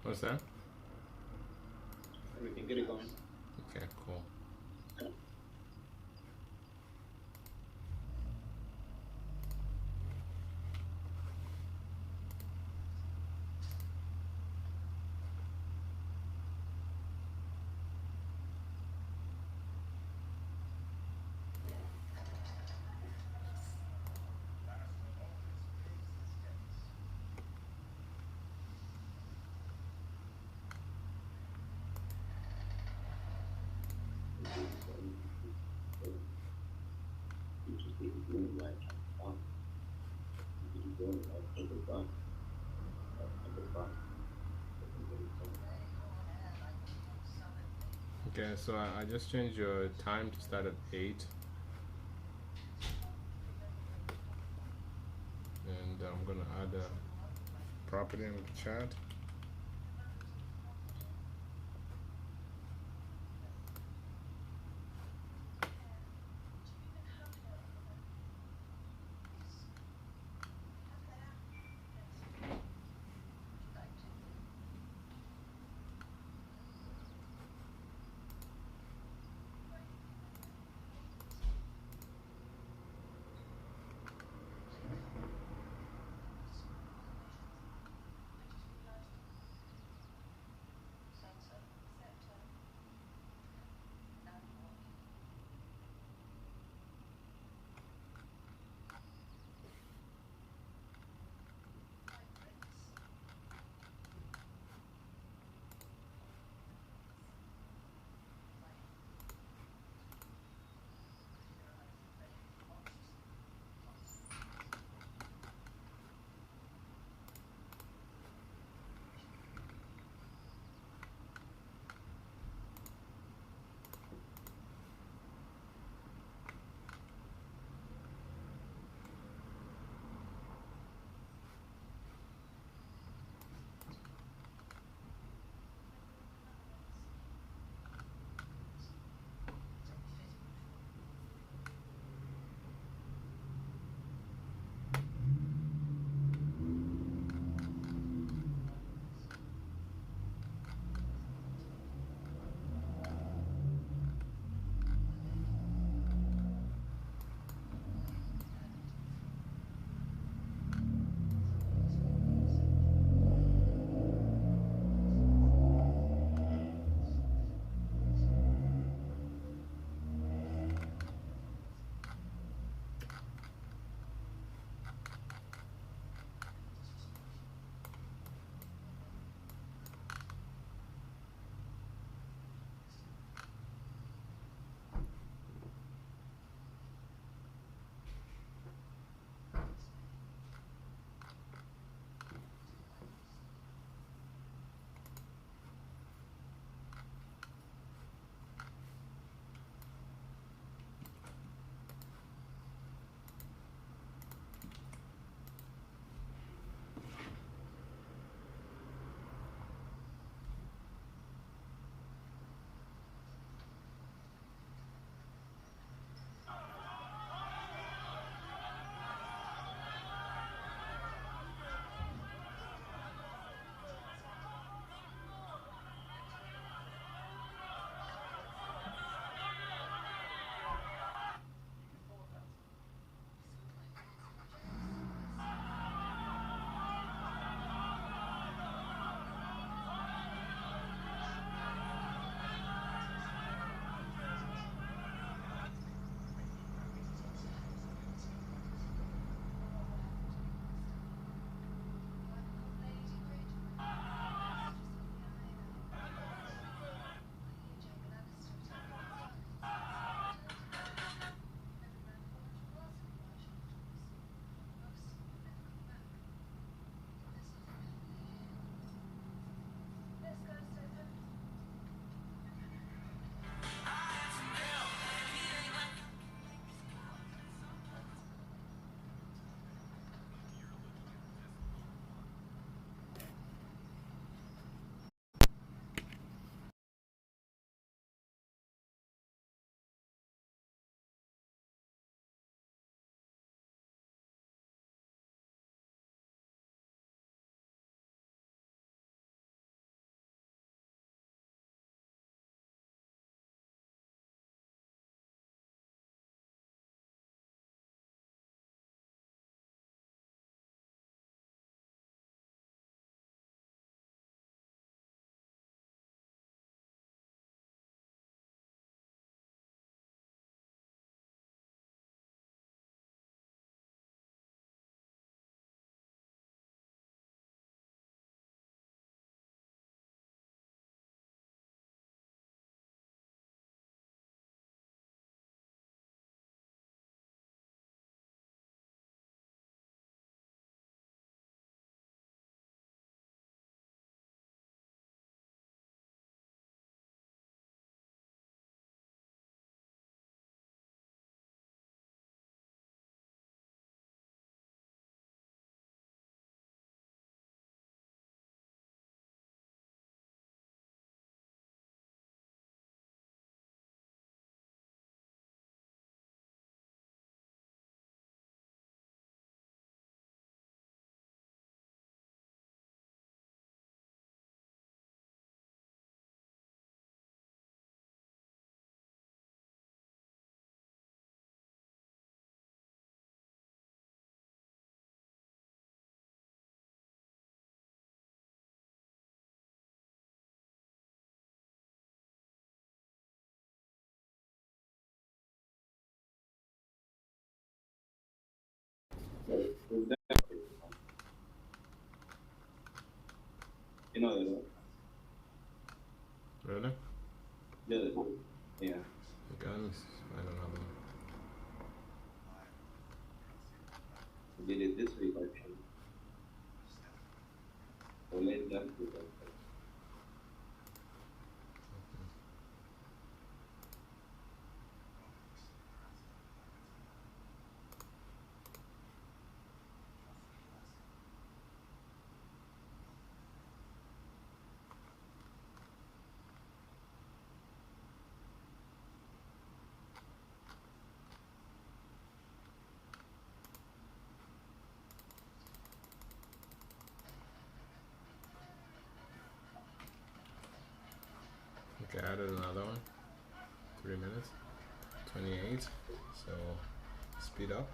What's that? Everything get it going. Okay, cool. Okay, so I just changed your time to start at 8, and I'm gonna add a property in the chat. With that, you know that, Really? yeah. Okay, let me find another one. I did it this week actually, or late last week actually. Okay, I added another one. 3 minutes. 28. So speed up.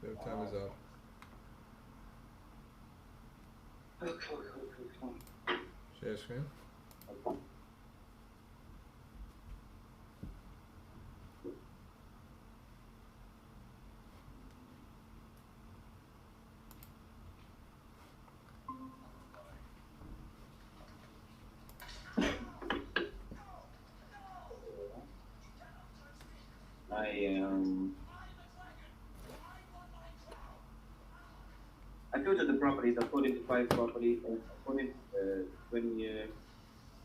Your time is up. Share screen. I I filtered the properties according to five properties and according to the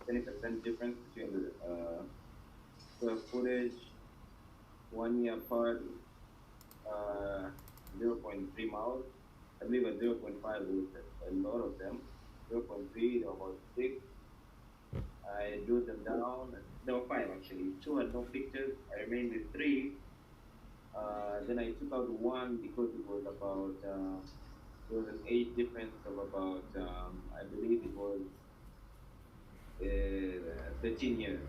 20% difference between the square footage, 1 year apart, uh, 0.3 miles. I believe at 0.5 was a lot of them. 0.3, there were about six. I drew them down. There were five actually. Two had no pictures. I remained with three. Then I took out one because it was about there was an age difference of about I believe it was 13 years.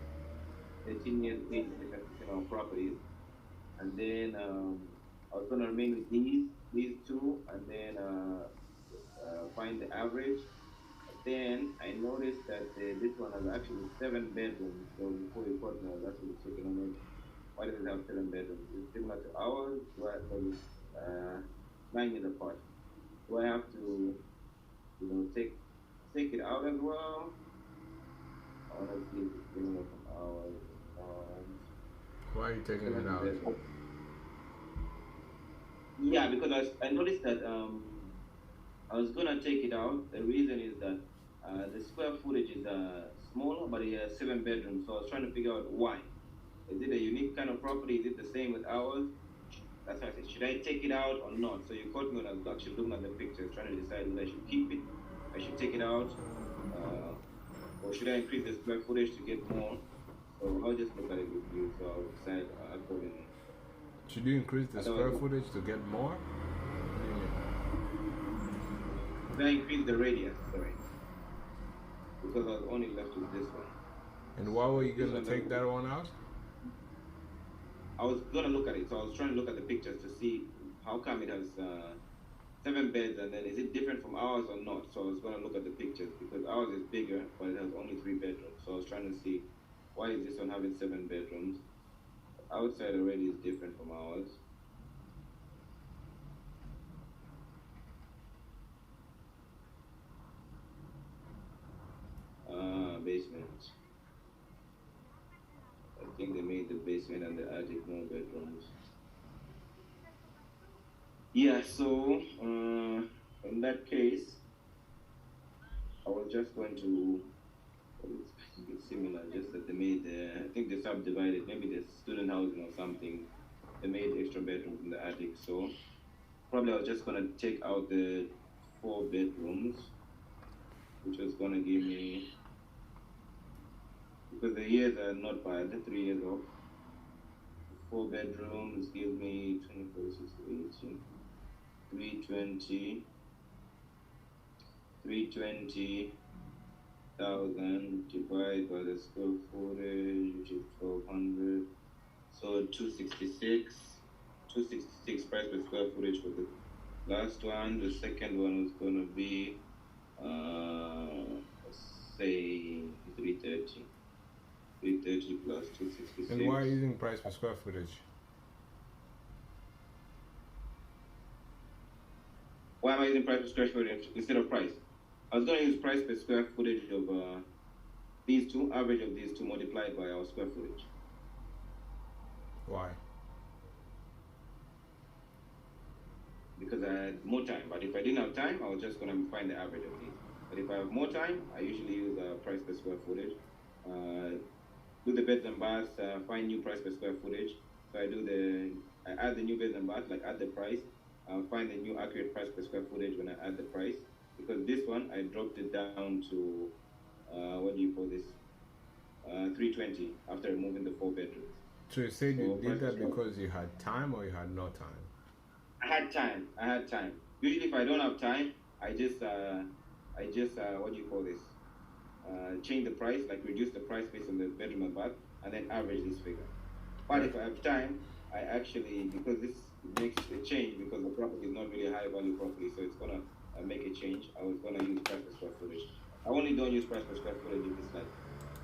13 years age limit on properties. And then I was gonna remain with these two, and then find the average. Then I noticed that this one has actually 7 bedrooms. So before you quote me, I was actually checking on it. Why does it have 7 bedrooms? It's similar to ours, but it's 9 years apart. Do I have to, take it out as well? I want to see if it's similar from ours. Why are you taking it out? Yeah, because I noticed that I was gonna take it out. The reason is that the square footage is smaller, but it has 7 bedrooms. So I was trying to figure out why. Is it a unique kind of property? Is it the same with ours? That's why I said, should I take it out or not? So you caught me when I was actually looking at the pictures, trying to decide whether I should keep it, I should take it out, or should I increase the square footage to get more? So I'll just look at it with you, so I'll decide accordingly. Should you increase the square footage to get more? What do you mean? Should I increase the radius? Sorry. Because I was only left with this one. And why were you going to take that one out? I was going to look at it, so I was trying to look at the pictures to see how come it has 7 beds, and then is it different from ours or not? So I was going to look at the pictures because ours is bigger, but it has only 3 bedrooms. So I was trying to see why is this one having 7 bedrooms. Outside already is different from ours. Basement. I think they made the basement and the attic more bedrooms. Yeah, so in that case, I was just going to, it's similar, just that they made, I think they subdivided, maybe the student housing or something, they made extra bedrooms in the attic. So probably I was just going to take out the 4 bedrooms, which was going to give me, because the years are not bad, 3 years off. 4 bedrooms give me 24, 60, 320,000 divided by the square footage, which is 1200. So 266 price per square footage for the last one. The second one was gonna be say 330. 330 plus 266. And why are you using price per square footage? Why am I using price per square footage instead of price? I was going to use price per square footage of these two, average of these two multiplied by our square footage. Why? Because I had more time. But if I didn't have time, I was just going to find the average of these. But if I have more time, I usually use price per square footage. Do the beds and baths, find new price per square footage. So I add the new beds and baths, like add the price. Find the new accurate price per square footage when I add the price. Because this one, I dropped it down to, what do you call this? 320 after removing the 4 bedrooms. So you said you did that because you had time or you had no time? I had time. Usually if I don't have time, I just what do you call this? Change the price, like reduce the price based on the bedroom and bath, and then average this figure. But if I have time, I actually, because this makes a change because the property is not really a high value property, so it's gonna make a change. I was gonna use price per square footage. I only don't use price per square footage if it's like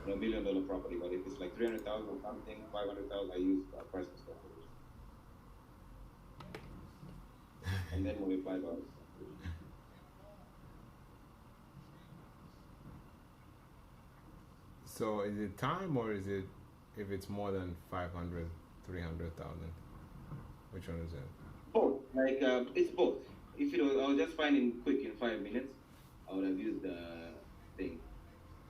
$1 million property, but if it's like 300,000 or something, 500,000, I use price per square footage, and then multiply by. So is it time or is it if it's more than 500, 300,000? Which one is it? Both. Like it's both. If it was, I was just finding quick in 5 minutes, I would have used the thing.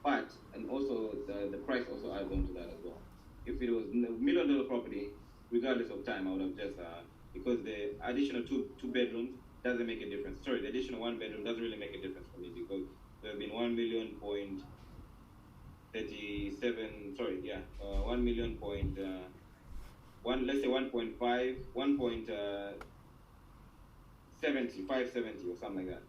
But and also the price also adds on to that as well. If it was $1 million property, regardless of time, I would have just because the additional two bedrooms doesn't make a difference. Sorry, the additional 1 bedroom doesn't really make a difference for me because there have been 1 million point 37. Sorry, yeah, 1 million point let's say 1.5, 570 or something like that.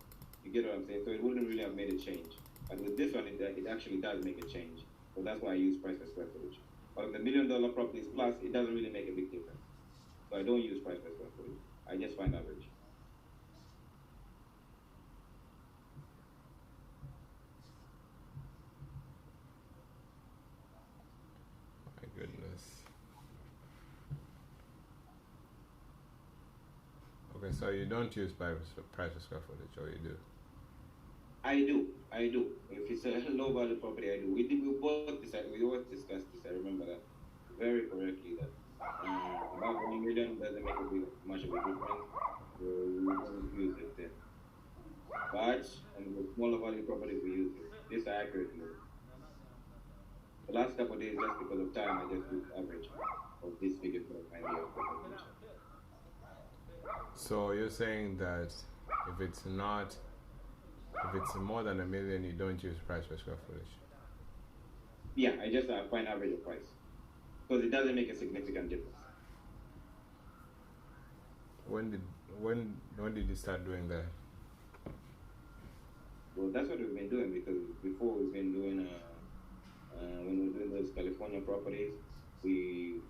You get what I'm saying? So it wouldn't really have made a change. But with this one, it actually does make a change. So that's why I use price per square footage. But on the $1 million properties plus, it doesn't really make a big difference. So I don't use price per square footage. I just find average. My goodness. Okay, so you don't use price per square footage, or you do? I do. If it's a low value property, I do. We both discussed this. I remember that very correctly. That about 1 million doesn't make much of a difference. So we don't use it then. But on the smaller value properties, we use it. This I accurately know. The last couple of days, just because of time, I just used average of this figure for the idea of the. So you're saying that if it's more than $1 million, you don't use price per square footage? Yeah, I just find average of price because it doesn't make a significant difference. When did you start doing that? Well, that's what we've been doing because before we've been doing when we were doing those California properties, we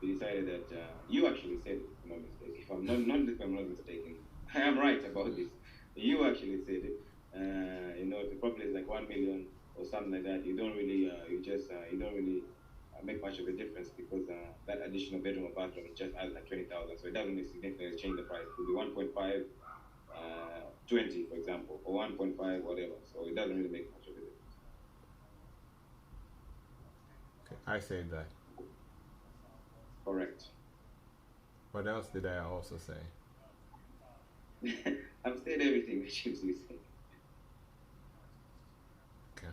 decided that you actually said it, if I'm not mistaken. If I'm not mistaken, I am right about this. You actually said it. If the property is like 1 million or something like that, you don't really make much of a difference because that additional bedroom or bathroom just adds like 20,000, so it doesn't really significantly change the price. It will be 1.5, 20, for example, or 1.5, whatever. So it doesn't really make much of a difference. Okay, I said that. Correct. What else did I also say? I've said everything which you say. Okay.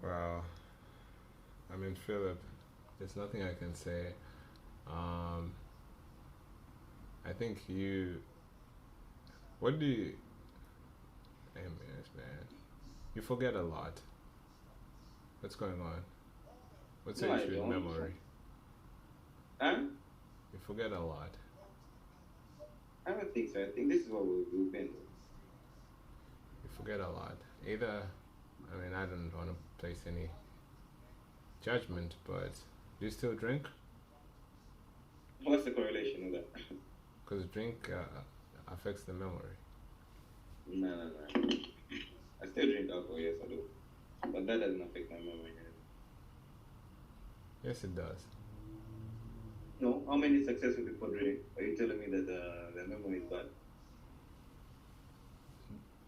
Well, I mean, Philip, there's nothing I can say. I think what do you, man, you forget a lot. What's going on? What's the issue with memory? Huh? You forget a lot. I don't think so. I think this is what we've been doing. You forget a lot. Either, I mean, I don't want to place any judgment, but do you still drink? What's the correlation with that? Because drink affects the memory. No. I still drink alcohol, yes I do. But that doesn't affect my memory. Yes, it does. No, how many successful people drink? Are you telling me that the memory is bad?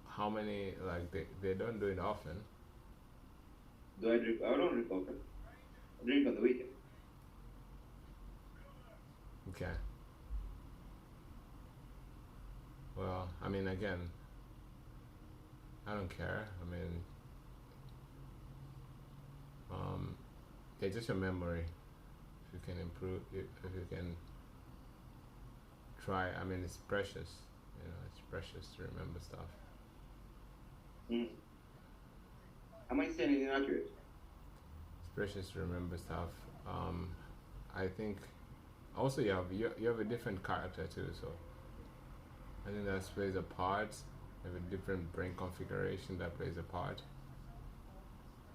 How many, like, they don't do it often? Do I drink? I don't drink often. I drink on the weekend. Okay. Well, I mean, again, I don't care. I mean, it's just your memory. If you can improve, if you can try, I mean, it's precious. It's precious to remember stuff. Am I saying it inaccurate? It's precious to remember stuff. I think also you have a different character too, so I think that plays a part. You have a different brain configuration that plays a part.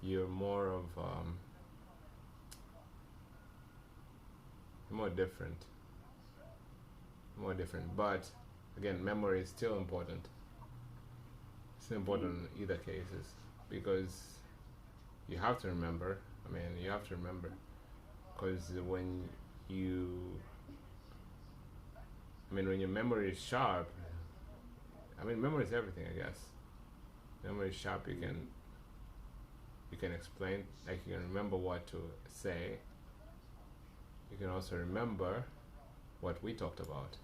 You're more of more different, but again, memory is still important. It's important in either cases because you have to remember. I mean, you have to remember because when your memory is sharp, I mean, memory is everything, I guess. Memory is sharp, you can explain, like you can remember what to say. You can also remember what we talked about,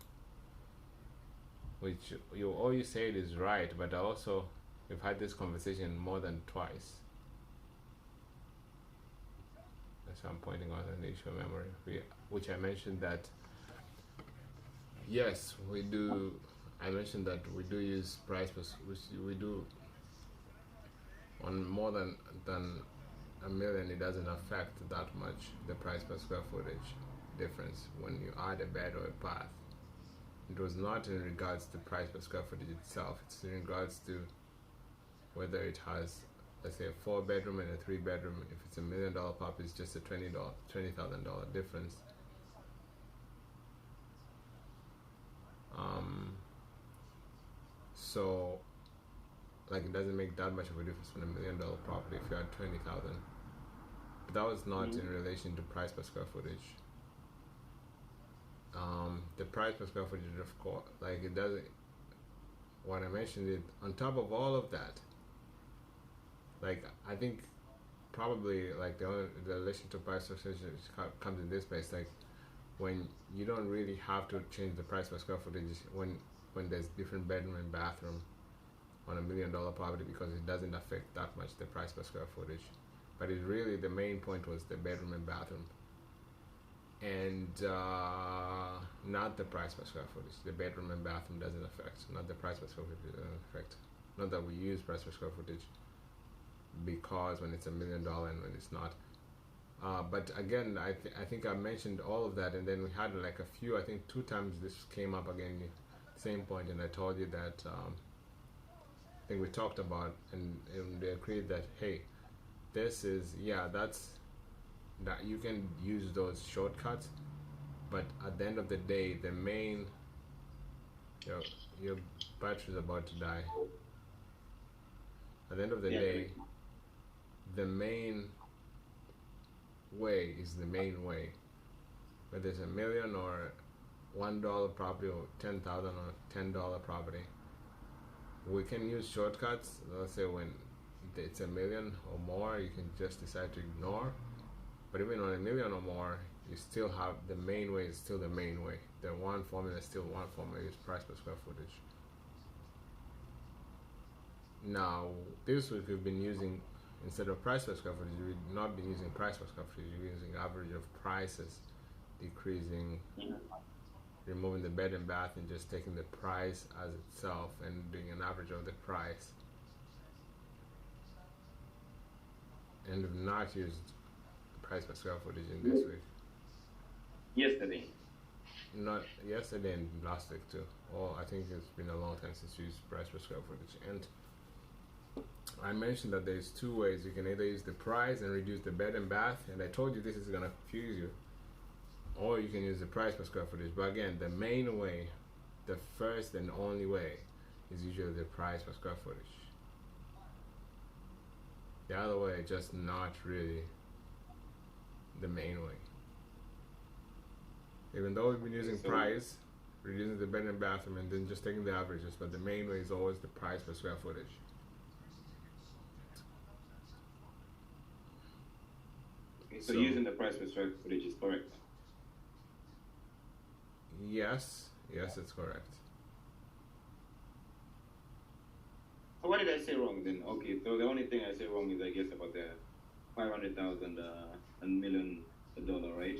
which all you said is right, but also we've had this conversation more than twice. That's why I'm pointing out an issue of memory, which I mentioned that yes, we do. I mentioned that we do use price, which we do on more than $1 million. It doesn't affect that much the price per square footage difference when you add a bed or a bath. It was not in regards to price per square footage itself. It's in regards to whether it has let's say a 4 bedroom and a 3 bedroom, if it's $1 million property, it's just a $20,000 difference. So like it doesn't make that much of a difference from $1 million property if you had 20,000. But that was not in relation to price per square footage. The price per square footage, of course, like it doesn't. What I mentioned it on top of all of that. Like I think probably like the relation to price per square footage comes in this place. Like when you don't really have to change the price per square footage when there's different bedroom and bathroom on $1 million property, because it doesn't affect that much the price per square footage. But it really, the main point was the bedroom and bathroom, and not the price per square footage. The bedroom and bathroom doesn't affect, not the price per square footage doesn't affect. Not that we use price per square footage, because when it's $1 million and when it's not. But again, I think I mentioned all of that, and then we had like a few, I think 2 times this came up again, same point, and I told you that I think we talked about, and they agreed that, hey, this is, that's, that you can use those shortcuts, but at the end of the day, the main, your battery's about to die. At the end of the day, the main way is the main way. Whether it's $1 million or $1 property or 10,000 or $10 property, we can use shortcuts. Let's say when it's $1 million or more, you can just decide to ignore. But even on $1 million or more, you still have the main way is still the main way. The one formula is still one formula, is price per square footage. Now, this week we've been using, instead of price per square footage, we've not been using price per square footage, we're using average of prices, decreasing, removing the bed and bath and just taking the price as itself and doing an average of the price. And we've not used price per square footage in this week. Yesterday. Not yesterday and last week too. Oh, I think it's been a long time since we used price per square footage. And I mentioned that there's 2 ways. You can either use the price and reduce the bed and bath, and I told you this is gonna confuse you, or you can use the price per square footage. But again, the main way, the first and only way, is usually the price per square footage. The other way, just not really the main way. Even though we've been using price, reducing the bed and bathroom, and then just taking the averages, but the main way is always the price per square footage. So using the price per square footage is correct? Yes, it's correct. So what did I say wrong then? Okay, so the only thing I say wrong is, I guess, about the 500,000 and $1 million, right?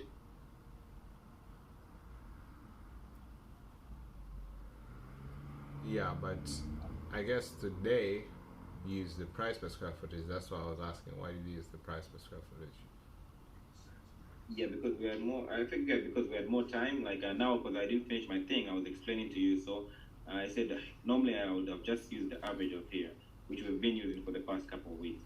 Yeah, but I guess today you use the price per square footage. That's why I was asking, why did you use the price per square footage? Yeah, because we had more. I think because we had more time. Like now, because I didn't finish my thing, I was explaining to you. So I said normally I would have just used the average of here, which we've been using for the past couple of weeks.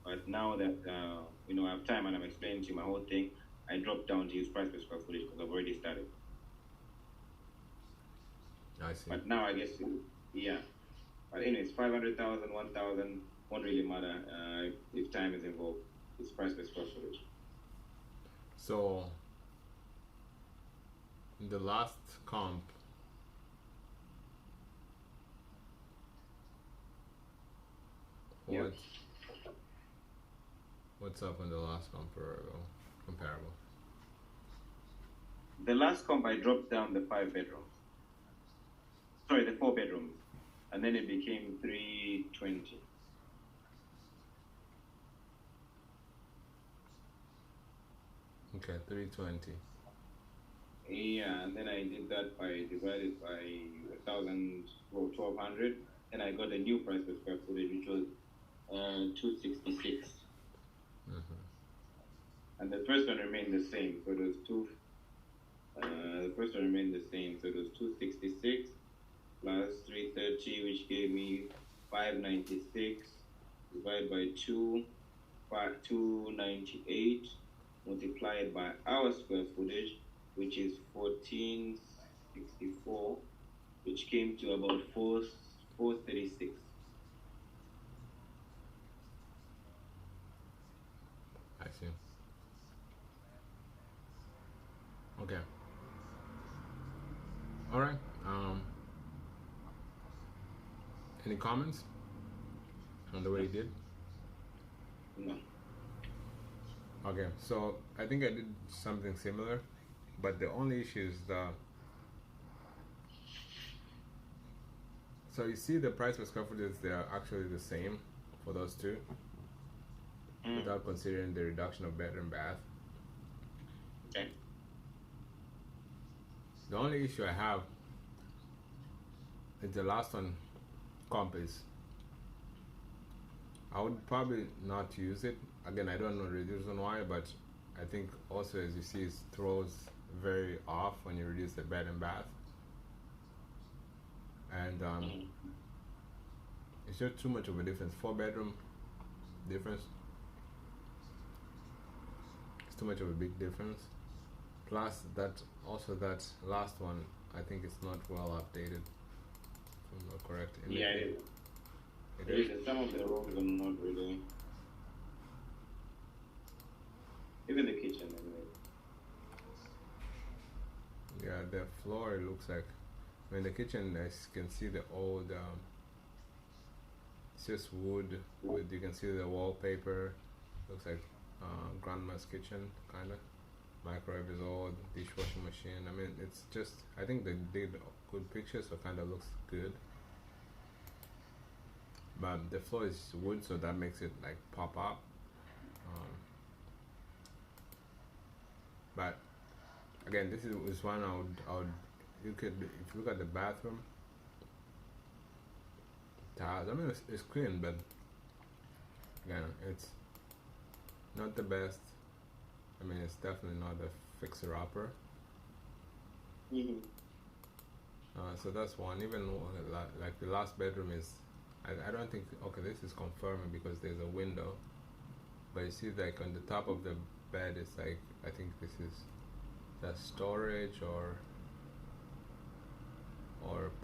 But now that I have time and I'm explaining to you my whole thing, I dropped down to use price per square footage because I've already started. I see. But now I guess, yeah. But anyways, 500,000, 1,000 won't really matter if time is involved. It's price per square footage. So, in the last comp, what's up in the last comparable? The last comp, I dropped down the 5 bedrooms. Sorry, the 4 bedrooms. And then it became 320. Okay, 320. Yeah, and then I did that divided by 1,000 or 1,200, and I got a new price per square footage, which was 266. And the first one remained the same, so it was the first one remained the same, so it was 266 plus 330, which gave me 596 divided by 298 multiplied by our square footage, which is 1464, which came to about 436. I see. Okay. All right. Any comments on the way you did? No. Okay. So I think I did something similar, but the only issue is the. So you see the price per square footage, they are actually the same for those two, without considering the reduction of bedroom bath. Okay. The only issue I have is the last one, comp is. I would probably not use it. Again, I don't know the reason why, but I think also, as you see, it throws very off when you reduce the bed and bath. And it's just too much of a difference. 4-bedroom difference. It's too much of a big difference. Plus that last one, I think it's not well updated. If I'm not correct. Yeah, it is. Some of the rooms are not really. Even the kitchen, anyway. Yeah, the floor, it looks like. I mean, the kitchen, I can see the old. It's just wood. With you can see the wallpaper. Looks like grandma's kitchen, kind of. Microwave is old. Dishwashing machine. I mean, it's just. I think they did good pictures, so kind of looks good. But the floor is wood, so that makes it like pop up. But again, this is one I would. You could, if you look at the bathroom. Tiles. I mean, it's clean, but again, it's not the best. I mean, it's definitely not a fixer-upper. So that's one. Even like the last bedroom is, I don't think. Okay, this is confirming because there's a window, but you see, like on the top of the bed, it's like, I think this is that storage or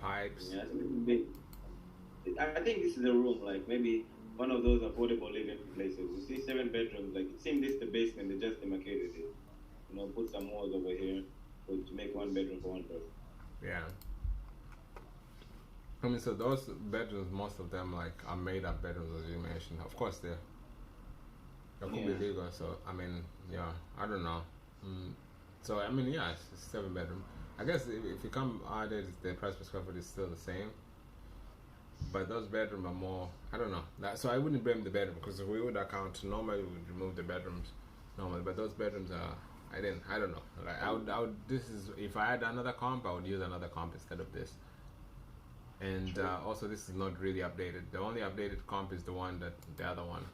pipes. Yeah, it's a little bit. I think this is a room, like maybe one of those affordable living places. You see 7 bedrooms, like it seems this is the basement, they just demarcated it. You know, put some walls over here to make 1 bedroom for 1 person. Yeah. I mean, so those bedrooms, most of them like are made up bedrooms, as you mentioned. Of course, they could be legal. So I mean, yeah, I don't know. So I mean, yeah, it's 7 bedroom. I guess if you come at it, the price per square foot is still the same. But those bedrooms are more, I don't know. So I wouldn't blame the bedroom, because if we would account, normally we would remove the bedrooms normally. But those bedrooms are, I don't know. Like I would. This is, if I had another comp, I would use another comp instead of this. And also, this is not really updated. The only updated comp is the other one,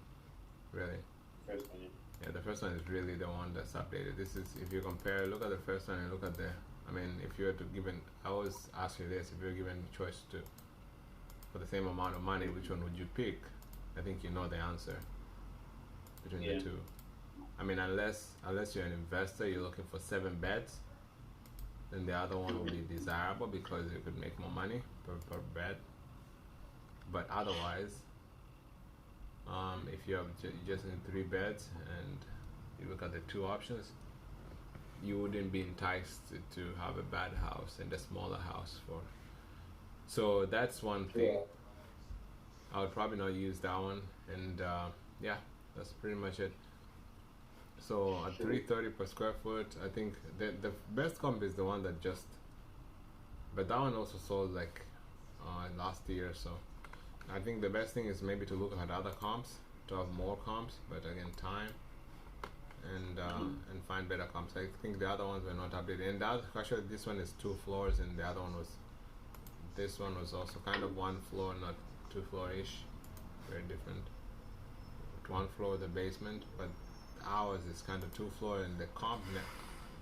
really. First one. Yeah, the first one is really the one that's updated. This is, if you compare, look at the first one and look at the. I mean, if you were to given, I always ask you this: if you're given the choice to, for the same amount of money, which one would you pick? I think you know the answer between the two. I mean, unless you're an investor, you're looking for 7 beds, then the other one will be desirable because you could make more money per bed. But otherwise, if you have just in 3 beds and you look at the 2 options, you wouldn't be enticed to have a bad house and a smaller house for. So that's one thing. Yeah. I would probably not use that one, and yeah, that's pretty much it. So at $330 per square foot, I think the best comp is the one that just. But that one also sold like last year, so I think the best thing is maybe to look at other comps to have more comps, but again, time. And find better comps. I think the other ones were not updated. And actually, this one is 2 floors, and the other one was. This one was also kind of 1 floor, not 2 floor-ish. Very different. 1 floor, the basement, but ours is kind of 2 floor, and the comp,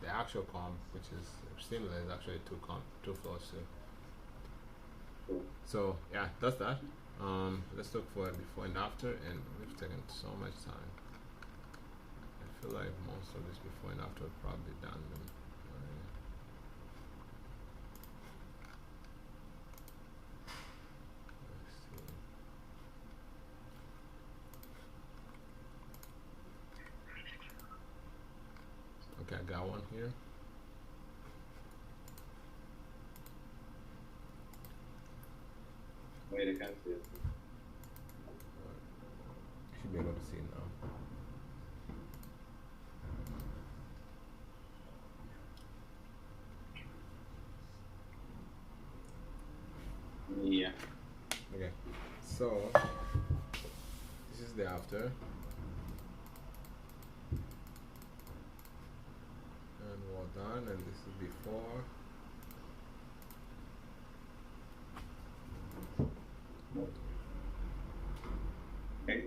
the actual comp, which is similar, is actually 2 floors too. So yeah, that's that. Let's look for it before and after, and we've taken so much time. I feel like most of this before and after are probably done. Alright. Let's see. Okay, I got one here. Wait, I can't see it. You should be able to see it now. Yeah. Okay, so this is the after, and well done, and this is before. Okay.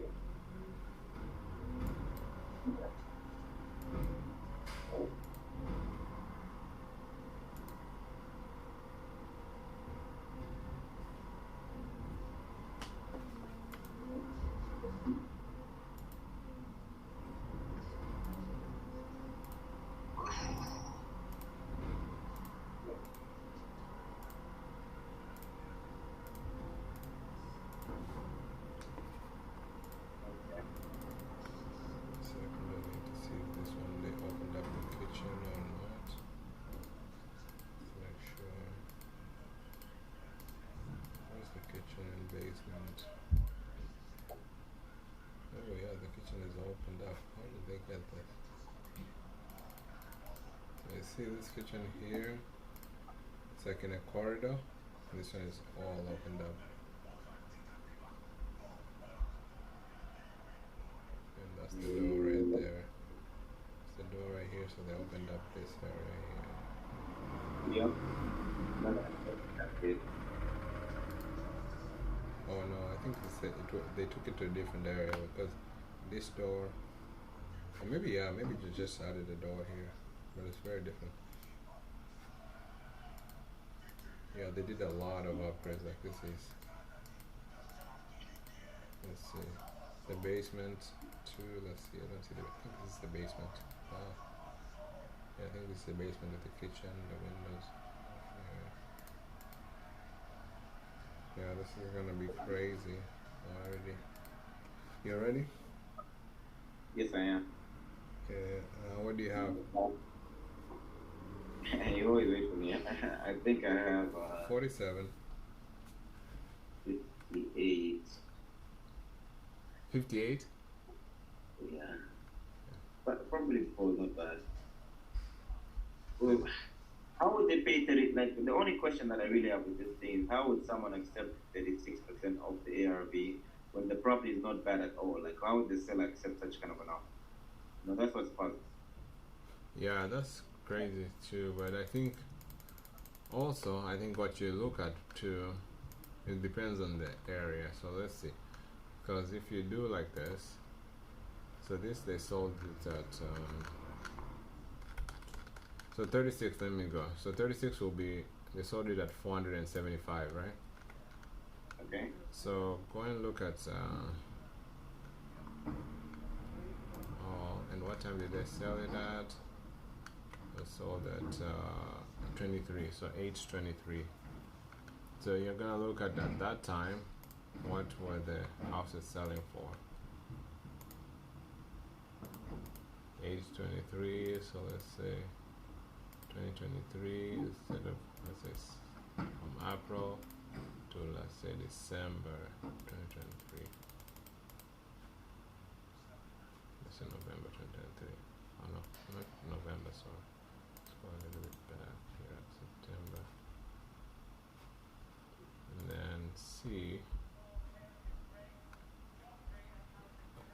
Second, I need to see if this one they opened up the kitchen or not. Make sure. Where's the kitchen and basement? Oh yeah, the kitchen is opened up. How did they get this? So you see this kitchen here? It's like in a corridor. This one is all opened up. And that's the door right there. It's the door right here, so they opened up this area here. Yep. No, that's it. Oh no, I think they took it to a different area because this door, or maybe yeah, maybe they just added a door here, but it's very different. Yeah, they did a lot of upgrades. Like this is, let's see, the basement too. Let's see, I don't see the. I think this is the basement. Yeah, I think this is the basement with the kitchen, the windows. Yeah, this is gonna be crazy already. You ready? Yes, I am. Yeah. What do you have? You always wait for me. I think I have 47. 58. 58? Yeah. But probably 4, not bad. Well, how would they pay 30? Like, the only question that I really have with this thing is how would someone accept 36% of the ARV when the property is not bad at all? Like, how would the seller accept such kind of an offer? No, that's what's puzzling. Yeah, that's crazy too. But I think also, I think what you look at too, it depends on the area. So let's see. Because if you do like this, so this they sold it at, so 36, let me go. So 36 will be, they sold it at 475, right? Okay. So go and look at, oh, and what time did they sell it at? They sold at 23, so 8:23. So you're gonna look at that time, what were the houses selling for? 8:23, so let's say 2023 instead of, let's say from April to, let's say, December 2023. Let's say November 2023. Oh no, not November, sorry. Let's go a little bit back here, September. And then see.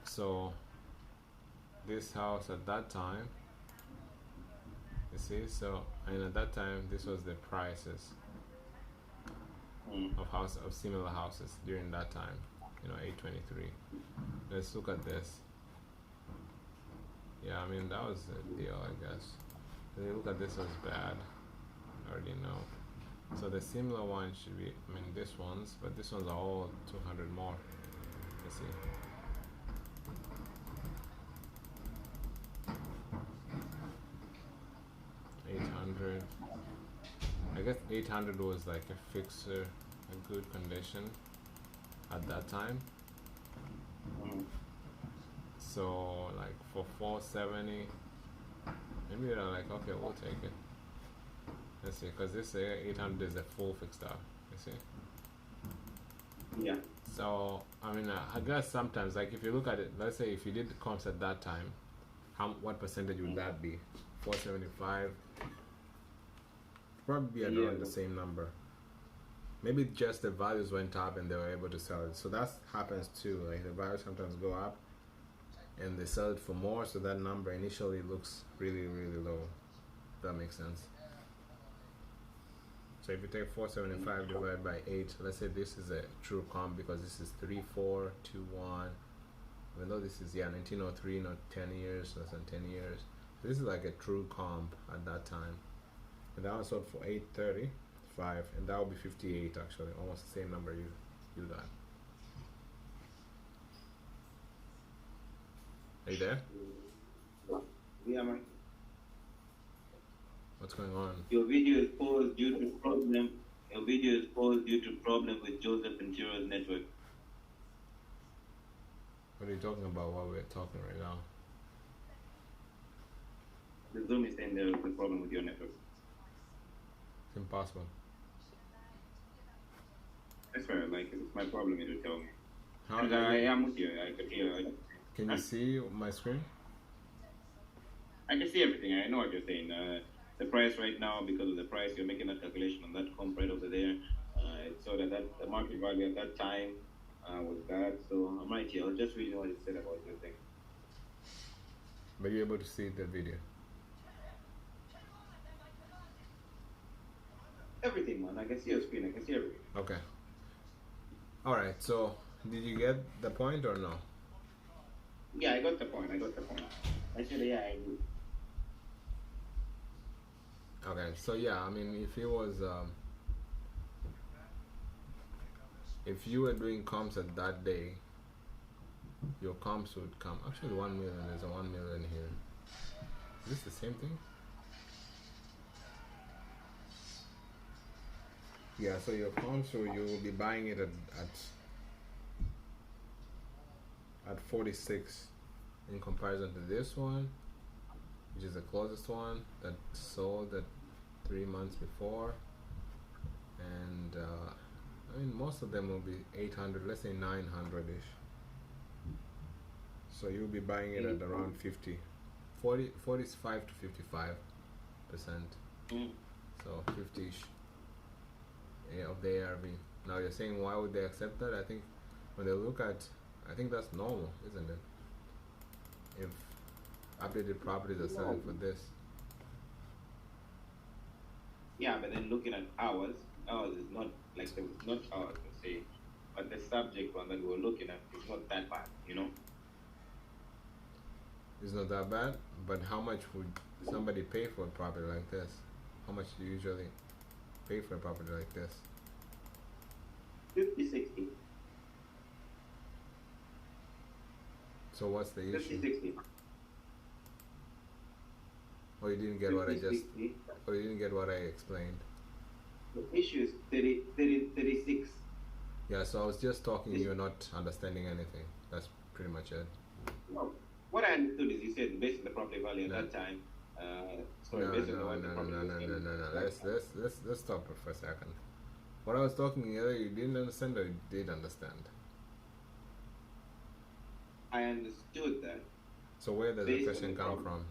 So this house at that time, you see, so, and at that time this was the prices of similar houses during that time, 823. Let's look at this. Yeah, I mean, that was the deal, I guess. If you look at this, was bad. I already know. So the similar one should be, I mean, this ones, but this ones are all 200 more. Let's see. $800. I guess 800 was like a fixer, a good condition at that time. So like for 470, maybe they're like, okay, we'll take it. Let's see, because this 800 is a full fixed up. You see? Yeah. So I mean, I guess sometimes, like if you look at it, let's say if you did the comps at that time, what percentage would that be? 475. Probably be around the same number. Maybe just the values went up and they were able to sell it. So that happens too. Like the values sometimes go up and they sell it for more, so that number initially looks really, really low. If that makes sense. So if you take 475 divided by 8, let's say this is a true comp because this is 3421. Even though this is 1903, not 10 years, less than 10 years. So this is like a true comp at that time. And that one sold for 835, and that will be 58 actually, almost the same number you got. Are you there? Yeah, man. What's going on? Your video is paused due to problem. Your video is paused due to problem with Joseph Ventura's network. What are you talking about while we're talking right now? The Zoom is saying there is a problem with your network. It's impossible. That's fair. Like it's my problem. You tell me. How And I am with you. I could hear. can you see my screen? I can see everything. I know what you're saying. The price right now, because of the price, you're making that calculation on that comp right over there. It's so that the market value at that time was that. So I'm right here. I'll just read what it said about your thing. But you're able to see the video. Everything, man. I can see your screen. I can see everything. Okay. Alright, so did you get the point or no? Yeah, I got the point. Actually, yeah, I do. Okay, so yeah, I mean, if it was, if you were doing comps at that day, your comps would come. Actually, 1 million. There's a 1 million here. Is this the same thing? Yeah, so your comps, so you will be buying it at 46 in comparison to this one, which is the closest one that sold at 3 months before. And I mean, most of them will be 800, let's say 900-ish. So you'll be buying it at around 45 to 55%. So 50-ish of the ARV. Now you're saying, why would they accept that? I think when they look at, I think that's normal, isn't it? If updated properties are selling for this. Yeah, but then looking at ours is not like it's not ours per se, but the subject one that we're looking at is not that bad, you know. It's not that bad, but how much would somebody pay for a property like this? How much do you usually pay for a property like this? 50, 60. So what's the 50, issue? 60. Or you didn't get 50, what I just, 60. or you didn't get what I explained? The issue is 36. Yeah, so I was just talking, you're not understanding anything. That's pretty much it. No. What I understood is you said based on the property value at No. that time. No, Based on what the no. property was. Let's stop it for a second. What I was talking either you didn't understand or you did understand. I understood that So where does the Based on question the come property. from?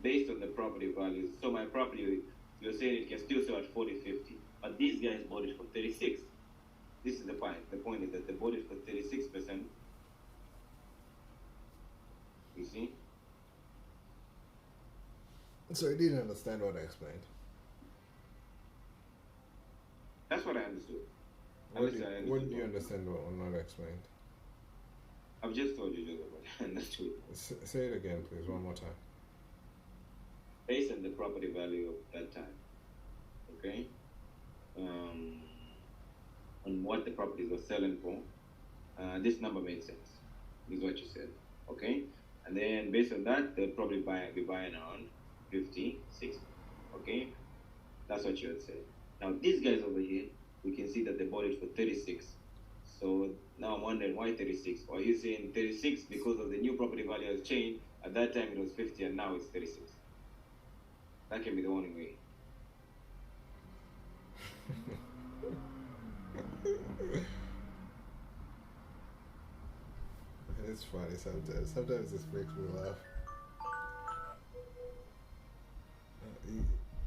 based on the property values. So my property, you're saying it can still sell at 40, 50, but these guys bought it for 36. This is the point. The point is that they bought it for 36%. You see? So you didn't understand what I explained. That's what I understood. What Understood. do you understand what I explained? I've just told you, Joseph, what I understood. Say it again, please, one more time. Based on the property value of that time. okay, on what the properties were selling for, this number made sense, is what you said, okay? And then based on that, they'll probably be buying around 50, 60, okay? That's what you would say. Now, these guys over here, we can see that they bought it for 36. So now I'm wondering why 36? Or are you saying 36 because of the new property value has changed? At that time it was 50 and now it's 36. That can be the only way. It's funny sometimes. Sometimes this makes me laugh.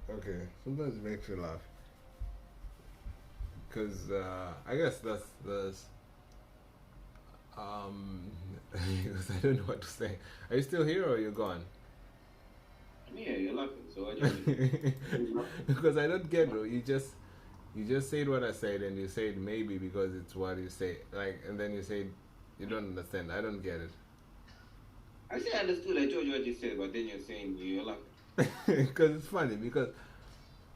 Okay, sometimes it makes me laugh. Because I guess that's because I don't know what to say. Are you still here or are you gone? Yeah, you're laughing, so I just Because I don't get it. You just said what I said and you said maybe because it's what you say. Like, and then you said you don't understand. I don't get it. I said I understood. I told you what you said, but then you're saying you're laughing. Because it's funny because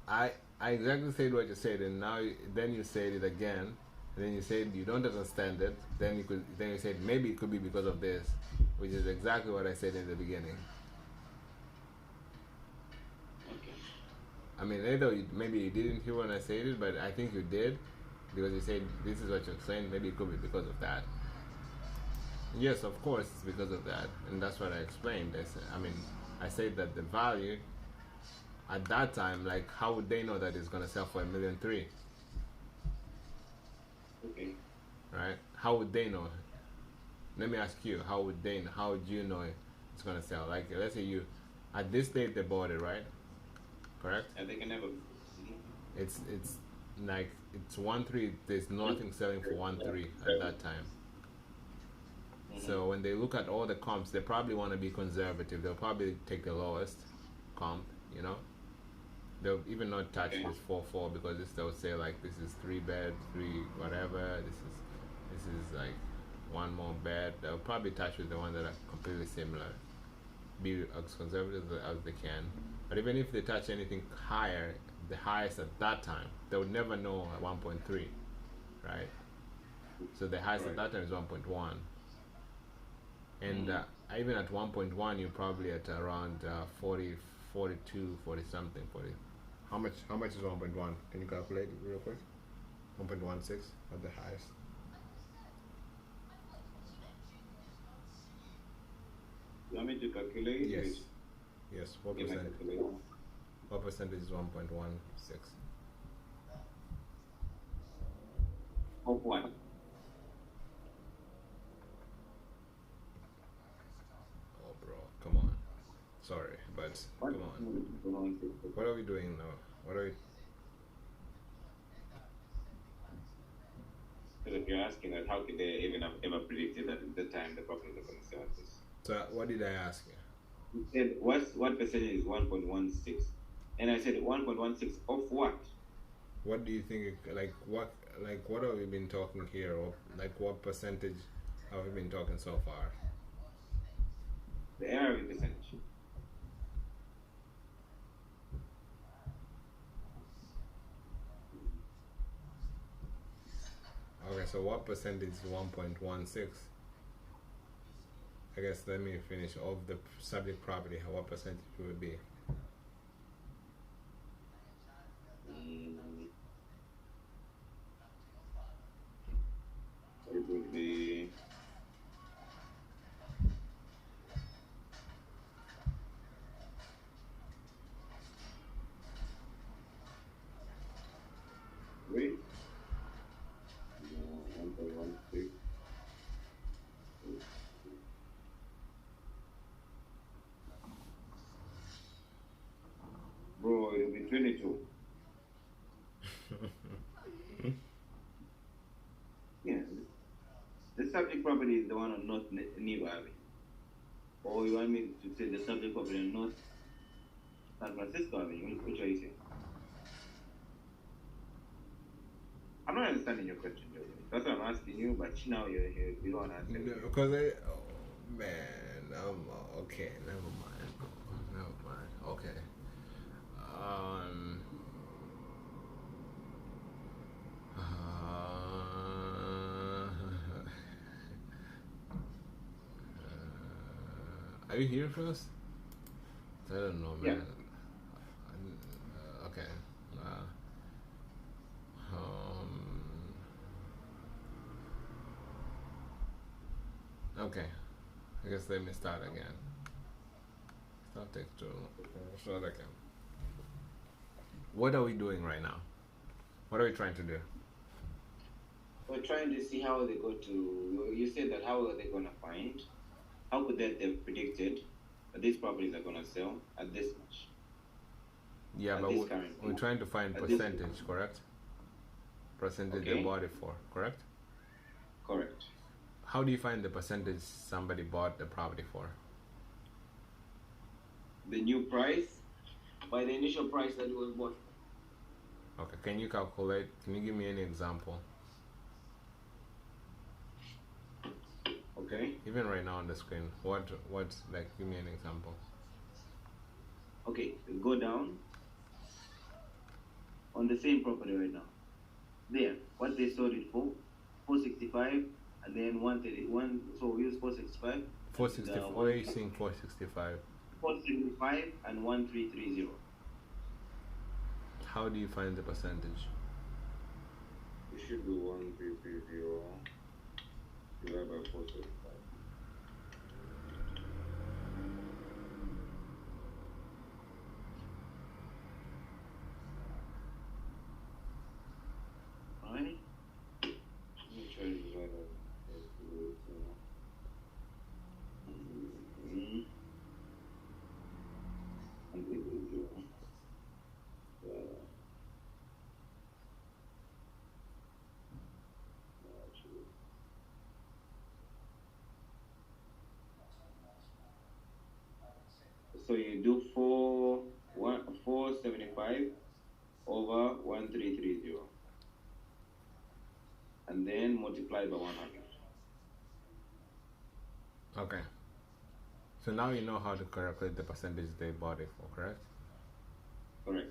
I exactly said what you said and now then you said it again and then you said you don't understand it, then you said maybe it could be because of this, which is exactly what I said in the beginning. Okay. I mean, maybe you didn't hear when I said it, but I think you did because you said this is what you're saying. Maybe it could be because of that. Yes, of course, it's because of that, and that's what I explained. I said that the value at that time, like, how would they know that it's gonna sell for $1.3 million? Okay. Right? How would they know? Let me ask you, how would they? How would you know it's gonna sell? Like, let's say you, at this date they bought it, right? Correct? And they can never. It's like it's 1.3. There's nothing selling for 1.3 at that time. So when they look at all the comps, they probably want to be conservative. They'll probably take the lowest comp, you know. They'll even not touch this 4.4 because they'll say like this is 3 bed, 3 whatever. This is like one more bed. They'll probably touch with the one that are completely similar. Be as conservative as they can. But even if they touch anything higher, the highest at that time, they would never know at 1.3, right? So the highest at that time is 1.1. And even at 1.1, you're probably at around 40, 42, 40 something, 40. How much is 1.1? Can you calculate it real quick? 1.16 at the highest. You want me to calculate? Yes. Yes. What Give my percent? calculator. What percentage is 1.16? Of what? Oh, bro, come on. Sorry, but come on. What are we doing now? What are we? Because if you're asking that, how could they even have ever predicted that at the time the property was going to sell at this? So what did I ask you? You said what percentage is 1.16? And I said 1.16 of what? What do you think? What have we been talking here? Or like what percentage have we been talking so far? The ARV percentage. Okay, so what percentage is 1.16? I guess let me finish. Of the subject property, what percentage would be? It would be wait. 1.16. Bro, it'll be 22. Yeah. The subject property is the one on North Niva Avenue. Or you want me to say the subject property on North San Francisco Avenue? Which are you saying? I'm not understanding your question, Joe. That's what I'm asking you, but now you don't answer. No, because oh man, okay, never mind. Okay. Are you here first? I don't know, Yeah. man. Okay. Uh, okay. I guess let me start again. Start take too long. Start again. What are we doing right now? What are we trying to do? We're trying to see how they go to. You said that how are they gonna find? How could that they've predicted that these properties are gonna sell at this much? Yeah, At but this current we're trying to find at this- percentage, correct? Percentage Okay. they bought it for, correct? Correct. How do you find the percentage somebody bought the property for? The new price by the initial price that it was bought. Okay, can you calculate? Can you give me any example? Okay. Even right now on the screen, what's like? Give me an example. Okay. Go down on the same property right now. There, what they sold it for, 465, and then 131. So we use 465. 465. Why are you saying 465? 475 and 1330. How do you find the percentage? We should do 1330 divided by 475. Alright. Let me try to divide that. So you do 475 over 1330, and then multiply by 100. Okay. So now you know how to calculate the percentage they bought it for, correct? Correct.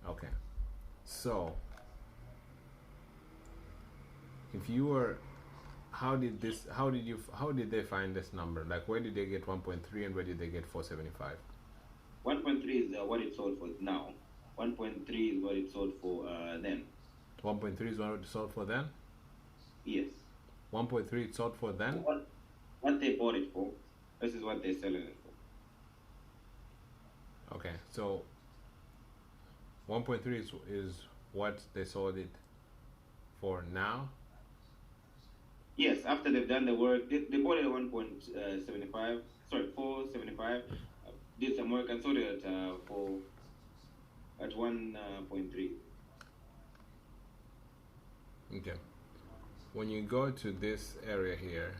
Okay. So if you were, how did they find this number? Like, where did they get 1.3 and where did they get 475? 1.3 is what it sold for now. 1.3 is what it sold for then. 1.3 is what it sold for then? Yes. 1.3 it sold for then? What they bought it for, this is what they're selling it for. Okay, so 1.3 is what they sold it for now? Yes, after they've done the work, they bought it at 1.75, sorry, 475, did some work and sold it at 1.3. Okay. When you go to this area here,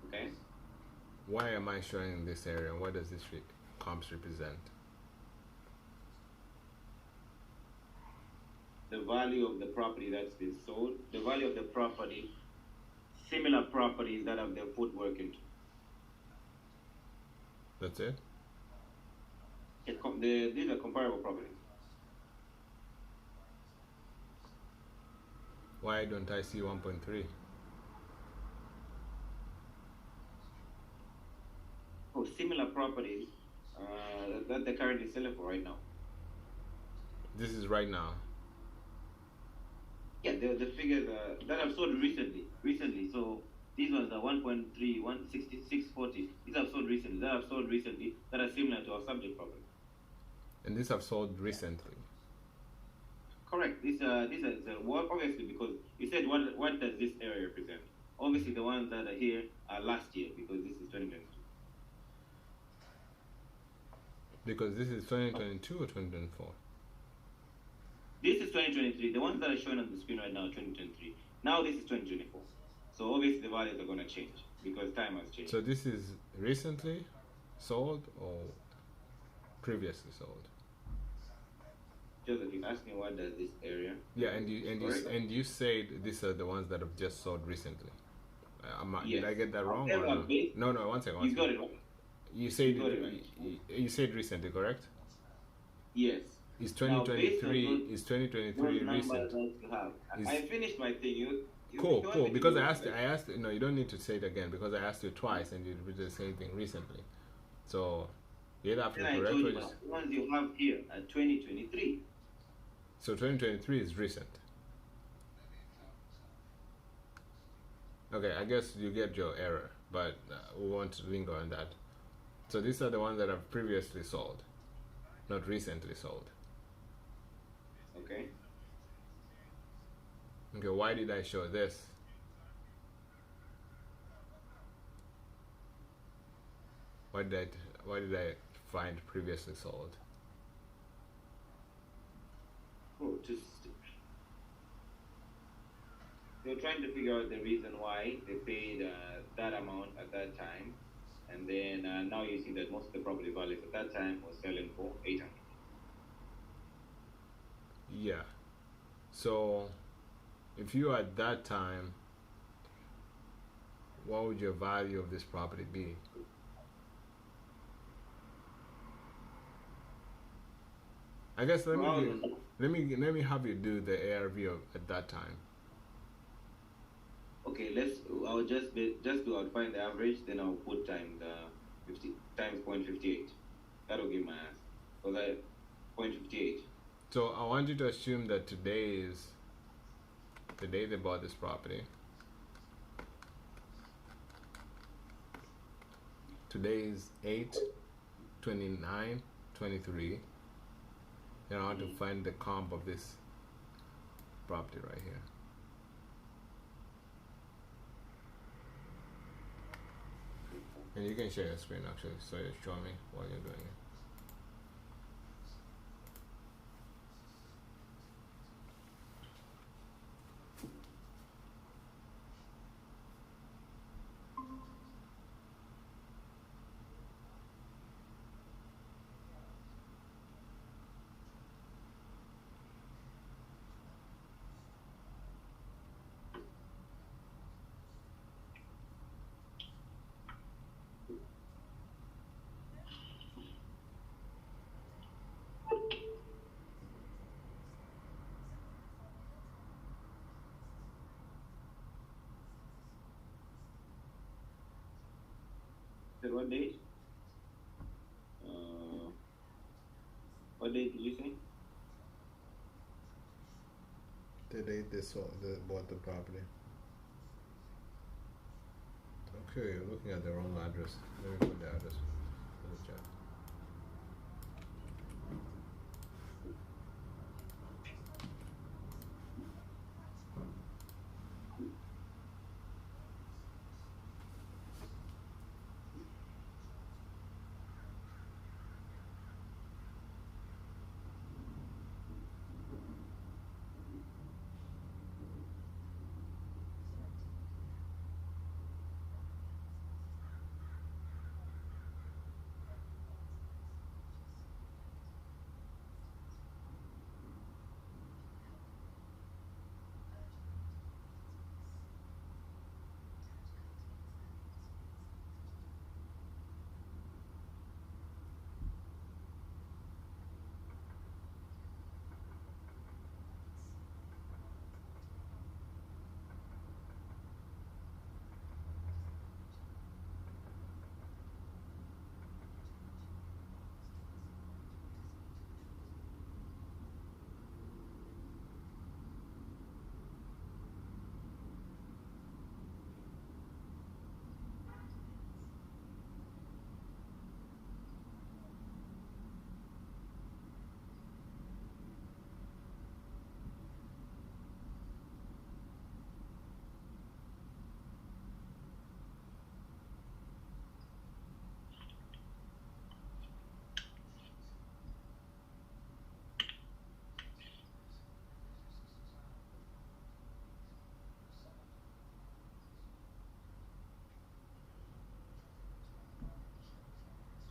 Okay. why am I showing this area? What does this comps represent? The value of the property that's been sold, the value of the property, similar properties that have their put work into. That's it? These are comparable properties. Why don't I see 1.3? Oh, similar properties that they're currently selling for right now. This is right now. Yeah, the figures that have sold recently. So these ones are 1.3, 166.40. These have sold recently. That have sold recently. That are similar to our subject property. And these have sold recently. Correct. These are well, obviously, because you said what does this area represent? Obviously, the ones that are here are last year because this is 2022. Because this is 2022 or 2024? This is 2023. The ones that are showing on the screen right now are 2023. Now this is 2024. So obviously the values are going to change because time has changed. So this is recently sold or previously sold? Joseph, you asked me what does this area? Yeah, and you said these are the ones that have just sold recently. Yes. Did I get that wrong? However, Or no, one second. You got it right. You said got it right. you said recently, correct? Yes. Is 2023 Now, is 2023 those numbers recent? that you have. I finished my thing. Cool, cool. Because I asked. No, you don't need to say it again because I asked you twice and you did the same thing recently. So you either have to Then I correct told or you just. the ones you have here are 2023. So 2023 is recent. Okay, I guess you get your error, but we won't linger on that. So these are the ones that have previously sold, not recently sold. Okay. Okay, why did I show this? Why did I find previously sold? Oh, just you're trying to figure out the reason why they paid that amount at that time, and then now you see that most of the property values at that time was selling for 800. Yeah. So if you at that time, what would your value of this property be? I guess Well, let me have you do the ARV at that time. okay, I'll just I'll find the average, then I'll put time the 50 times 0.58. That'll give my answer. So that 0.58. So I want you to assume that today is the day they bought this property. Today is 8/29/23. Then I want to find the comp of this property right here. And you can share your screen actually, so you show me while you're doing it. So what date? What date did you say? The date they bought the property. Okay, you're looking at the wrong address. Let me put the address in the chat.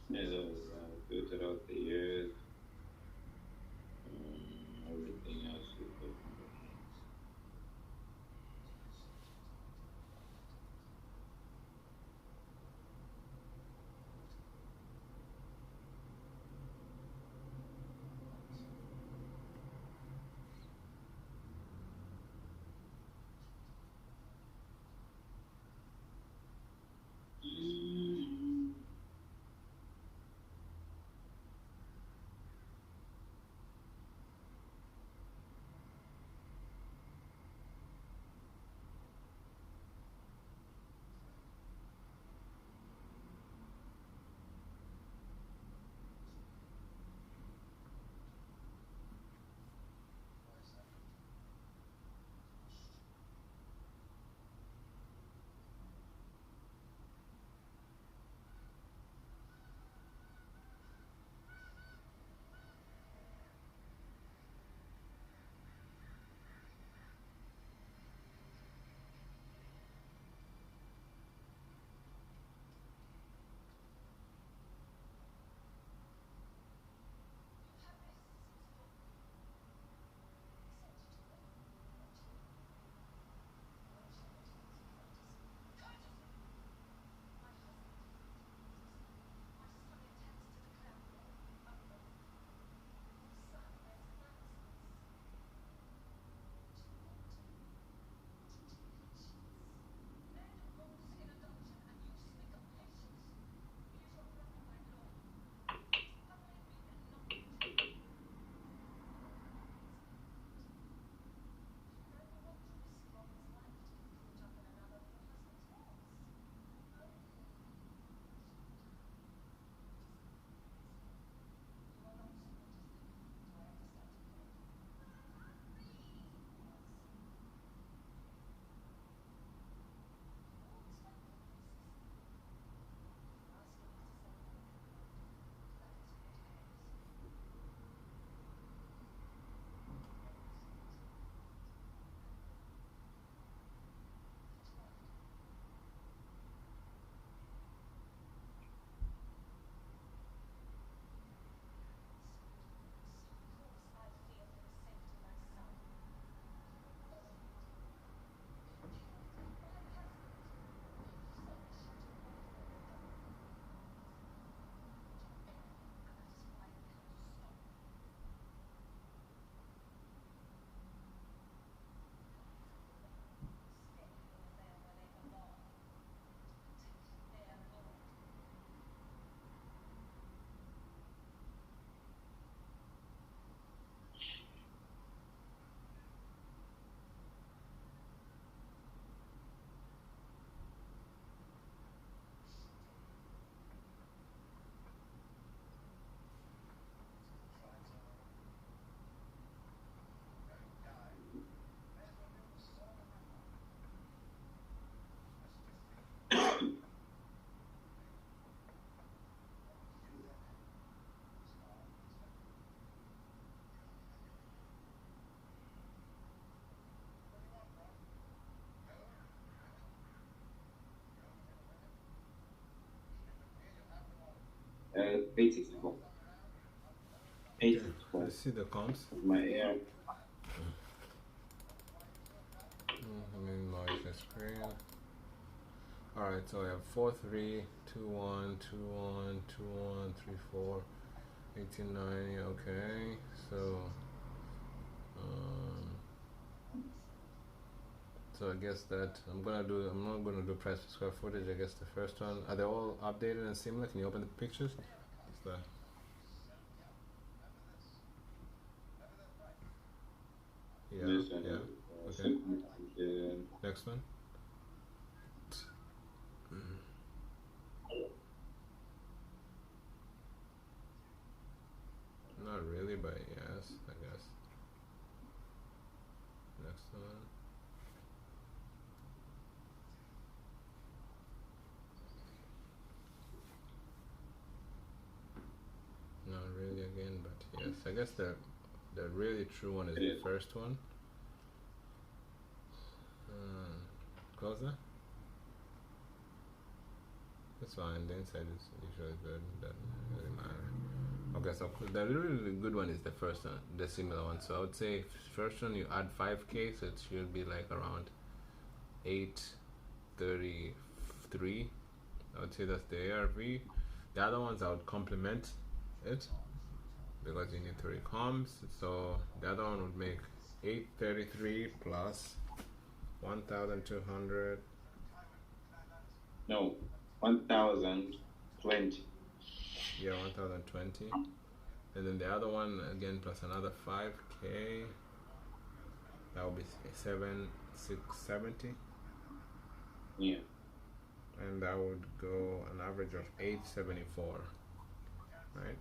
Yeah, those filtered out the years. Everything else is good. 864. Okay, 864. let's see the comps. My air. Minimize the screen. Alright, so I have 4 3 2 1 2 1 2 1 3 4 1890. Okay, so so I guess that I'm not gonna do price per square footage. I guess the first one, are they all updated and similar? Can you open the pictures? What's that? Yeah, This yeah. Okay. Next one. Not really, but yes, I guess. Next one. Not really again, but yes, I guess the really true one is the first one. Closer. That's fine. The inside is usually good. Doesn't really matter. Okay, so the really good one is the first one, the similar one. So I would say first one you add 5K, so it should be like around 833. I would say that's the ARV. The other ones I would complement it because you need 3 comps. So the other one would make 833 plus 1,200. No, 1,020. Yeah, 1,020. And then the other one again plus another 5K. That would be 7,670. Yeah. And that would go an average of 874. Right?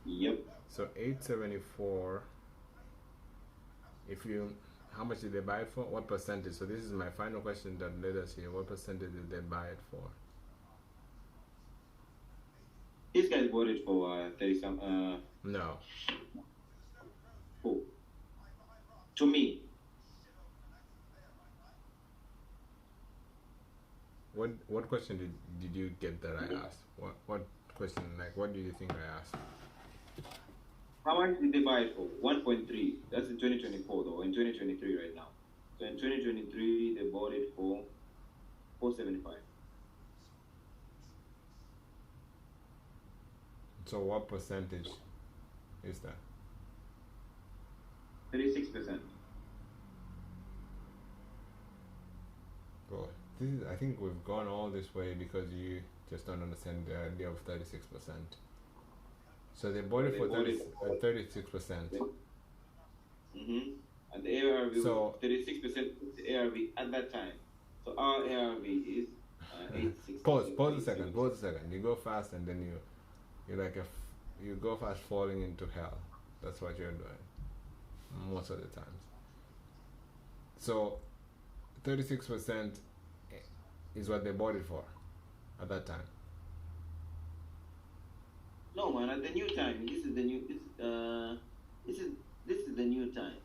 Yep. So 874. If you, how much did they buy it for? What percentage? So this is my final question that led us here. What percentage did they buy it for? These guys bought it for 30 some. No. Who? To me. What question did you get that I asked? What question, like what do you think I asked? How much did they buy it for? 1.3. That's in 2024 though, in 2023 right now. So in 2023 they bought it for 475. So what percentage is that? 36%. Well, this is, I think we've gone all this way because you just don't understand the idea of 36%. So they bought it for 36%. Mm-hmm. And the ARV So, was 36% the ARV at that time. So our ARV is 860. pause a second. You go fast and then you're like you go fast falling into hell. That's what you're doing most of the times. So 36% is what they bought it for at that time. No man, at the new time. This is the new this is the new time.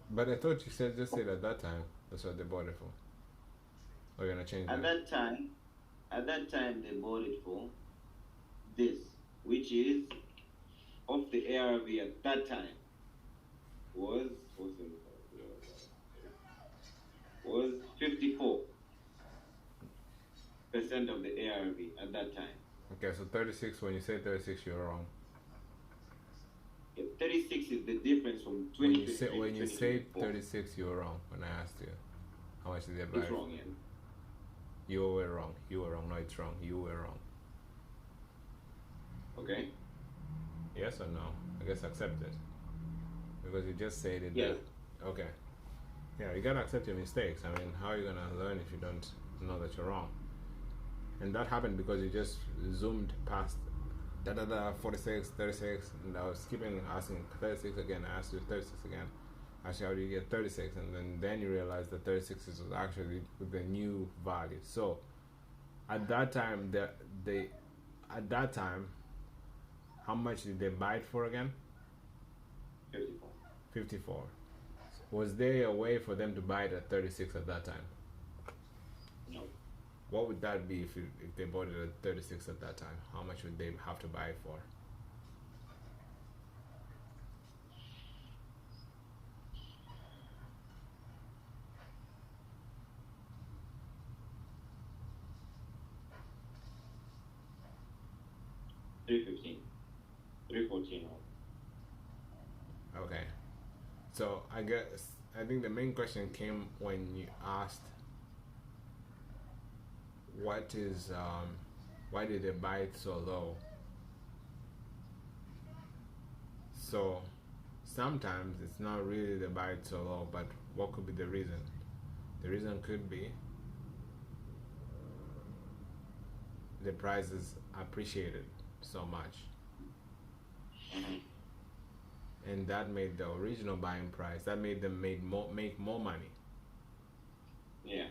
But I thought you said just said at that time that's what they bought it for. Or you're gonna change At that time they bought it for this, which is of the ARV at that time was 54% of the ARV at that time. Okay, so 36. When you say 36, you're wrong. 36 is the difference from When 2023 you to say 2024. 36, you were wrong. When I asked you how much did they buy? It's wrong, yeah. You were wrong. No, it's wrong. You were wrong. Okay. Yes or no? I guess accept it. Because you just said it. Yeah. Okay. Yeah, you gotta accept your mistakes. I mean, how are you gonna learn if you don't know that you're wrong? And that happened because you just zoomed past 46, 36, and I was keeping asking 36 again. I asked you 36 again. Actually, how do you get 36? And then you realize that 36 is actually with the new value. So at that time, how much did they buy it for again? 54. 54. Was there a way for them to buy it at 36 at that time? No. what would that be if they bought it at 36 at that time? How much would they have to buy it for? $315, $314. Okay. So I think the main question came when you asked what is why did they buy it so low? So sometimes it's not really they buy it so low, but what could be the reason? The reason could be the price is appreciated so much, and that made the original buying price, that made them make more money. Yeah.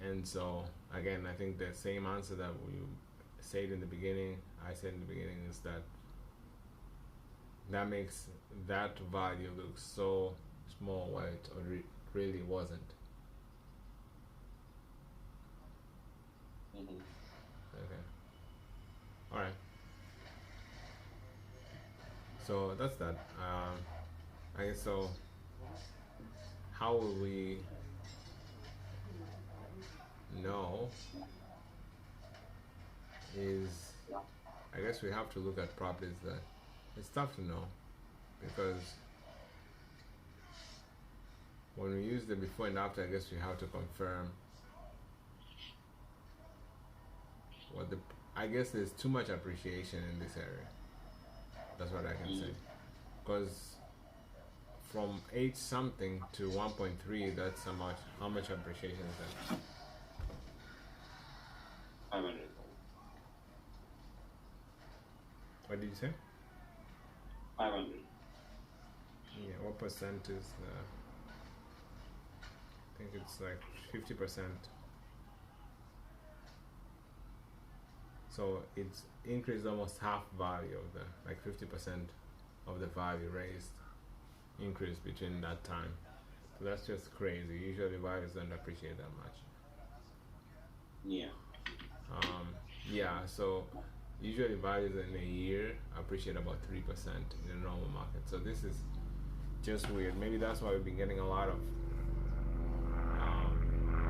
And so again, I think the same answer that we said in the beginning, I said in the beginning, is that makes that value look so small while it really wasn't. Okay. All right. So that's that. I guess so. How will we know? Is, I guess we have to look at properties that it's tough to know, because when we use the before and after, I guess we have to confirm what I guess there's too much appreciation in this area. That's what I can say. Because from 8 something to 1.3, that's how much appreciation is that? 500. What did you say? 500. Yeah, what percent is I think it's like 50%. So it's increased almost half value of the, like 50% of the value raised, increased between that time. So that's just crazy. Usually values don't appreciate that much. Yeah. Yeah, so usually values in a year appreciate about 3% in the normal market. So this is just weird. Maybe that's why we've been getting a lot of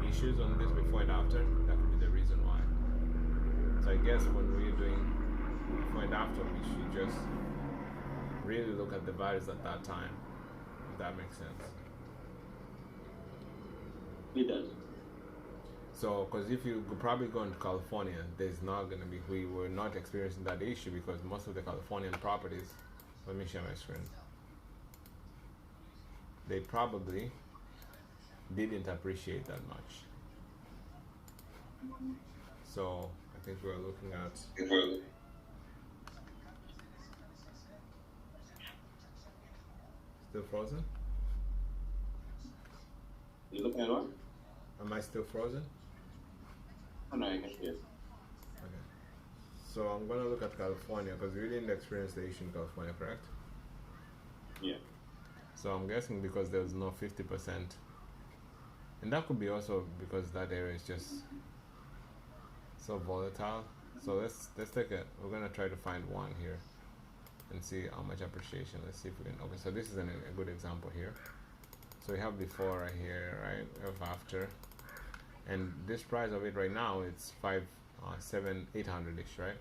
issues on this before and after. That could be the reason why. So I guess when we're doing before and after, we should just really look at the values at that time, if that makes sense. It does. So, because if you probably go into California, there's not going to be, we were not experiencing that issue because most of the Californian properties, let me share my screen, they probably didn't appreciate that much. So, I think we're looking at, still frozen? You looking at what? Am I still frozen? Oh no, I can see it. Okay. So I'm going to look at California because we didn't experience the issue in California, correct? Yeah. So I'm guessing because there was no 50%. And that could be also because that area is just so volatile. So let's take it. We're going to try to find one here and see how much appreciation. Let's see if we can. Okay, so this is a good example here. So we have before right here, right? We have after. And this price of it right now, it's 800-ish, right?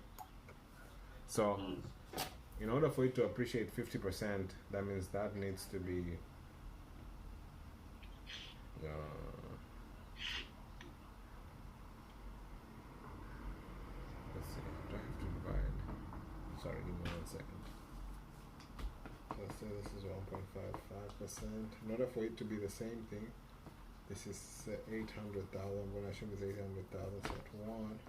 So in order for it to appreciate 50%, that means that needs to be let's see, do I have to divide? Sorry, give me 1 second. Let's say this is 1.55%. In order for it to be the same thing, this is 800,000. I'm going to assume it's 800,000. So at 1,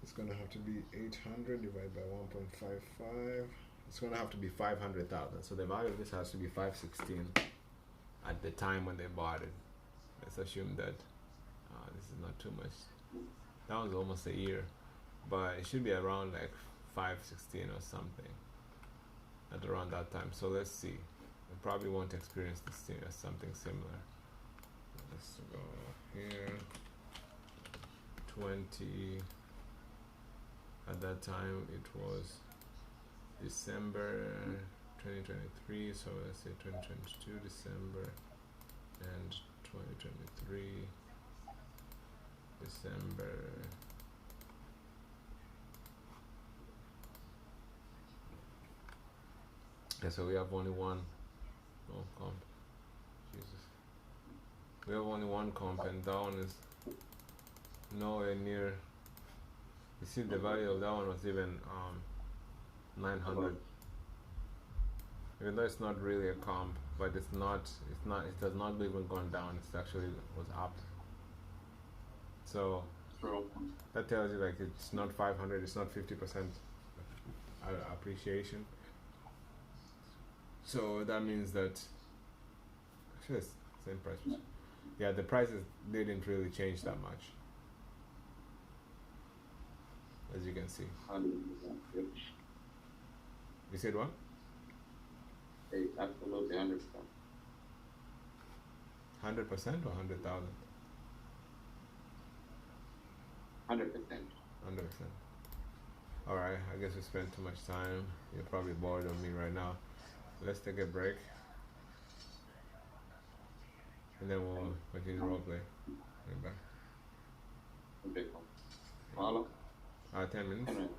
it's going to have to be 800 divided by 1.55. It's going to have to be 500,000. So the value of this has to be 516 at the time when they bought it. Let's assume that this is not too much. That was almost a year, but it should be around like 516 or something at around that time. So let's see. We probably won't experience this thing as something similar. Let's go here. 20. At that time, it was December 2023. So let's say 2022 December and 2023 December. Yeah, so we have only one. Oh, comp. Jesus. We have only one comp, and that one is nowhere near. You see, the value of that one was even 900. Even though it's not really a comp, but it's not. It has not even gone down. It's actually was up. So that tells you like it's not 500. It's not 50% appreciation. So that means that actually it's same price. Yeah, the prices didn't really change that much, as you can see. 100%. Yep. You said what? Absolutely 100%. 100% or 100,000? 100%. 100%. Alright, I guess we spent too much time. You're probably bored of me right now. Let's take a break. And then we'll continue roleplay. Right back. Okay, cool. 10 minutes. 10 minutes.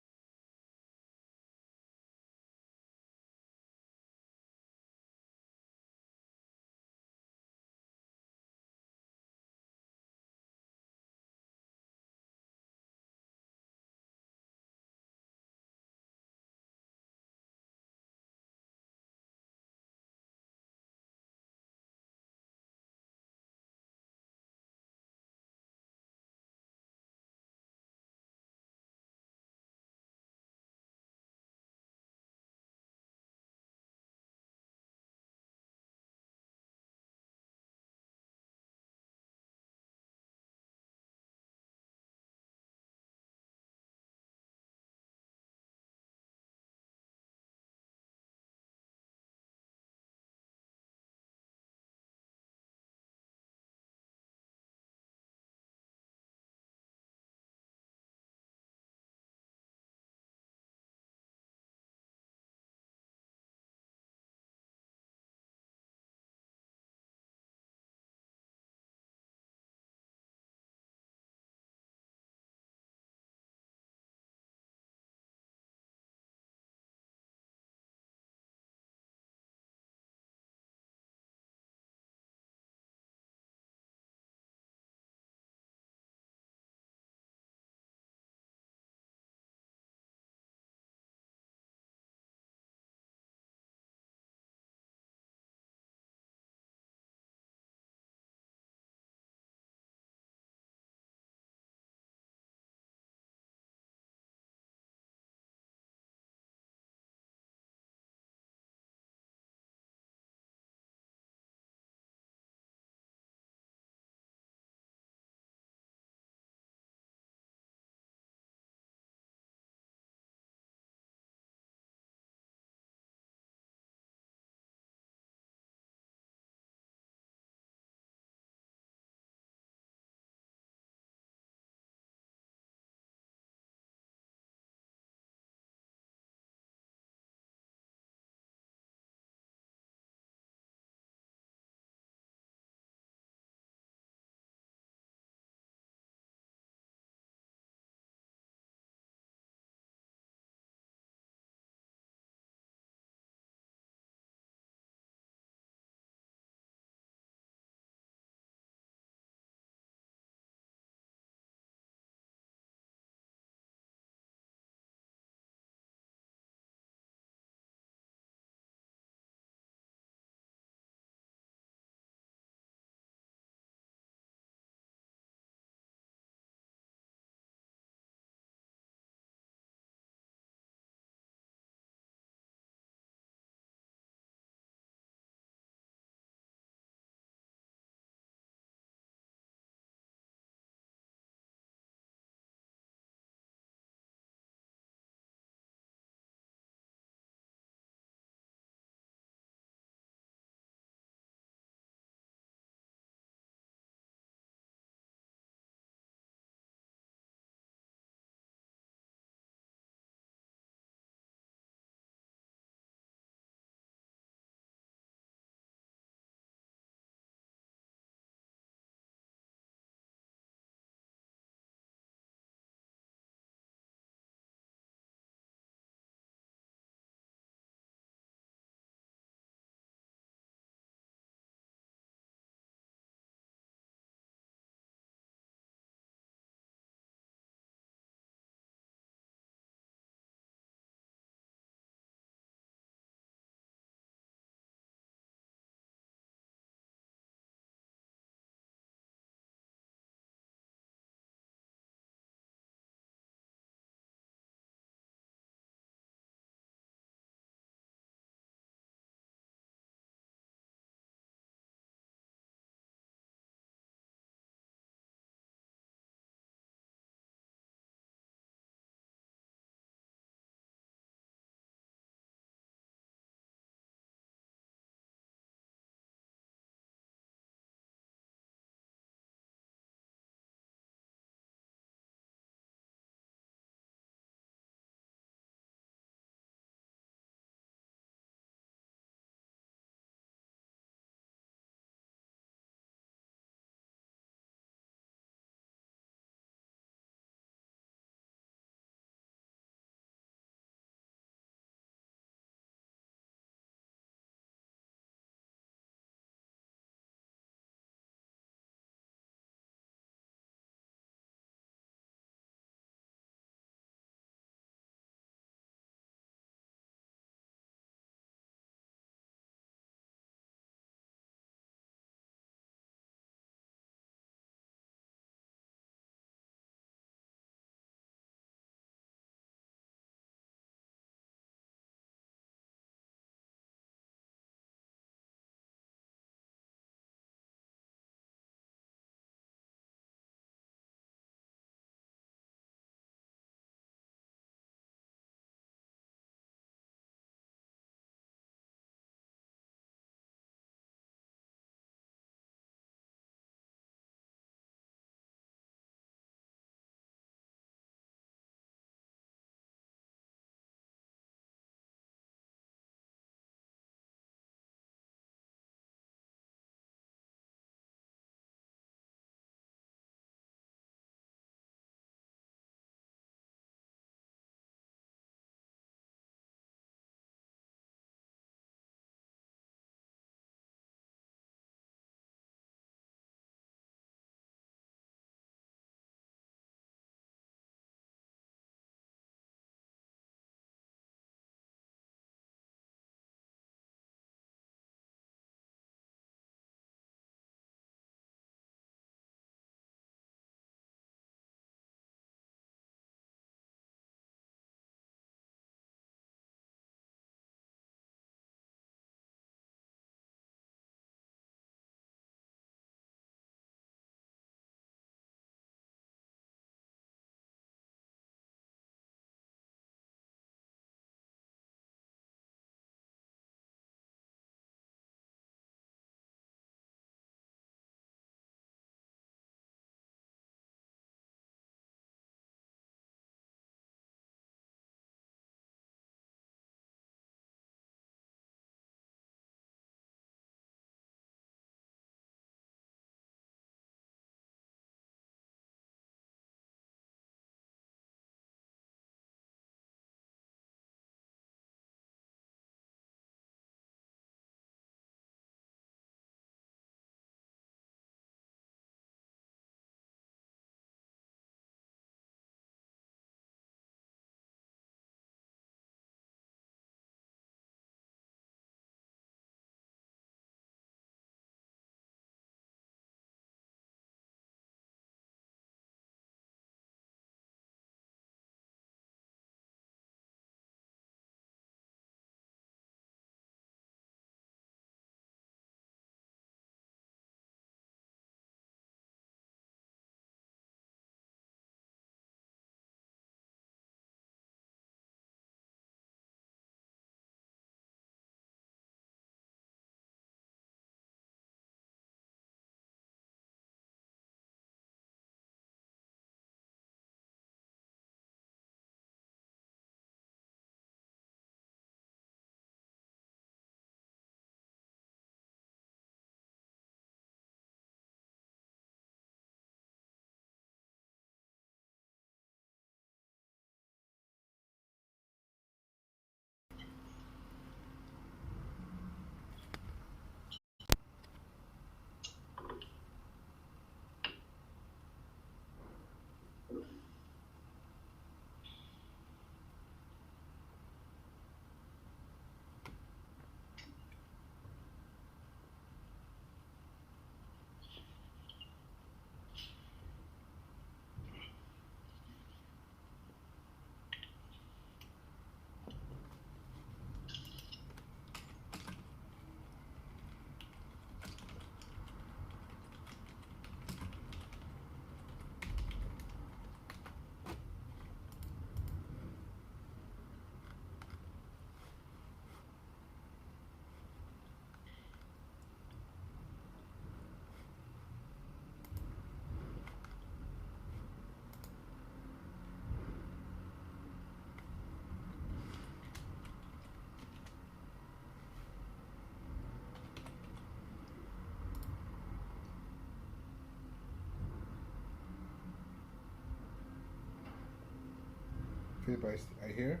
Philip, I hear.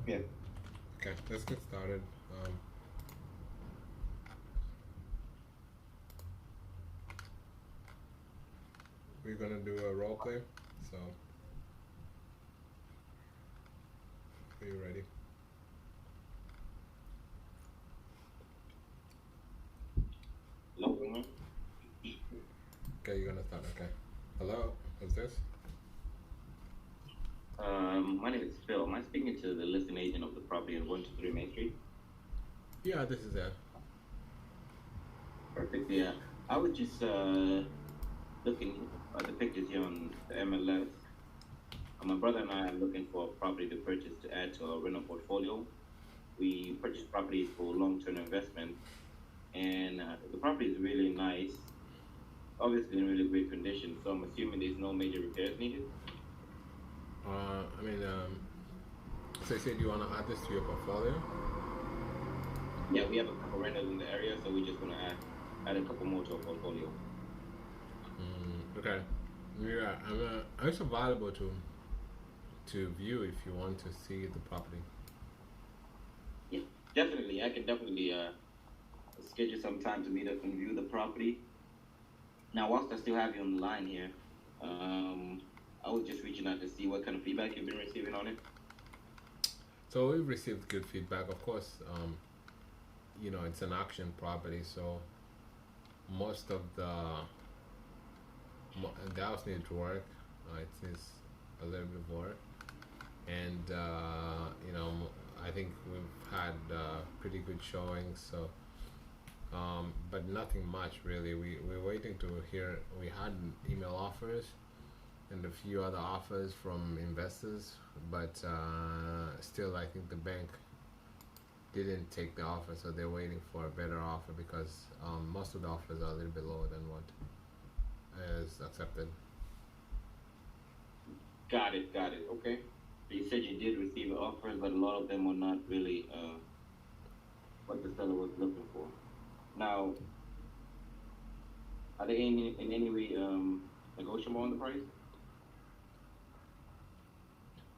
Yeah. Okay, let's get started. We're gonna do a role play. So, are you ready? Hello. Okay, you're gonna start. Okay. Hello, who's this? My name is Phil. Am I speaking to the listing agent of the property on 123 Main Street? Yeah, this is it. Perfect. Yeah. I was just looking at the pictures here on the MLS. My brother and I are looking for a property to purchase to add to our rental portfolio. We purchase properties for long-term investment, and the property is really nice, obviously in really great condition. So I'm assuming there's no major repairs needed. I mean, so you said you wanna add this to your portfolio? Yeah, we have a couple rentals in the area, so we're just gonna add a couple more to our portfolio. Okay. Yeah, I'm also available to view if you want to see the property. Yeah, definitely. I can definitely schedule some time to meet up and view the property. Now, whilst I still have you on the line here, I was just reaching out to see what kind of feedback you've been receiving on it. So we've received good feedback. Of course, you know, it's an auction property, so most of the house needs work. It needs a little bit of work, and you know, I think we've had pretty good showings. So, but nothing much really. We're waiting to hear. We had email offers and a few other offers from investors, but still, I think the bank didn't take the offer, so they're waiting for a better offer because most of the offers are a little bit lower than what is accepted. Got it. Okay. So you said you did receive offers, but a lot of them were not really what the seller was looking for. Now, are they in any way negotiable on the price?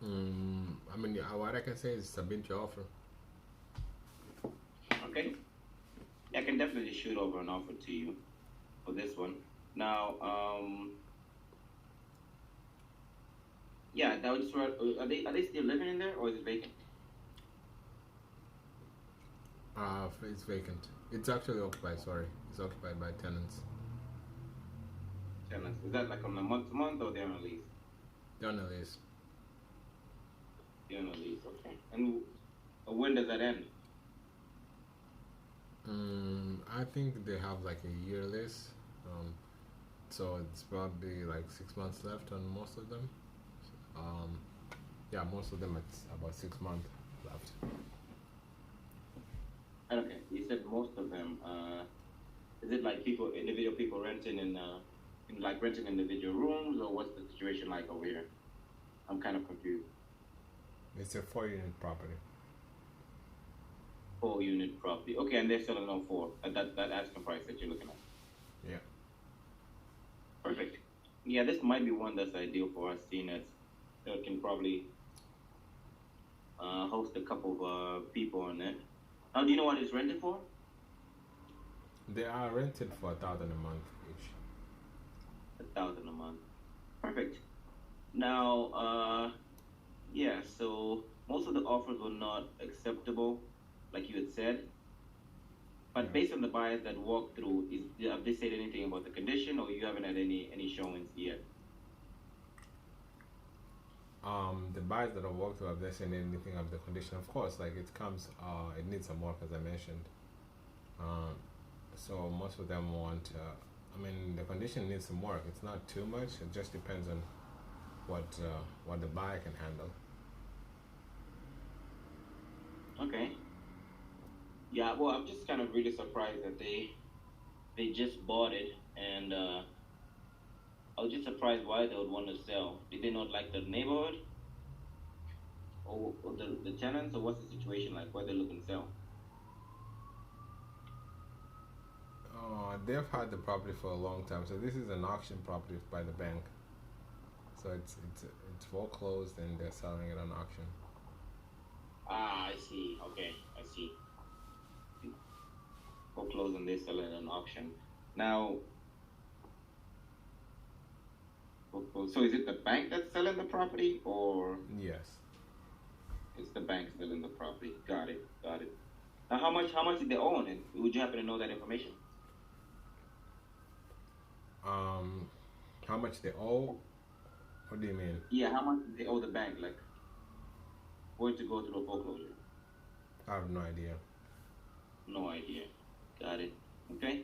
I mean, what I can say is submit your offer. Okay. I can definitely shoot over an offer to you for this one. Now, yeah, that was are they still living in there or is it vacant? It's vacant. It's actually occupied. Sorry, it's occupied by tenants. Tenants. Is that like on a month-to-month or they're on a lease? They're on a lease. They're on a lease. Okay. And when does that end? I think they have like a year lease. So it's probably like 6 months left on most of them. Yeah, most of them it's about 6 months left. Okay, you said most of them. Is it like individual people renting in like renting individual rooms, or what's the situation like over here? I'm kind of confused. It's a 4-unit property. 4-unit property. Okay, and they're selling on 4 at that asking price that you're looking at. Yeah. Perfect. Yeah, this might be one that's ideal for us, seeing as it can probably host a couple of people on it. Now, do you know what it's rented for? They are rented for $1,000 a month each. $1,000 a month. Perfect. Now, yeah. So most of the offers were not acceptable, like you had said. But Yeah. based on the buyers that walked through, have they said anything about the condition, or you haven't had any showings yet? The buyers that I worked with, have they said anything of the condition? Of course, like it comes, it needs some work, as I mentioned. So most of them want. I mean, the condition needs some work. It's not too much. It just depends on what the buyer can handle. Okay. Yeah. Well, I'm just kind of really surprised that they just bought it, and I was just surprised why they would want to sell. Did they not like the neighborhood, or the tenants, or what's the situation like? Why they're looking to sell? They've had the property for a long time, so this is an auction property by the bank. So it's foreclosed and they're selling it on auction. Ah, I see. Okay, I see. Foreclosed and they sell it at an auction. Now, so is it the bank that's selling the property, or Yes. it's the bank selling the property? Got it. Got it. Now, how much did they owe on it? Would you happen to know that information? Um, how much they owe? What do you mean? Yeah, how much did they owe the bank? Like, for it to go through a foreclosure? I have no idea. No idea. Got it. Okay.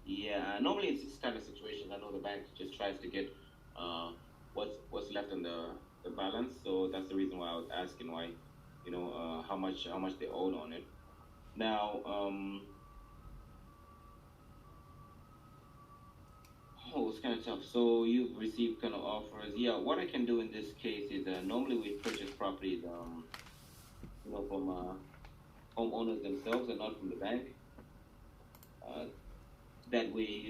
Yeah. Normally, it's this kind of situations. I know the bank just tries to get uh, what's left in the balance. So that's the reason why I was asking why, how much they owed on it. Now, oh, it's kind of tough. So you've received kind of offers. Yeah. What I can do in this case is normally we purchase properties, from homeowners themselves and not from the bank. Uh, that way,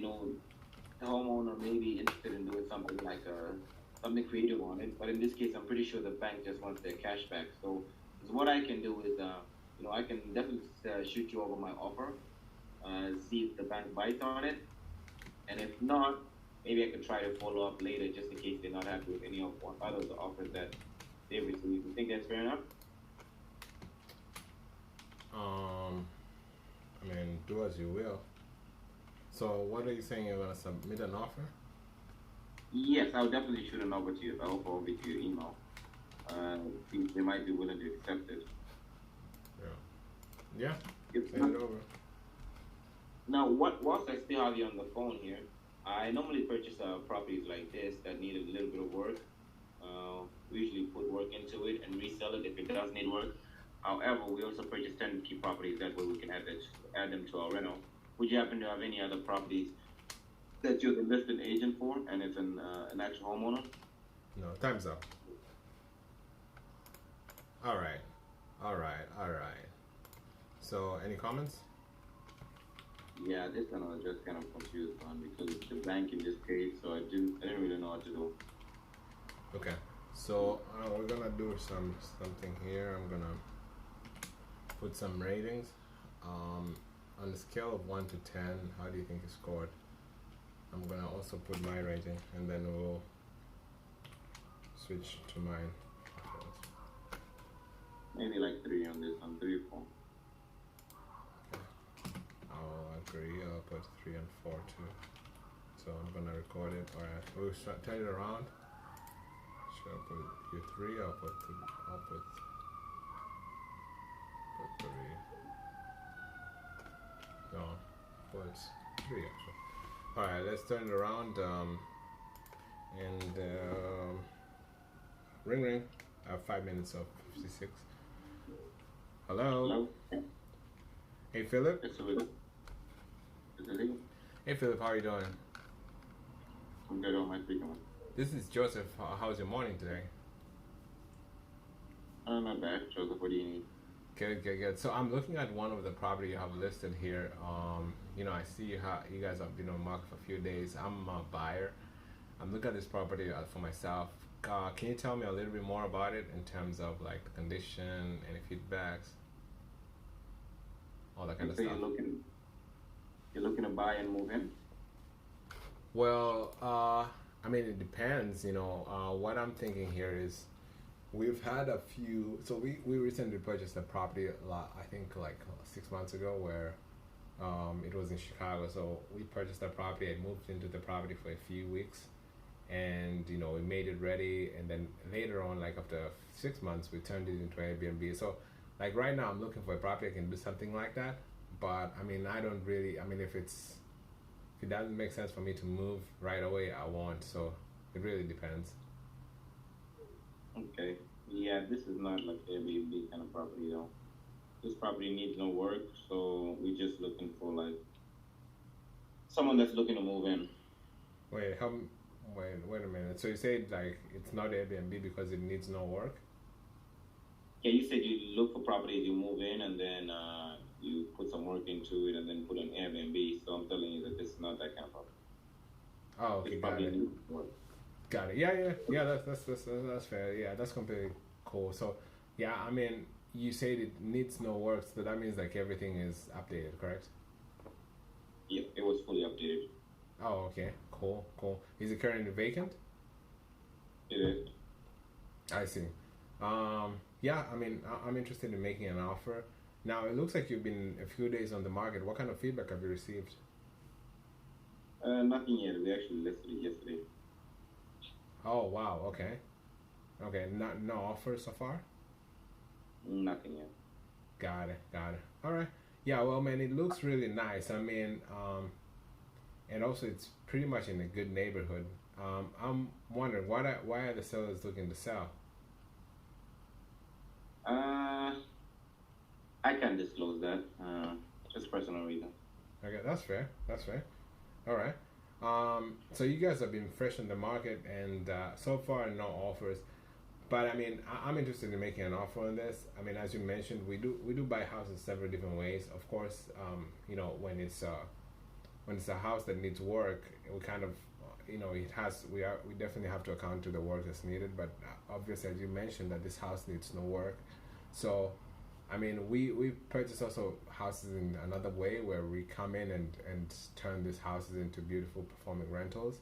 the homeowner may be interested in doing something like something creative on it. But in this case, I'm pretty sure the bank just wants their cash back. So what I can do is, I can definitely shoot you over my offer, see if the bank bites on it, and if not, maybe I can try to follow up later just in case they're not happy with any of other the offers that they received. You think that's fair enough? I mean, do as you will. So, what are you saying? You're gonna submit an offer? Yes, I'll definitely shoot an offer to you. I'll forward it to your email. See if they might be willing to accept it. Yeah. Yeah. If Send it over. Now, whilst I still have you on the phone here, I normally purchase properties like this that need a little bit of work. We usually put work into it and resell it if it does need work. However, we also purchase turnkey properties that way we can add them to our rental. Would you happen to have any other properties that you're the listed agent for, and it's an actual homeowner? No, time's up. All right. So, any comments? Yeah, this one I was just kind of confused on because it's the bank in this case, so I didn't really know what to do. Okay. So we're gonna do something here. I'm gonna put some ratings. On a scale of 1 to 10, how do you think you scored? I'm gonna also put my rating, and then we'll switch to mine. Maybe like 3 on this one, 3 or 4. I'll agree. I'll put 3 and 4 too. So I'm gonna record it. All right. We'll turn it around. So I'll put you 3. I'll put 3. No, put 3 actually. All right. Let's turn it around. Ring ring. I have 5 minutes of 56. Hello. Hello? Hey Philip. It's a little. Is it legal? Hey Philip, how are you doing? I'm good on my speaking one. This is Joseph. How's your morning today? Not bad. Joseph, what do you need? Good. So I'm looking at one of the property you have listed here. I see how you guys have been on the market for a few days. I'm a buyer. I'm looking at this property for myself. Can you tell me a little bit more about it in terms of like the condition, any feedbacks, all that kind of So stuff? you're looking to buy and move in? Well, I mean, it depends. What I'm thinking here is we've had a few. So we recently purchased a property I think like 6 months ago where it was in Chicago. So we purchased that property. I moved into the property for a few weeks, and we made it ready. And then later on, like after 6 months, we turned it into Airbnb. So like right now, I'm looking for a property that can do something like that. But I mean, I don't really. I mean, if it doesn't make sense for me to move right away, I won't. So it really depends. Okay. Yeah, this is not like Airbnb kind of property though. This property needs no work, so we're just looking for like someone that's looking to move in. Wait a minute. So you said like it's not Airbnb because it needs no work? Yeah, you said you look for properties, you move in, and then you put some work into it, and then put an Airbnb. So I'm telling you that this is not that kind of property. Oh, okay, This got property it. needs work. Got it. Yeah. That's fair. Yeah, that's completely cool. So, yeah, I mean, you said it needs no work, so that means like everything is updated, correct? Yeah, it was fully updated. Oh, okay. Cool. Is it currently vacant? It is. I see. Yeah, I mean, I'm interested in making an offer. Now, it looks like you've been a few days on the market. What kind of feedback have you received? Nothing yet. We actually listed it yesterday. Oh, wow. Okay. No offers so far? Nothing yet. Got it. All right. Yeah, well, man, it looks really nice. I mean, and also it's pretty much in a good neighborhood. I'm wondering why are the sellers looking to sell? I can't disclose that. Just personal reason. Okay, that's fair. All right. So you guys have been fresh on the market, and so far no offers. But I mean, I'm interested in making an offer on this. I mean, as you mentioned, we do buy houses several different ways. Of course, you know, when it's a house that needs work, we kind of, you know, we definitely have to account to the work that's needed. But obviously, as you mentioned, that this house needs no work, so I mean, we purchase also houses in another way where we come in and turn these houses into beautiful performing rentals.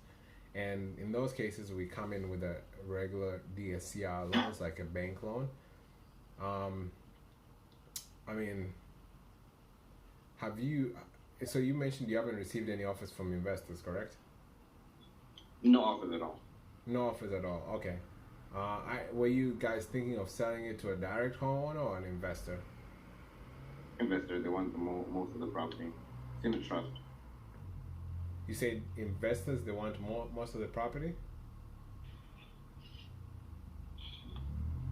And in those cases, we come in with a regular DSCR loans, like a bank loan. Um, I mean, have you? So you mentioned you haven't received any offers from investors, correct? No offers at all. No offers at all. Okay. Were you guys thinking of selling it to a direct homeowner or an investor? Investor, they want most of the property. It's in the trust. You said investors, they want most of the property?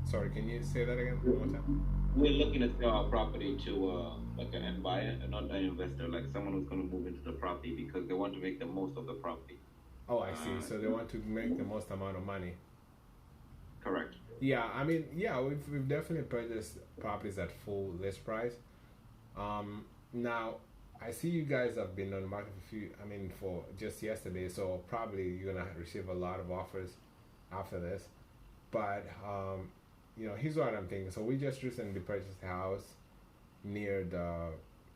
Sorry, can you say that again one more time? We're looking to sell our property to like an end buyer, not an investor, like someone who's going to move into the property because they want to make the most of the property. Oh, I see. So they want to make the most amount of money. Correct. Yeah, I mean, yeah, we've definitely purchased properties at full list price. Now, I see you guys have been on the market for just yesterday, so probably you're gonna receive a lot of offers after this. But you know, here's what I'm thinking. So we just recently purchased a house near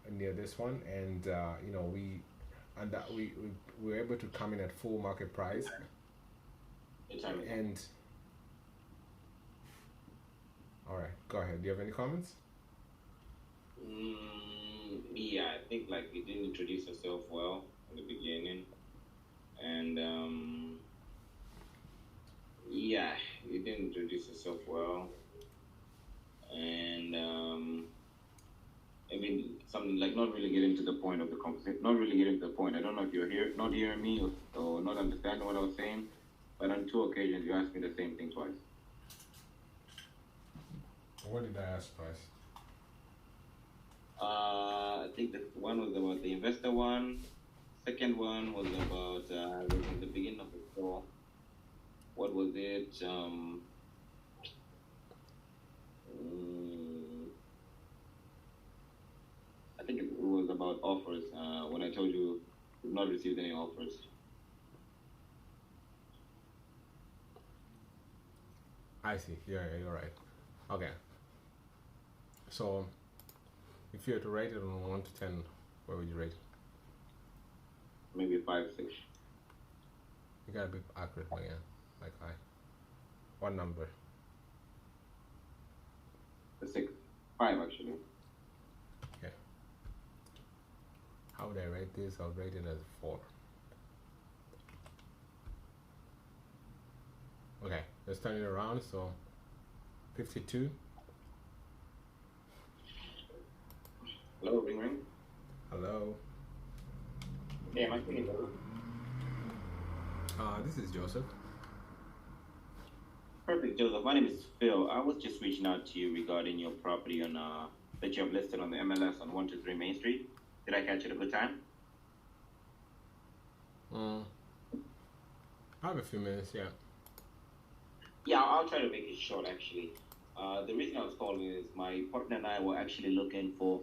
this one, and you know, we were able to come in at full market price, and all right, go ahead. Do you have any comments? Yeah, I think like you didn't introduce yourself well in the beginning, and yeah, you didn't introduce yourself well, and I mean something like not really getting to the point of the conversation, not really getting to the point. I don't know if you're not hearing me or not understanding what I was saying, but on 2 occasions you asked me the same thing twice. What did I ask twice? I think the one was about the investor one. Second one was about in the beginning of the call. What was it? I think it was about offers. When I told you we've not received any offers. I see. Yeah, you're right. Okay. So, if you had to rate it on 1 to 10, where would you rate it? Maybe 5, 6. You gotta be accurate again. Like what number? A 6. 5 actually. Okay. How would I rate this? I'll rate it as a 4. Okay, let's turn it around. So, 52. Hello, ring. Hello. Yeah, am I speaking? This is Joseph. Perfect, Joseph. My name is Phil. I was just reaching out to you regarding your property on that you have listed on the MLS on 123 Main Street. Did I catch it at a good time? I have a few minutes, yeah. Yeah, I'll try to make it short actually. The reason I was calling is my partner and I were actually looking for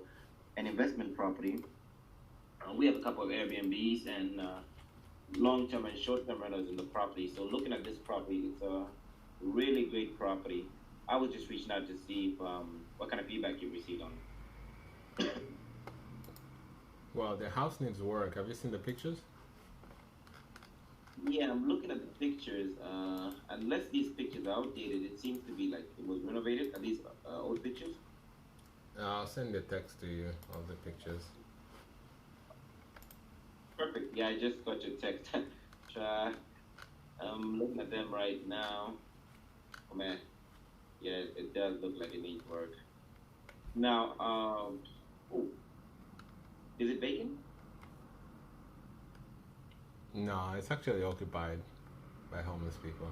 an investment property. We have a couple of Airbnbs and long-term and short-term rentals in the property. So looking at this property, it's a really great property. I was just reaching out to see if what kind of feedback you received on it. Well, the house needs work. Have you seen the pictures? Yeah, I'm looking at the pictures. Unless these pictures are outdated, it seems to be like it was renovated. At least old pictures. I'll send the text to you of the pictures. Perfect. Yeah, I just got your text. Try. I'm looking at them right now. Oh man, yeah, it does look like it needs work. Now, oh, is it vacant? No, it's actually occupied by homeless people.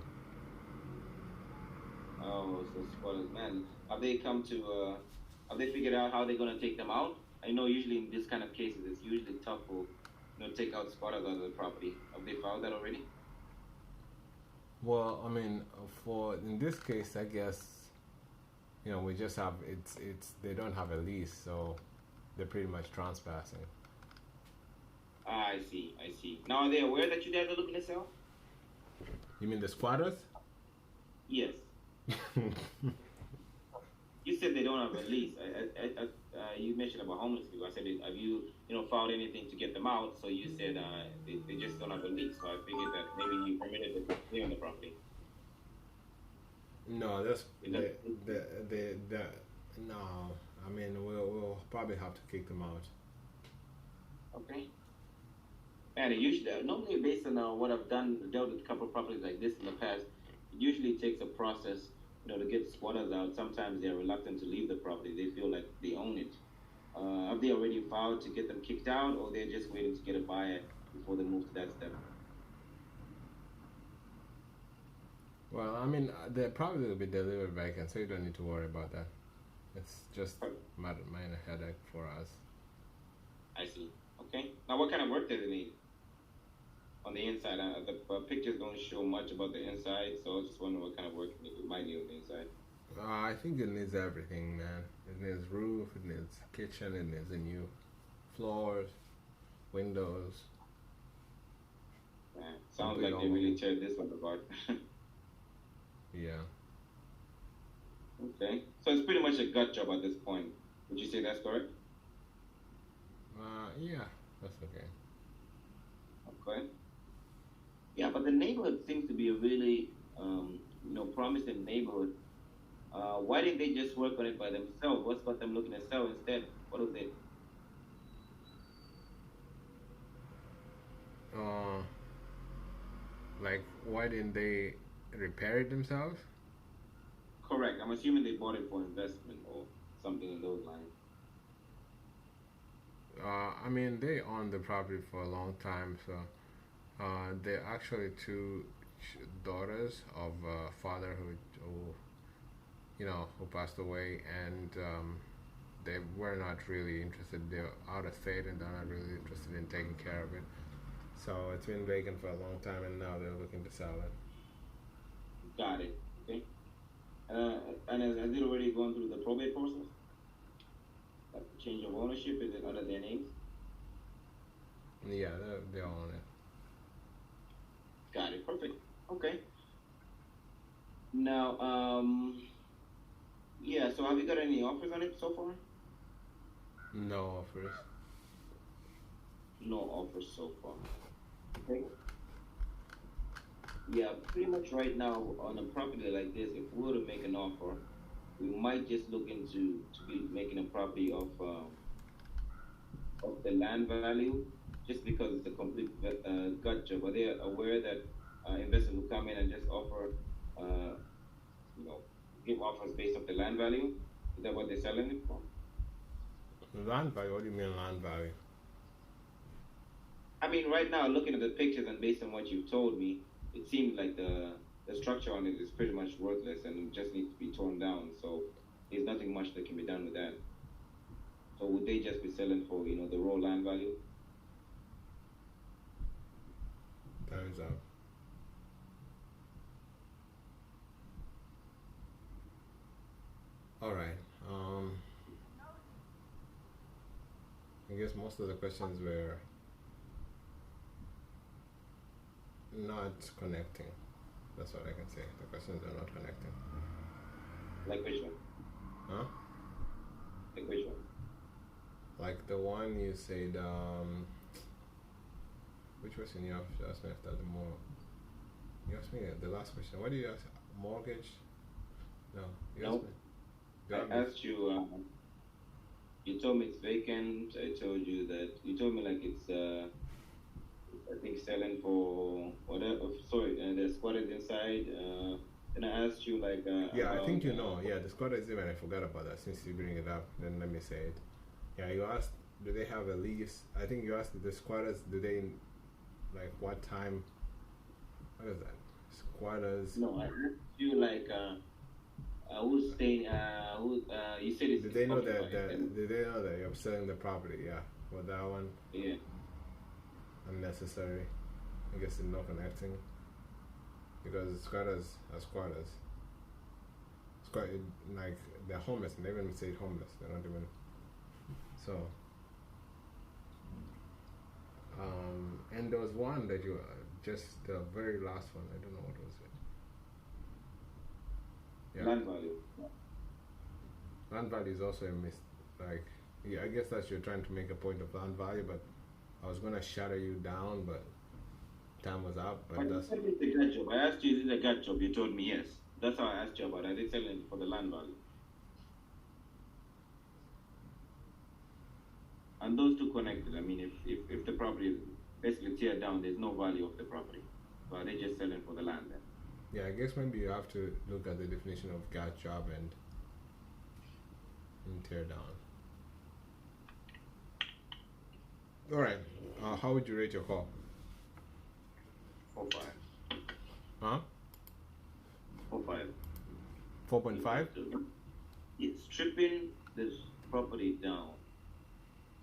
Oh, so spoilers, man. Have they come to? Have they figured out how they're gonna take them out? I know usually in this kind of cases, it's usually tough for take out squatters out of the property. Have they found that already? Well, I mean, for in this case, I guess we just have it's they don't have a lease, so they're pretty much trespassing. Ah, I see. I see. Now, are they aware that you guys are looking to sell? You mean the squatters? Yes. You said they don't have a lease. You mentioned about homeless people. I said, have you, filed anything to get them out? So you said they just don't have a lease. So I figured that maybe you permitted them to stay on the property. No, that's the no. I mean, we'll probably have to kick them out. Okay. And it usually, normally based on what I've dealt with a couple of properties like this in the past, it usually takes a process, to get squatters out. Sometimes they're reluctant to leave the property. They feel like they own it. Have they already filed to get them kicked out, or they're just waiting to get a buyer before they move to that step? Well, I mean, they probably will be delivered vacant, so you don't need to worry about that. It's just minor headache for us. I see. Okay. Now, what kind of work does it need? On the inside, the pictures don't show much about the inside, so I was just wondering what kind of work it might need on the inside. I think it needs everything, man. It needs roof, it needs kitchen, it needs a new floors, windows. Yeah, sounds like they really teared this one apart. Yeah. Okay, so it's pretty much a gut job at this point. Would you say that's correct? Yeah, that's okay. Okay. Yeah, but the neighborhood seems to be a really, promising neighborhood. Why didn't they just work on it by themselves? What's got them looking to sell instead? What was it? Like, why didn't they repair it themselves? Correct. I'm assuming they bought it for investment or something in those lines. I mean, they owned the property for a long time, so they're actually two daughters of a father who passed away, and they were not really interested. They're out of state, and they're not really interested in taking care of it. So it's been vacant for a long time, and now they're looking to sell it. Got it. Okay. And has it already gone through the probate process? Like change of ownership? Is it under their names? Yeah, they own it. Got it. Perfect. Okay. Now, yeah. So have you got any offers on it so far? No offers. No offers so far. Okay. Yeah, pretty much right now on a property like this, if we were to make an offer, we might just look into to be making a property of the land value, just because it's a complete gut job. Are they aware that investors will come in and just offer, give offers based off the land value? Is that what they're selling it for? Land value? What do you mean land value? I mean, right now, looking at the pictures and based on what you've told me, it seems like the structure on it is pretty much worthless and it just needs to be torn down. So there's nothing much that can be done with that. So would they just be selling for, the raw land value? Time's up. All right. I guess most of the questions were not connecting. That's what I can say. The questions are not connecting. Like which one? Huh? Like which one? Like the one you said, which question you asked me after the more? You asked me the last question. What did you ask? Mortgage? No. You asked me. I asked you, you told me it's vacant. I told you that, you told me like it's, I think selling for whatever, sorry, there's squatters inside. And I asked you like, yeah, about, I think you know. Yeah, the squatter is even. I forgot about that. Since you bring it up, then let me say it. Yeah, you asked, do they have a lease? I think you asked the squatters, do they, like, what time? What is that? Squatters. No, I asked you like, who's staying, who, you said it's. Did they know occupied, that? Did they know that you're selling the property? Yeah, for that one. Yeah. Unnecessary. I guess it's not connecting because squatters are squatters. Like they're homeless, and they even say homeless. They're not even. So. And there was one that you just the very last one. I don't know what was it. Yeah. Land value. Land value is also a like. Yeah, I guess that you're trying to make a point of land value, but I was gonna shadow you down, but time was up. But that's. It's a gut job. I asked you, is it a gut job? You told me yes. That's how I asked you about it. I did selling for the land value. And those two connected. I mean, if the property is basically teared down, there's no value of the property. So are they just selling for the land then? Yeah, I guess maybe you have to look at the definition of gut job and tear down. All right. How would you rate your call? 4.5. Huh? 4.5. 4.5? It's stripping this property down.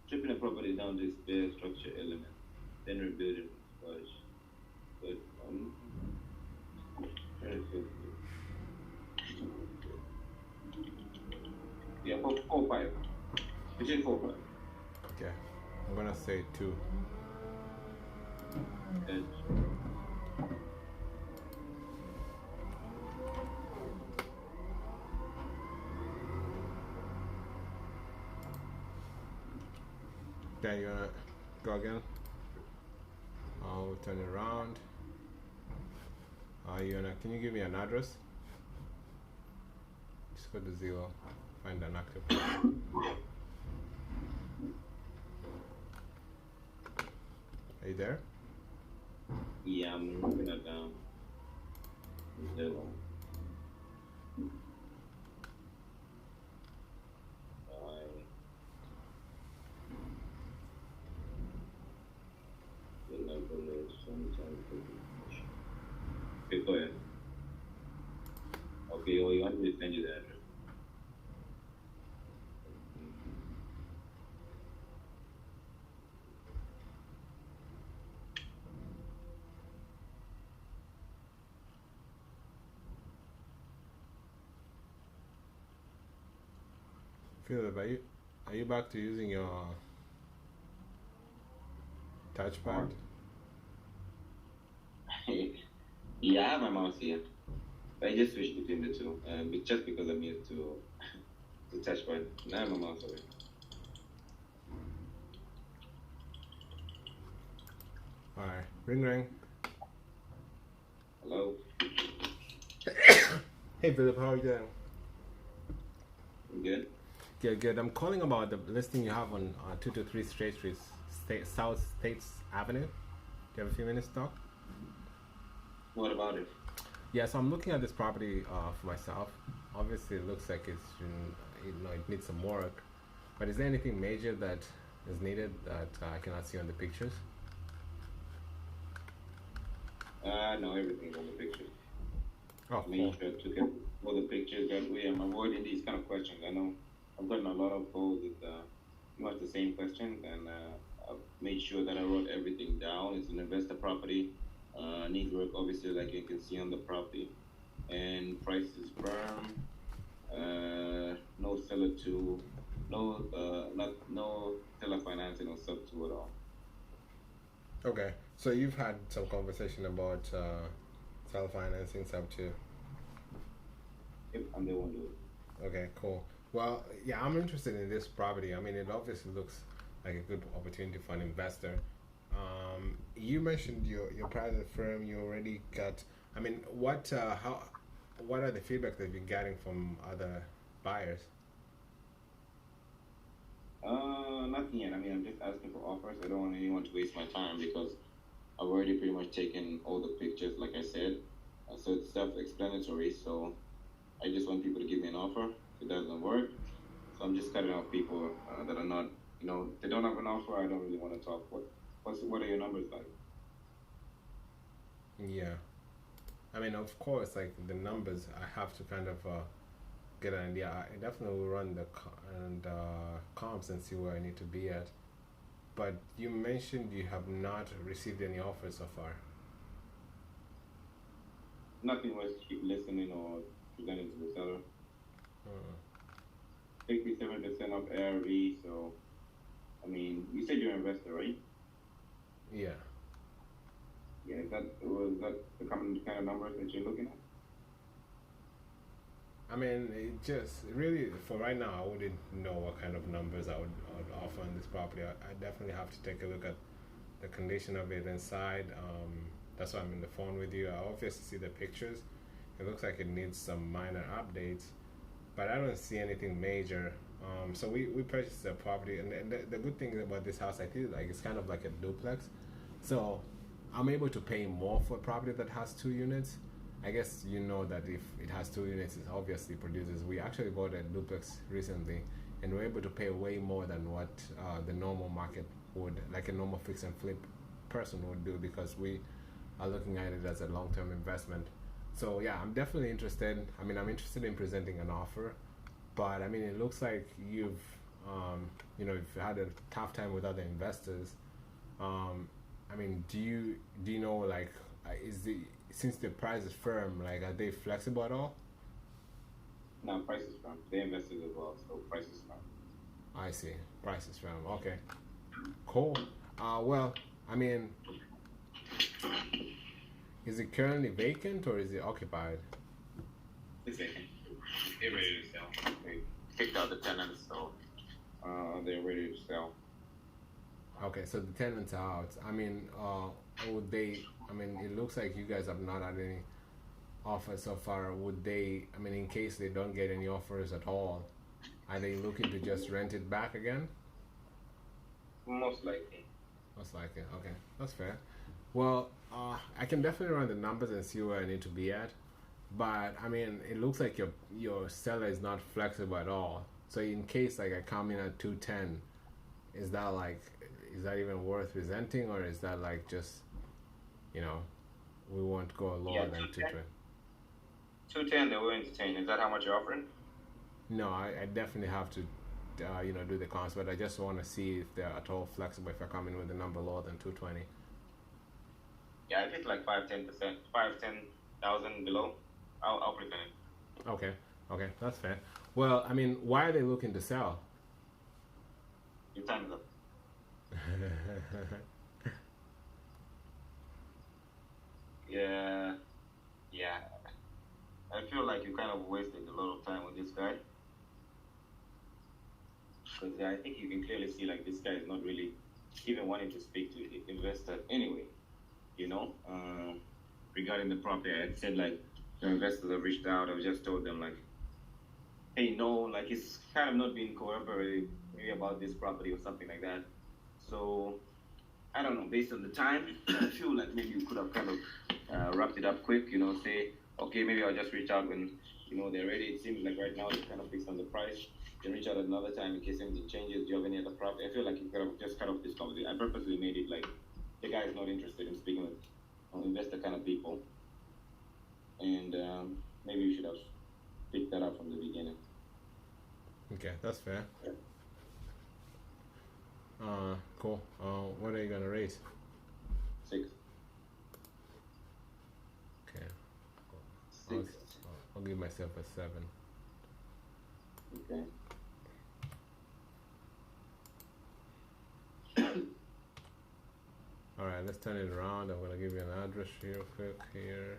Stripping the property down to its bare structure element, then rebuilding from scratch. But yeah, 4.5. Between 4.5. Okay. I'm gonna say 2. And then you're gonna go again. I'll turn it around. Can you give me an address? Just go to 0. Find an active. Are you there? yeah, I'm looking at okay, go ahead. Okay, well, you want me to send you the address? Philip, are you back to using your touchpad? Yeah, I have my mouse here. I just switched between the two, just because I'm used to touchpad. Now I have my mouse already. Alright, ring. Hello? Hey Philip, how are you doing? Good? Good. I'm calling about the listing you have on 223 Straight Street, South States Avenue. Do you have a few minutes to talk? What about it? Yeah, so I'm looking at this property for myself. Obviously, it looks like it needs some work. But is there anything major that is needed that I cannot see on the pictures? No, everything's on the picture. Oh, Make cool. sure to get all the pictures that way. I'm avoiding these kind of questions. I know I've gotten a lot of calls with much the same questions, and I've made sure that I wrote everything down. It's an investor property. Need work, obviously, like you can see on the property. And price is firm. No seller to, no seller financing or sub to at all. Okay, so you've had some conversation about self financing stuff too. If I'm the one do it. Okay, cool. Well, yeah, I'm interested in this property. I mean, it obviously looks like a good opportunity for an investor. You mentioned your private firm. You already got. I mean, what are the feedback that you've been getting from other buyers? Nothing yet. I mean, I'm just asking for offers. I don't want anyone to waste my time because I've already pretty much taken all the pictures, like I said. So it's self-explanatory. So I just want people to give me an offer. If it doesn't work, so I'm just cutting off people that are not, they don't have an offer. I don't really want to talk. What are your numbers like? Yeah, I mean, of course, like the numbers, I have to kind of get an idea. I definitely will run and comps and see where I need to be at. But you mentioned you have not received any offers so far. Nothing was keep listening or presenting to the seller. Uh, 67% of ARV. So, I mean, you said you're an investor, right? yeah. Yeah. Was that the common kind of numbers that you're looking at? I mean, it just really for right now, I wouldn't know what kind of numbers I would offer on this property. I definitely have to take a look at the condition of it inside. That's why I'm in the phone with you. I obviously see the pictures. It looks like it needs some minor updates, but I don't see anything major. So we purchased the property, and the good thing about this house, I feel like it's kind of like a duplex. So I'm able to pay more for a property that has 2 units. I guess you know that if it has 2 units, it obviously produces. We actually bought a duplex recently, and we're able to pay way more than what the normal market would, like a normal fix and flip person would do, because we are looking at it as a long-term investment. So yeah, I'm definitely interested. I mean, I'm interested in presenting an offer, but I mean, it looks like you've had a tough time with other investors. Um, I mean, do you know, like, is the since the price is firm, like, are they flexible at all? No, price is firm. They invested as well, so price is firm. I see. Price is firm. Okay. Cool. Well, I mean, is it currently vacant or is it occupied? It's vacant. They're ready to sell. They kicked out the tenants, so they're ready to sell. Okay, so the tenants are out. I mean, would they? I mean, it looks like you guys have not had any offers so far. Would they? I mean, in case they don't get any offers at all, are they looking to just rent it back again? Most likely. Most likely. Okay, that's fair. Well, I can definitely run the numbers and see where I need to be at. But I mean, it looks like your seller is not flexible at all. So in case like I come in at 210, is that like is that even worth presenting, or is that like just you know we won't go lower than 220? 210, they will entertain. Is that how much you're offering? No, I definitely have to do the comps, but I just want to see if they're at all flexible if I come in with a number lower than 220. Yeah, if it's like 5-10%, 5-10,000 below, I'll present it. Okay, that's fair. Well, I mean, why are they looking to sell? Your time is up. Yeah, yeah. I feel like you kind of wasted a lot of time with this guy. Because I think you can clearly see like this guy is not really even wanting to speak to the investor anyway. You know, regarding the property, I had said like the investors have reached out. I've just told them like, hey, no, like it's kind of not being cooperative maybe about this property or something like that. So I don't know. Based on the time, I feel like maybe you could have kind of wrapped it up quick. Say, okay, maybe I'll just reach out when they're ready. It seems like right now they're kind of fixed on the price. You can reach out at another time in case anything changes. Do you have any other property? I feel like you could have just cut off this conversation. I purposely made it like the guy is not interested in speaking with investor kind of people, and maybe you should have picked that up from the beginning. Okay, that's fair. Cool. What are you gonna raise? 6. Okay. 6. I'll give myself a 7. Okay. All right, let's turn it around. I'm gonna give you an address real quick here.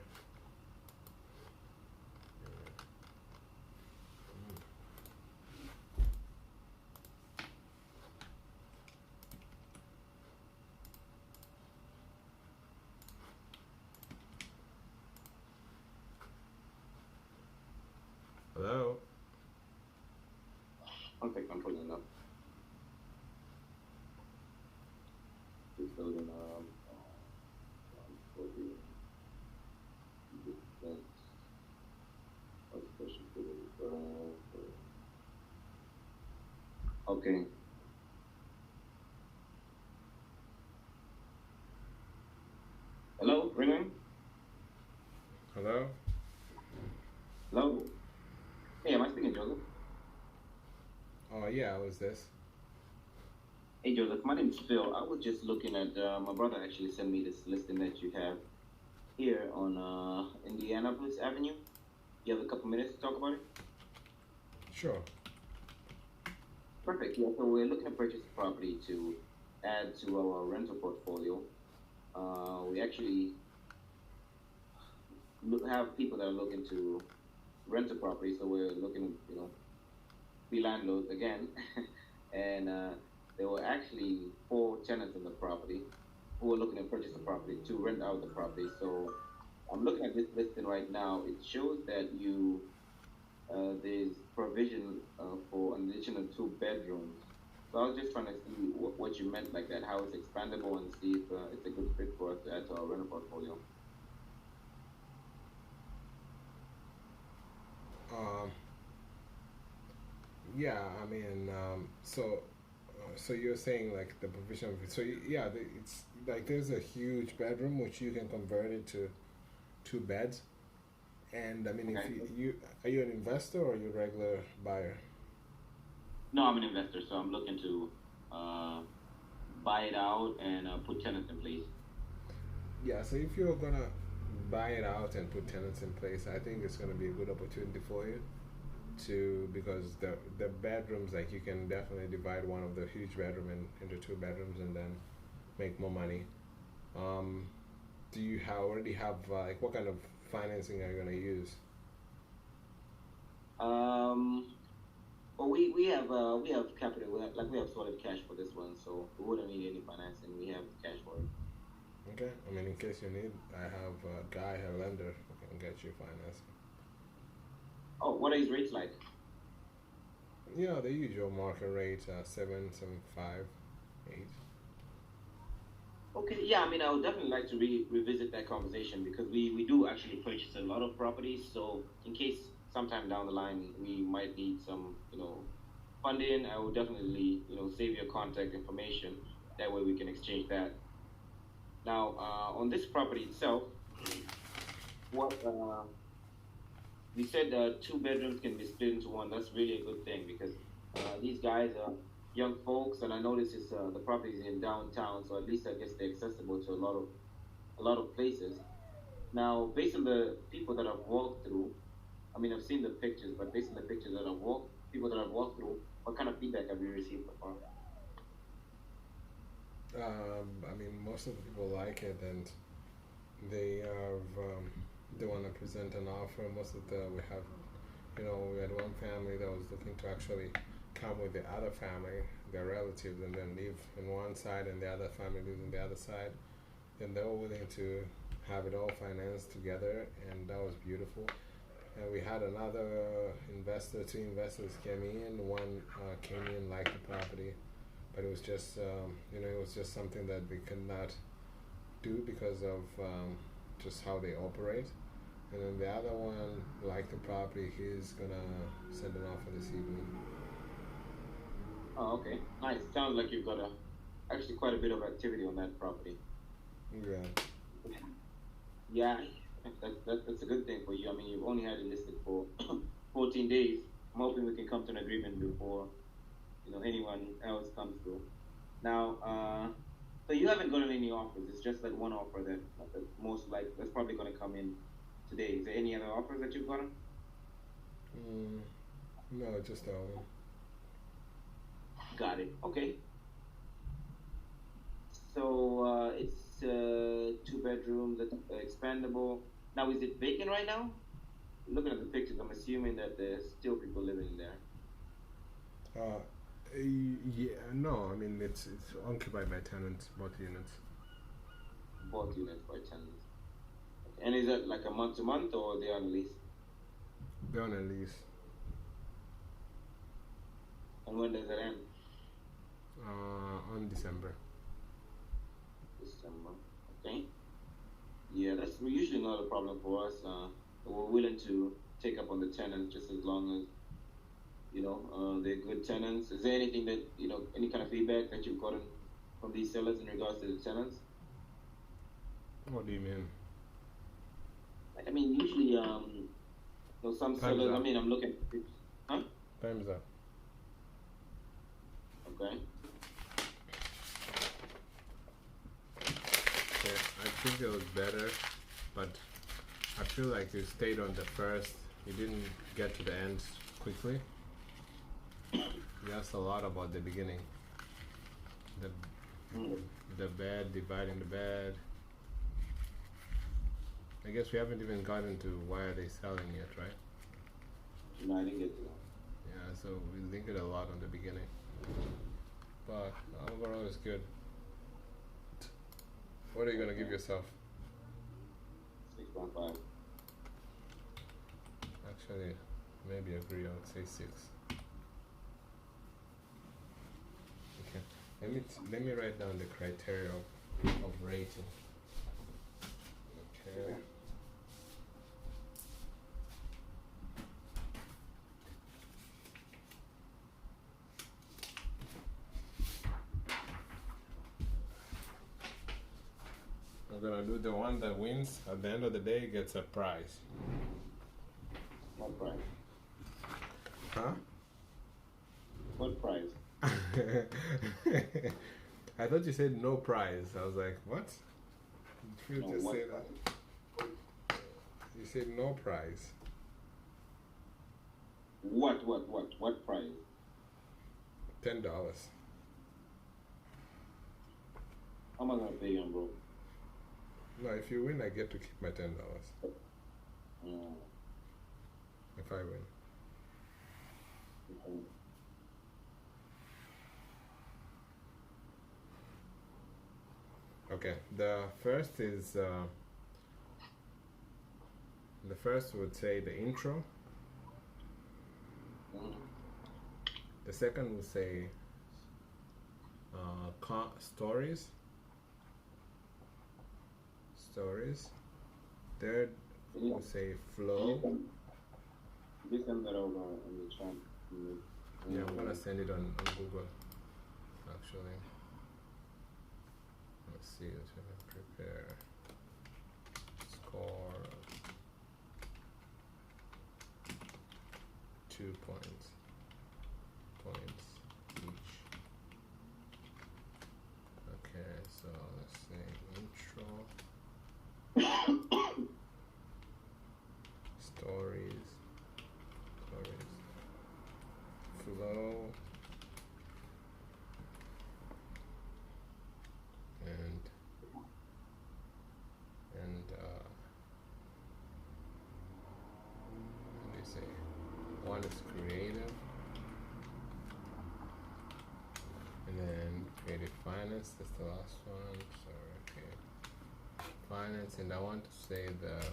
Hello. Okay, I'm pulling it up. Just building for the defense. What's the question for okay. Hello, ringing. Hello. Hello. Hey, am I speaking, Joseph? Oh yeah, who's this? Hey, Joseph. My name's Phil. I was just looking at my brother actually sent me this listing that you have here on Indianapolis Avenue. You have a couple minutes to talk about it? Sure. Perfect. Yeah, so we're looking to purchase a property to add to our rental portfolio. We actually have people that are looking to rent a property, so we're looking, be landlords again. And there were actually 4 tenants in the property who were looking to purchase the property to rent out the property. So I'm looking at this listing right now. It shows that there's provision for an additional 2 bedrooms. So I was just trying to see what you meant like that, how it's expandable, and see if it's a good fit for us to add to our rental portfolio. Um, yeah, I mean, so you're saying like the provision of it. So yeah, it's like there's a huge bedroom which you can convert it to 2 beds. And I mean, if Okay. you are you an investor or are you a regular buyer? No, I'm an investor, so I'm looking to uh, buy it out and put tenants in place. Yeah, so if you're gonna buy it out and put tenants in place, I think it's gonna be a good opportunity for you to because the bedrooms like you can definitely divide one of the huge bedroom into 2 bedrooms and then make more money. Um, do you already have like what kind of financing are you gonna use? Um, well, we have capital. We have solid cash for this one, so we wouldn't need any financing. We have cash for it. Okay, I mean in case you need, I have a guy, a lender who can get you financing. Oh, what are his rates like? You know the usual market rate, 7, 7, 5, 8. Okay, yeah, I mean, I would definitely like to revisit that conversation because we do actually purchase a lot of properties. So in case sometime down the line we might need some, funding, I will definitely, save your contact information. That way we can exchange that. Now, on this property itself, what we said 2 bedrooms can be split into one. That's really a good thing because these guys are young folks, and I notice the property is in downtown, so at least I guess they're accessible to a lot of places. Now, based on the people that I've walked through, I mean, I've seen the pictures, but based on the pictures that people that I've walked through, what kind of feedback have you received so far? I mean, most of the people like it, and they have they want to present an offer. Most of the we have, we had one family that was looking to actually come with the other family, their relatives, and then live in one side, and the other family lives in the other side. And they were willing to have it all financed together, and that was beautiful. And we had another investor, 2 investors came in. One came in, liked the property, but it was just, it was just something that we could not do because of just how they operate. And then the other one liked the property. He's gonna send an offer this evening. Oh, okay, nice. Sounds like you've got actually quite a bit of activity on that property. Yeah. Yeah, that's a good thing for you. I mean, you've only had it listed for 14 days. I'm hoping we can come to an agreement before anyone else comes through. Now, so you haven't gotten any offers. It's just that one offer that most like that's probably going to come in today. Is there any other offers that you've gotten? Mm, no, just that one. Got it. Okay. So it's two bedrooms, expandable. Now, is it vacant right now? Looking at the pictures, I'm assuming that there's still people living there. Yeah, no, I mean it's occupied by tenants, both units. Both units by tenants. And is that like a month to month or they are on lease? They're on a lease. And when does it end? On December. December. Okay. Yeah, that's usually not a problem for us. We're willing to take up on the tenants just as long as they're good tenants. Is there anything that any kind of feedback that you've gotten from these sellers in regards to the tenants? What do you mean? Like, I mean, usually, some sellers. I mean, I'm looking. Huh? Time's up. Okay. Yeah, I think it was better, but I feel like you stayed on the first. You didn't get to the end quickly. You asked a lot about the beginning. The bed, dividing the bed. I guess we haven't even gotten to why are they selling yet, right? No, I didn't get to that. Yeah, so we lingered a lot on the beginning. But overall it's good. What are you gonna give yourself? 6.5. Actually, maybe agree, I would say 6. Okay. Let me write down the criteria of rating. Okay. We're gonna do the one that wins at the end of the day gets a prize. What price? Huh? What price? I thought you said no prize. I was like, what? Did you No, just what say that? You said no prize. What price? $10. How am I gonna pay you, bro? No, if you win, I get to keep my $10. If I win. Okay. Okay, the first is the first would say the intro. The second would say stories. Third would say flow. You send that over in the chat. Yeah, I'm gonna send it on Google. Actually, let's see. Let's prepare. Score 2 points. Each. Okay, so let's say intro. Stories, flow, and what do you say? One is creative, and then creative finance. That's the last one. Sorry, okay. Finance, and I want to say the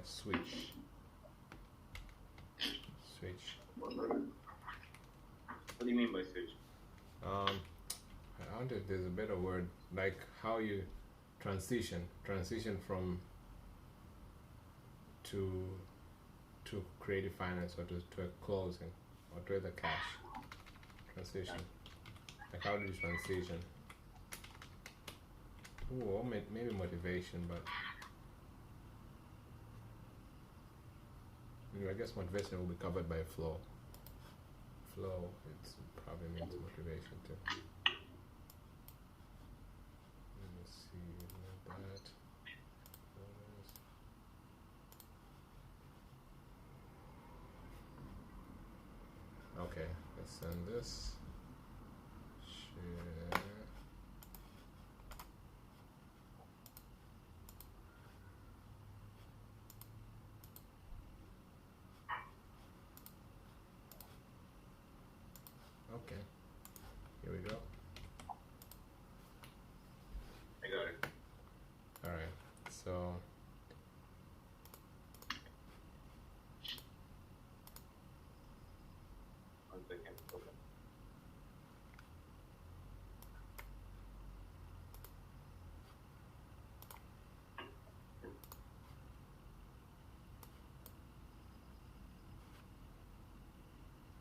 switch. What do you mean by switch? I wonder if there's a better word, like how you transition from to creative finance or to a closing or to the cash transition. Like how do you transition? Ooh, or maybe motivation, but I guess motivation will be covered by flow. Flow, it probably means motivation too. Let me see like that. Okay, let's send this. Share. Okay, here we go. I got it. All right, so One second. Okay.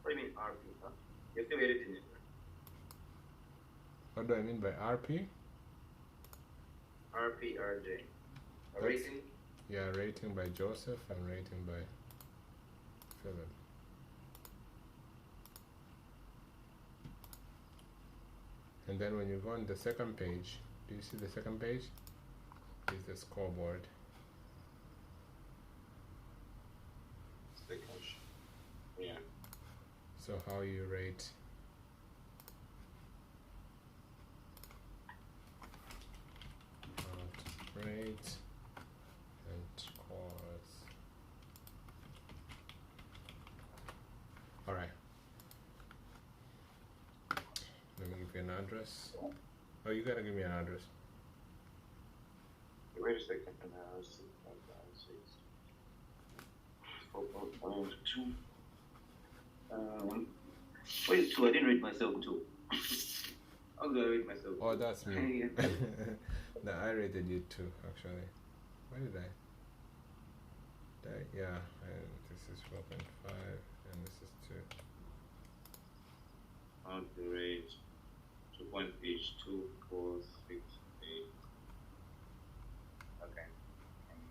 What do you mean RP, huh? You're still editing it. what do I mean by RP? RPRJ. A That's- rating? Yeah, rating by Joseph and rating by Philip. And then when you go on the second page, do you see the second page? Is the scoreboard. Yeah. So how you rate? Rate and scores. All right. Let me give you an address. Oh, you gotta give me an address. Wait a second. 4.2. Wait, 2. I didn't rate myself 2. I'm gonna rate myself. Oh, that's me. No, I rated you 2 actually. Why did I? Yeah, and this is 4.5 and this is 2. I'll rate 2 point each. 2, 4, 6, 8. Okay.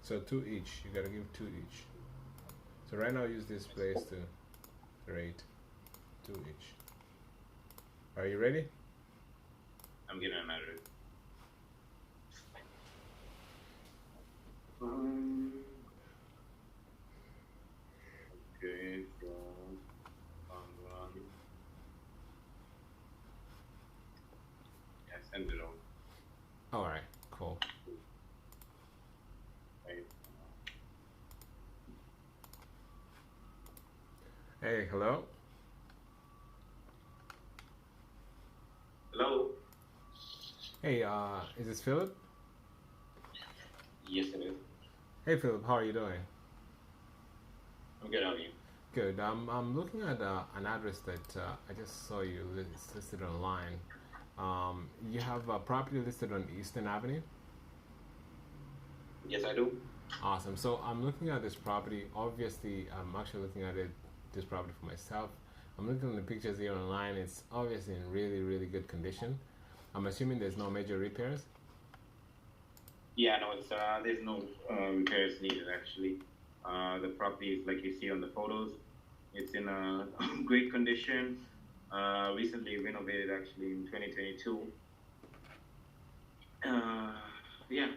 So 2 each. You gotta give 2 each. So right now use this place to rate 2 each. Are you ready? I'm getting an address. Okay, yeah, send it over. All right, cool. Right. Hey, hello. Hello? Hey, is this Philip? Yes, it is. Hey, Philip, how are you doing? I'm good, how are you? Good. I'm looking at an address that I just saw you listed online. You have a property listed on Eastern Avenue. Yes, I do. Awesome. So I'm looking at this property. Obviously, I'm actually looking at this property for myself. I'm looking at the pictures here online. It's obviously in really, really good condition. I'm assuming there's no major repairs. Yeah, no, it's there's no repairs needed actually. The property is like you see on the photos. It's in a great condition. Recently renovated actually in 2022. Yeah,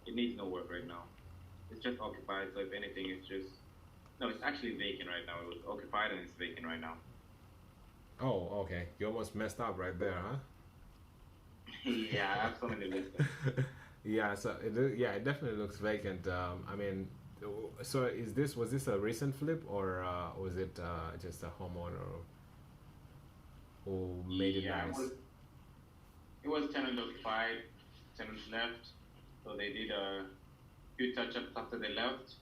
it needs no work right now. It's just occupied, so if anything, it's just no. It's actually vacant right now. It was occupied and it's vacant right now. Oh, okay. You almost messed up right there, huh? Yeah, I have so many listings. Yeah, so it definitely looks vacant. I mean, so was this a recent flip or was it just a homeowner who made it Yeah, nice? it was tenant occupied. Tenants left, so they did a few touch-ups after they left.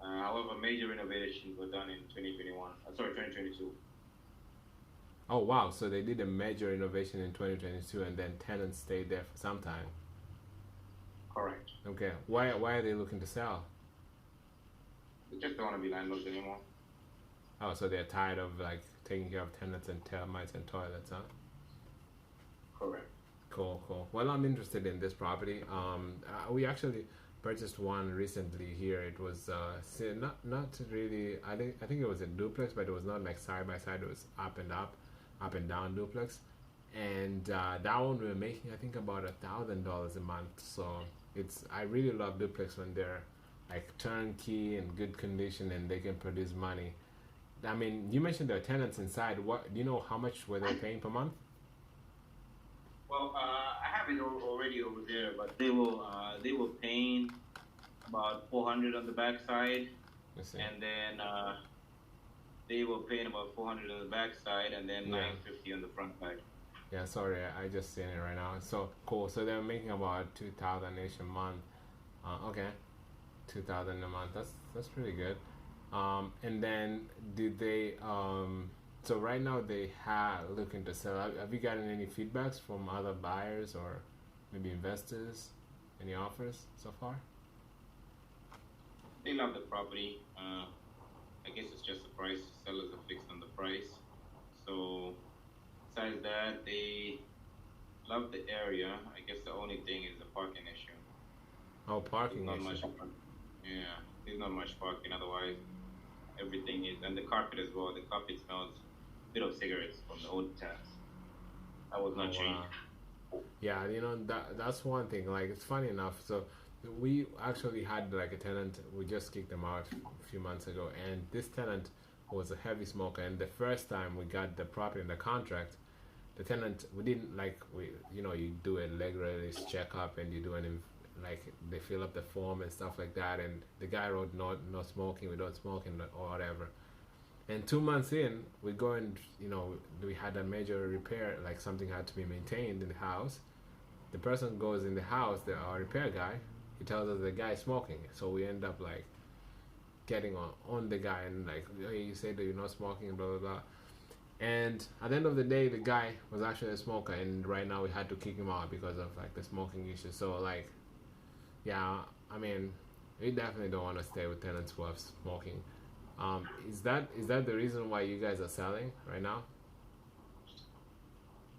However, major renovations were done in 2021. Sorry, 2022. Oh wow! So they did a major renovation in 2022, and then tenants stayed there for some time. Correct. Okay, why are they looking to sell? They just don't want to be landlords anymore. Oh, so they're tired of like taking care of tenants and termites and toilets, huh? Correct. Cool, cool. Well, I'm interested in this property. We actually purchased one recently here. It was not really. I think it was a duplex, but it was not like side by side. It was up and down duplex. And that one we were making I think about $1,000 a month. So I really love duplex when they're like turnkey and good condition and they can produce money. I mean, you mentioned there are tenants inside. What do you know? How much were they paying per month? Well, I have it already over there, but they were paying about 400 on the backside, Let's see. and then they were paying about 400 on the backside, and then Yeah. 950 on the front side. Yeah, sorry, I just seen it right now. So cool. So they're making about 2,000 each a month. Okay, 2,000 a month. That's pretty good. And then did they? So right now they have looking to sell. Have you gotten any feedbacks from other buyers or maybe investors? Any offers so far? They love the property. I guess it's just the price. Sellers are fixed on the price. So besides that, they love the area. I guess the only thing is the parking issue. Oh, There's parking not issue. much. Yeah, there's not much parking. Otherwise, everything is, and the carpet as well. The carpet smells a bit of cigarettes from the old tenants. That was Oh not changed. wow. Yeah, that's one thing. Like it's funny enough. So we actually had like a tenant. We just kicked them out a few months ago, and this tenant was a heavy smoker. And the first time we got the property in the contract, the tenant we didn't like we you do a leg release checkup and you do like they fill up the form and stuff like that, and the guy wrote no smoking, we don't smoking or whatever. And 2 months in, we go and we had a major repair, like something had to be maintained in the house. The person goes in the house, our repair guy, he tells us the guy is smoking. So we end up like getting on the guy and like, hey, you said that you're not smoking, blah blah blah. And at the end of the day, the guy was actually a smoker, and right now we had to kick him out because of like the smoking issue. So like, yeah, I mean, we definitely don't want to stay with tenants who are smoking. Is that the reason why you guys are selling right now?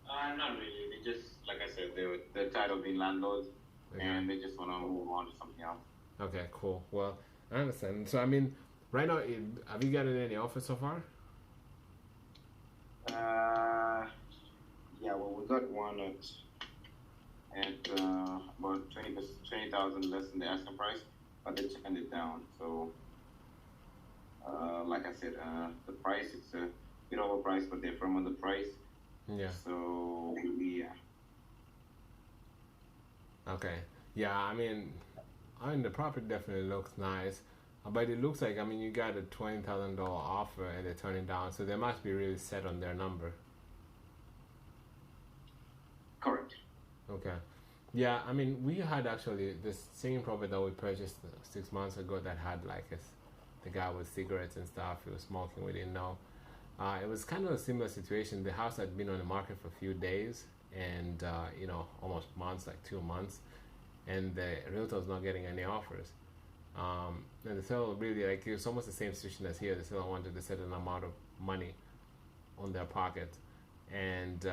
Not really. They just, like I said, they're tired of being landlords, Okay. and they just want to move on to something else. Okay, cool. Well, I understand. So I mean, right now, have you gotten any offers so far? Yeah, well, we got one at about 20,000 less than the asking price, but they turned it down. So, like I said, the price it's a bit overpriced, but they're firm on the price. Yeah. So yeah. Okay. Yeah. I mean, the property definitely looks nice, but it looks like you got a $20,000 offer and they turn it down, so they must be really set on their number. Correct. Okay. Yeah, we had actually this same property that we purchased 6 months ago that had like the guy with cigarettes and stuff. He was smoking. We didn't know. It was kind of a similar situation. The house had been on the market for a few days and almost months, like 2 months, and the realtor was not getting any offers. And the seller really like it was almost the same situation as here. The seller wanted a certain amount of money on their pocket, and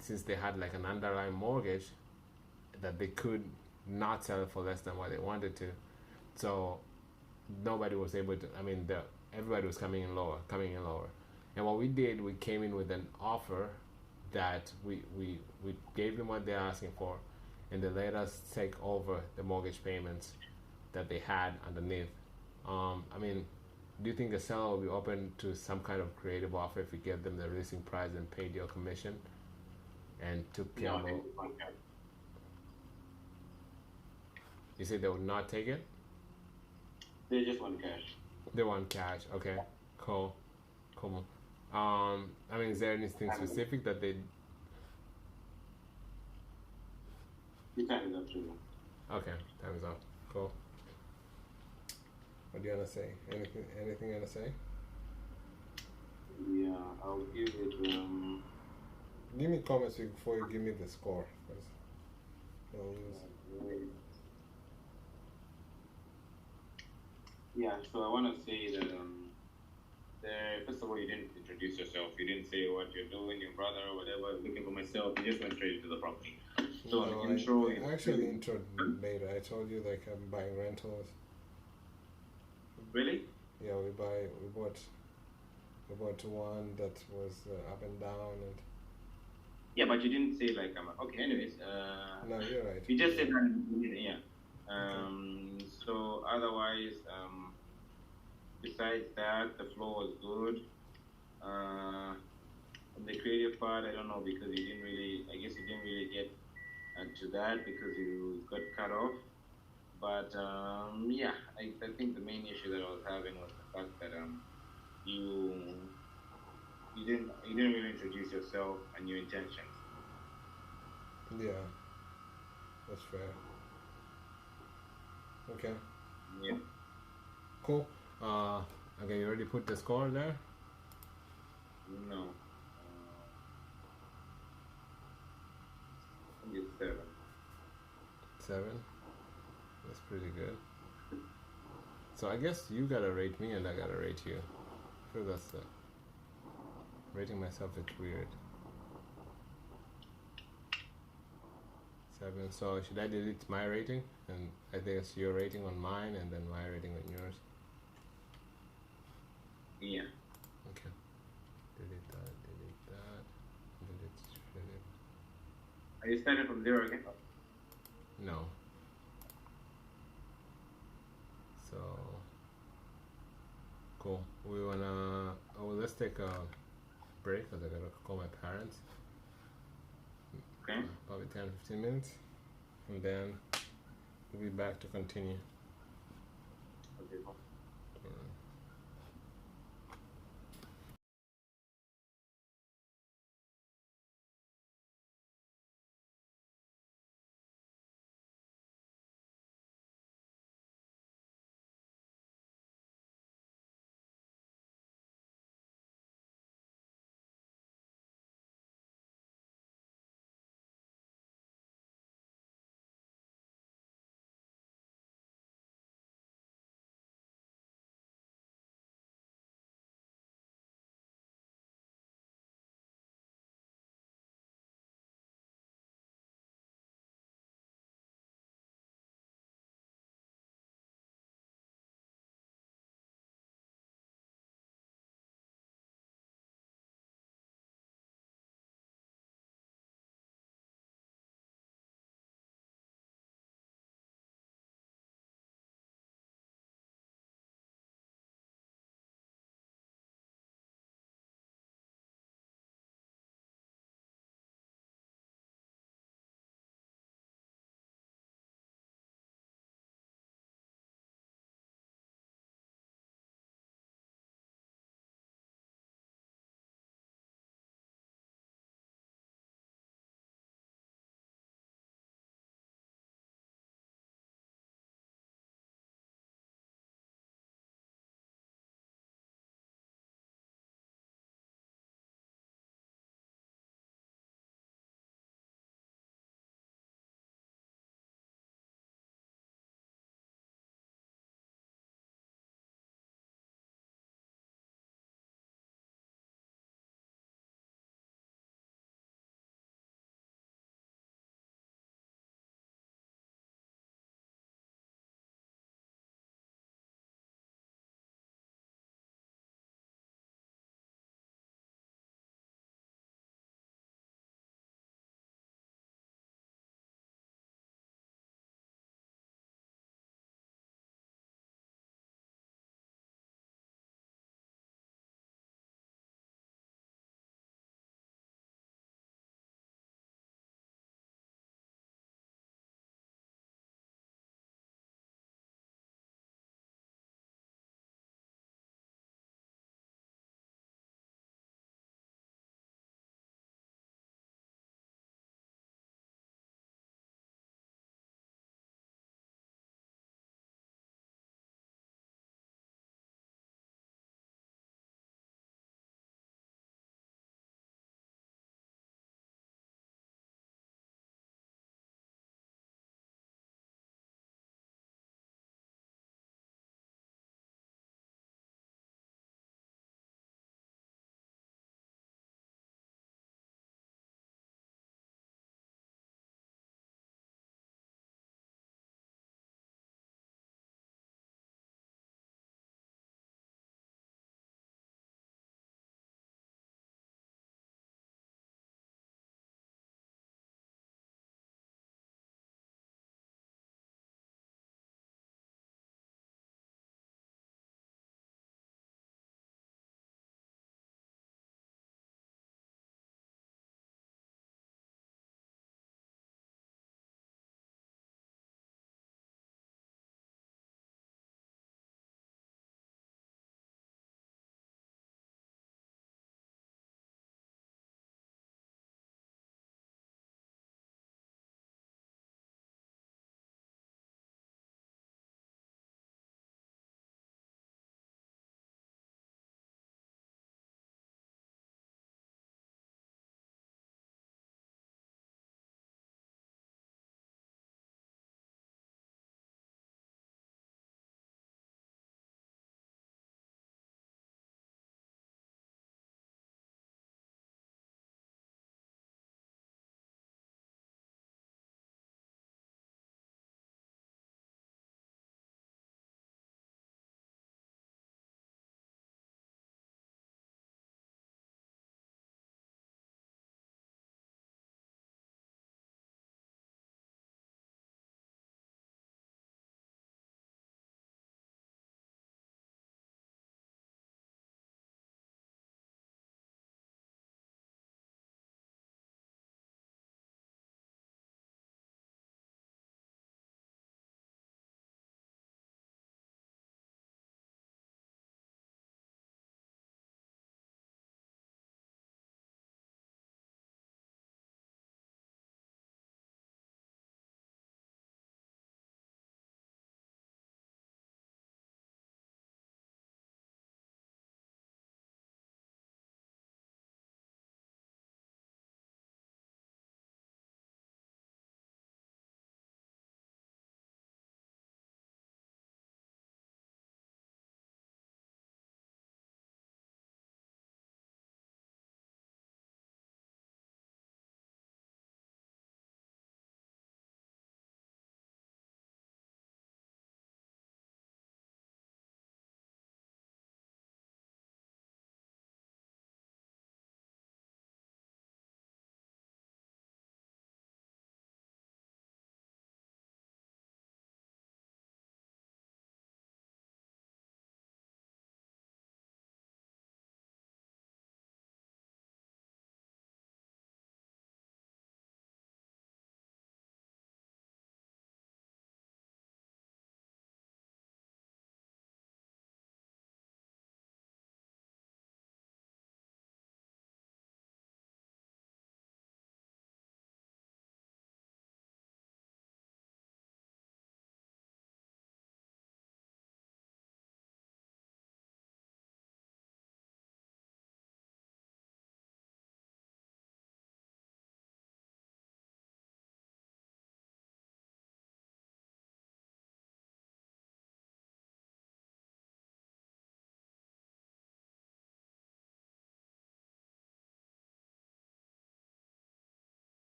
since they had like an underlying mortgage that they could not sell it for less than what they wanted to, so nobody was able to. Everybody was coming in lower. And what we did, we came in with an offer that we gave them what they're asking for, and they let us take over the mortgage payments that they had underneath. Do you think the seller will be open to some kind of creative offer if we give them the listing price and paid your commission and took care of it? You said they would not take it? They just want cash. They want cash. Okay, cool. Is there anything specific that they? You time is up to you. Okay, time is up. Cool. What do you wanna say? Anything you wanna say? Yeah, I'll give it. Give me comments before you give me the score. Yeah, so I want to say that first of all, you didn't introduce yourself. You didn't say what you're doing, your brother or whatever. Looking for myself. You just went straight into the property. So No, intro. I actually introed later. I told you like I'm buying rentals. Really? Yeah, we bought one that was up and down and. Yeah, but you didn't say like okay. Anyways, No, you're right. you just said that. Yeah. So otherwise, besides that, the floor was good. Uh, on the creative part, I don't know because you didn't really. I guess you didn't really get to that because you got cut off. But yeah, I think the main issue that I was having was the fact that you you didn't really introduce yourself and your intentions. Yeah, that's fair. Okay, Yeah. cool. Uh, okay, you already put the score there? No. I think it's 7. 7. That's pretty good. So I guess you gotta rate me and I gotta rate you. I feel that's rating myself. It's weird. 7. So should I delete my rating and I guess your rating on mine and then my rating on yours? Yeah. Okay. Delete that. Delete that. Delete Philip. Are you starting from 0 again? No. So cool. We wanna. Oh, let's take a break because I gotta call my parents. Okay. Probably 10-15 minutes, and then we'll be back to continue. Okay. Cool.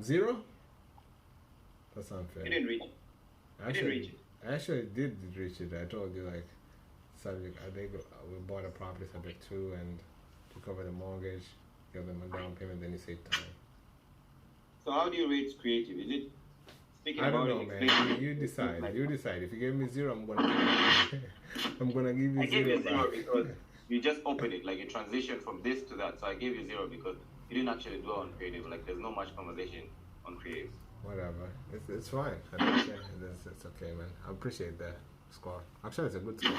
Zero? That's You unfair. didn't reach it. You didn't Actually, reach it. I actually did reach it. I told you like subject. I think we bought a property subject to and to cover the mortgage, give them a down payment. Then you say time. So how do you rate creative? Is it speaking I don't about it, know, man. explaining You it? Is it decide. like You decide. If you give me zero, I'm gonna give I you gave zero you zero back. because you just opened it, like you transitioned from this to that. So I gave you zero because you didn't actually dwell on creative. Like there's no much conversation on creative. Whatever. It's fine. I don't care. It's okay, man. I appreciate that score. Actually, it's a good score.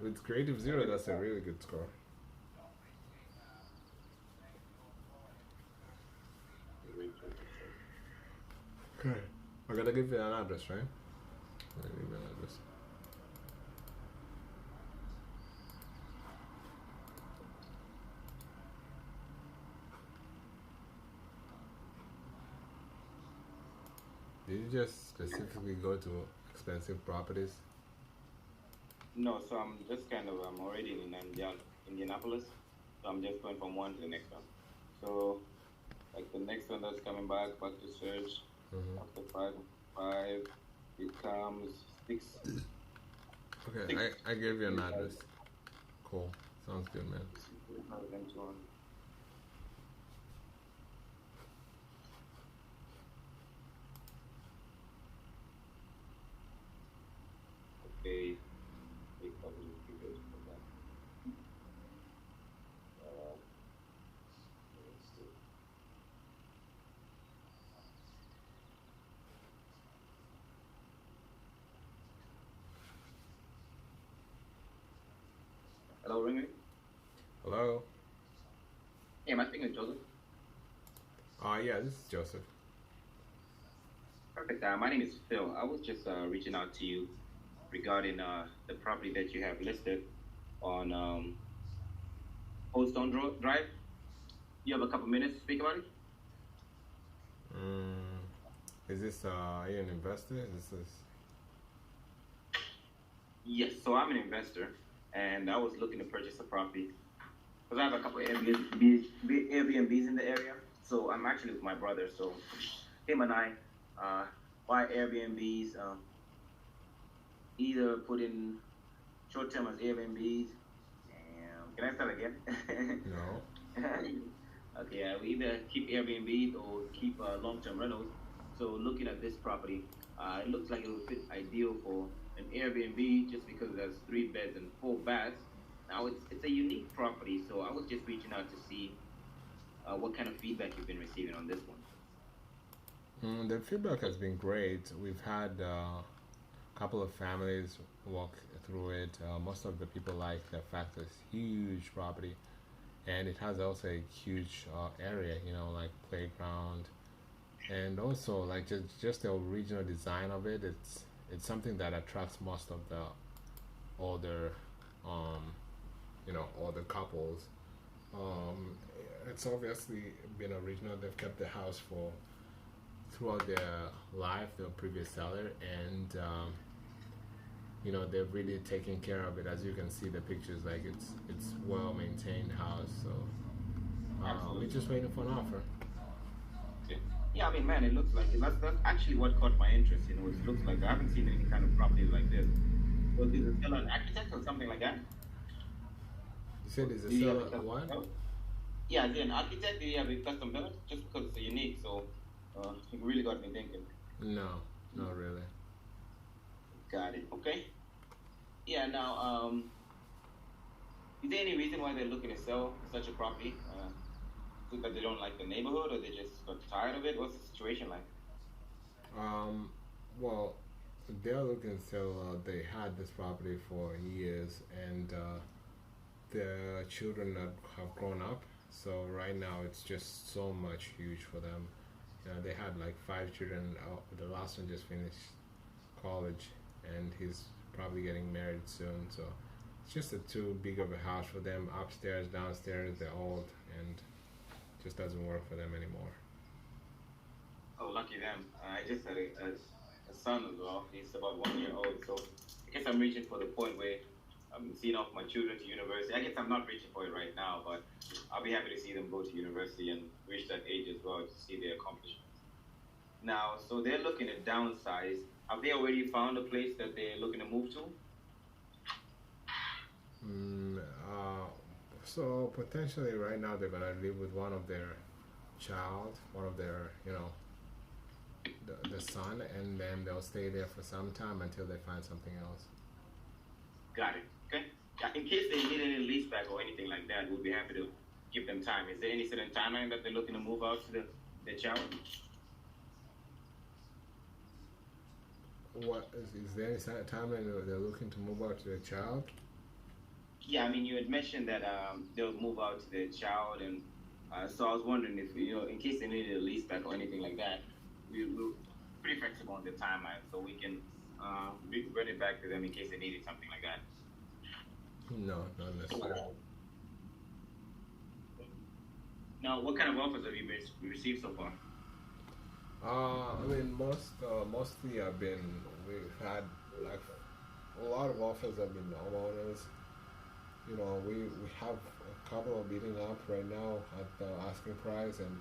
With creative zero, that's a really good score. Okay. I gotta give you an address, right? I gotta give you an address. Did you just specifically go to expensive properties? No, so I'm already in Indianapolis, so I'm just going from one to the next one. So like the next one that's coming back to search Mm-hmm. after five becomes six Okay, six I gave you an address. Cool. Sounds good, man. 2021. Okay, wait, probably figures for that. Uh, let's see. Hello, ring. Hello? Hey, am I speaking with Joseph? Yeah, this is Joseph. Perfect. My name is Phil. I was just reaching out to you regarding the property that you have listed on Old Stone Drive. You have a couple minutes to speak about it? Mm, is this, are you an investor? Is this, Yes. So I'm an investor, and I was looking to purchase a property because I have a couple of Airbnbs in the area. So I'm actually with my brother. So him and I uh, buy Airbnbs, either put in short term as Airbnbs. Can I start again? no? Okay, yeah, we either keep Airbnbs or keep long-term rentals. So looking at this property, it looks like it would fit ideal for an Airbnb just because it has 3 beds and 4 baths. Now it's a unique property, so I was just reaching out to see what kind of feedback you've been receiving on this one. The feedback has been great. We've had a couple of families walk through it. Most of the people like the fact that it's huge property, and it has also a huge area. You know, like playground, and also like just the original design of it. It's something that attracts most of the older, um, older couples. Um, it's obviously been original. They've kept the house for throughout their life, the previous seller, and they've really taken care of it. As you can see, the pictures, like it's well maintained house. So we're Absolutely. just waiting for an offer. Yeah, yeah, I mean, man, it looks like it. That's actually what caught my interest. It looks like I haven't seen any kind of property like this. Was it still an architect or something like that? You said is a Did you have a seller custom what? build? Yeah, is it an architect? Did you have a custom build? Just because it's unique, so it really got me thinking. No, not really. Got it. Okay. Yeah. Now, is there any reason why they're looking to sell such a property? Is it that they don't like the neighborhood, or they just got tired of it? What's the situation like? Um, well, they're looking to sell. They had this property for years, and their children have grown up. So right now, it's just so much huge for them. They had like 5 children. The last one just finished college, and he's probably getting married soon. So it's just too big of a house for them. Upstairs, downstairs, they're old, and just doesn't work for them anymore. Oh, lucky them. I just had a son as well. He's about 1 year old, so I guess I'm reaching for the point where seeing off my children to university. I guess I'm not reaching for it right now, but I'll be happy to see them go to university and reach that age as well to see their accomplishments. Now, so they're looking at downsize. Have they already found a place that they're looking to move to? Mm, so potentially right now they're gonna live with one of their child, one of their, the son, and then they'll stay there for some time until they find something else. Got it. Okay. In case they need any lease back or anything like that, we'll be happy to give them time. Is there any certain timeline that they're looking to move out to the child? What is there any timeline they're looking to move out to their child? Yeah, I mean, you had mentioned that they'll move out to their child, and so I was wondering if, in case they needed a lease back or anything like that, we're pretty flexible on the timeline, so we can run it back to them in case they needed something like that. No, not necessarily. Now, what kind of offers have you received so far? I mean, mostly we've had like a lot of offers have been homeowners. We have a couple of bidding up right now at the asking price, and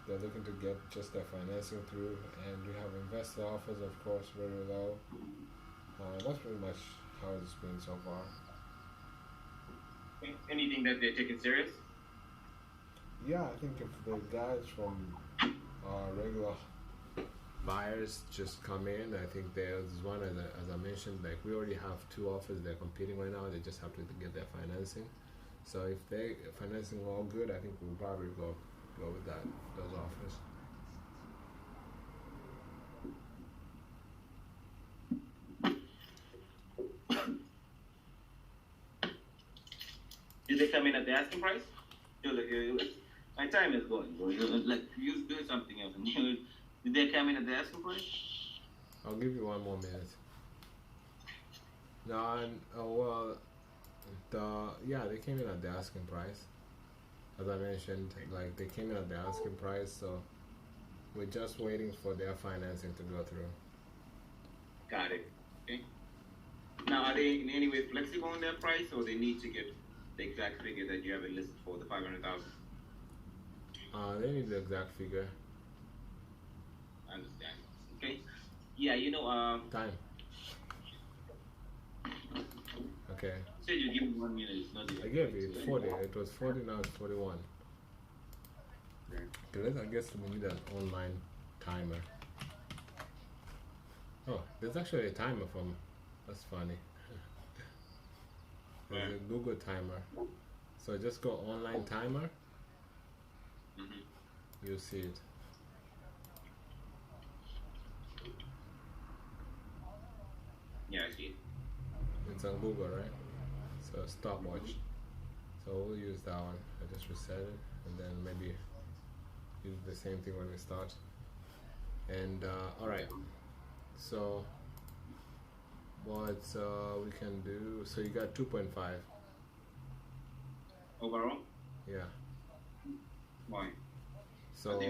they're looking to get just their financing through. And we have investor offers, of course, very low. That's pretty much how it's been so far. Anything that they're taking serious? Yeah, I think if the guys from regular buyers just come in, I think there's one, as I mentioned, like we already have two offers they're competing right now. They just have to get their financing. So if they financing all good, I think we'll probably go with those offers. Did they come in at the asking price? My time is going, bro. Like you doing something else. Did they come in at the asking price? I'll give you one more minute. No, they came in at the asking price. As I mentioned, like they came in at the asking price, so we're just waiting for their financing to go through. Got it. Okay. Now, are they in any way flexible on their price, or they need to get the exact figure that you have it listed for, the 500,000? They need the exact figure. I understand. Okay. Yeah, Time. Okay. Said you give me 1 minute. It's not. I gave you 40. It was 40. Now it's 41. Okay, I guess we need an online timer. Oh, there's actually a timer from. That's funny. There's a Google timer. So just go online timer. You'll see it. Yeah, I see it. It's on Google, right? So stopwatch. So we'll use that one. I just reset it, and then maybe use the same thing when we start. And all right. So what we can do? So you got 2.5 overall. Yeah. Why? So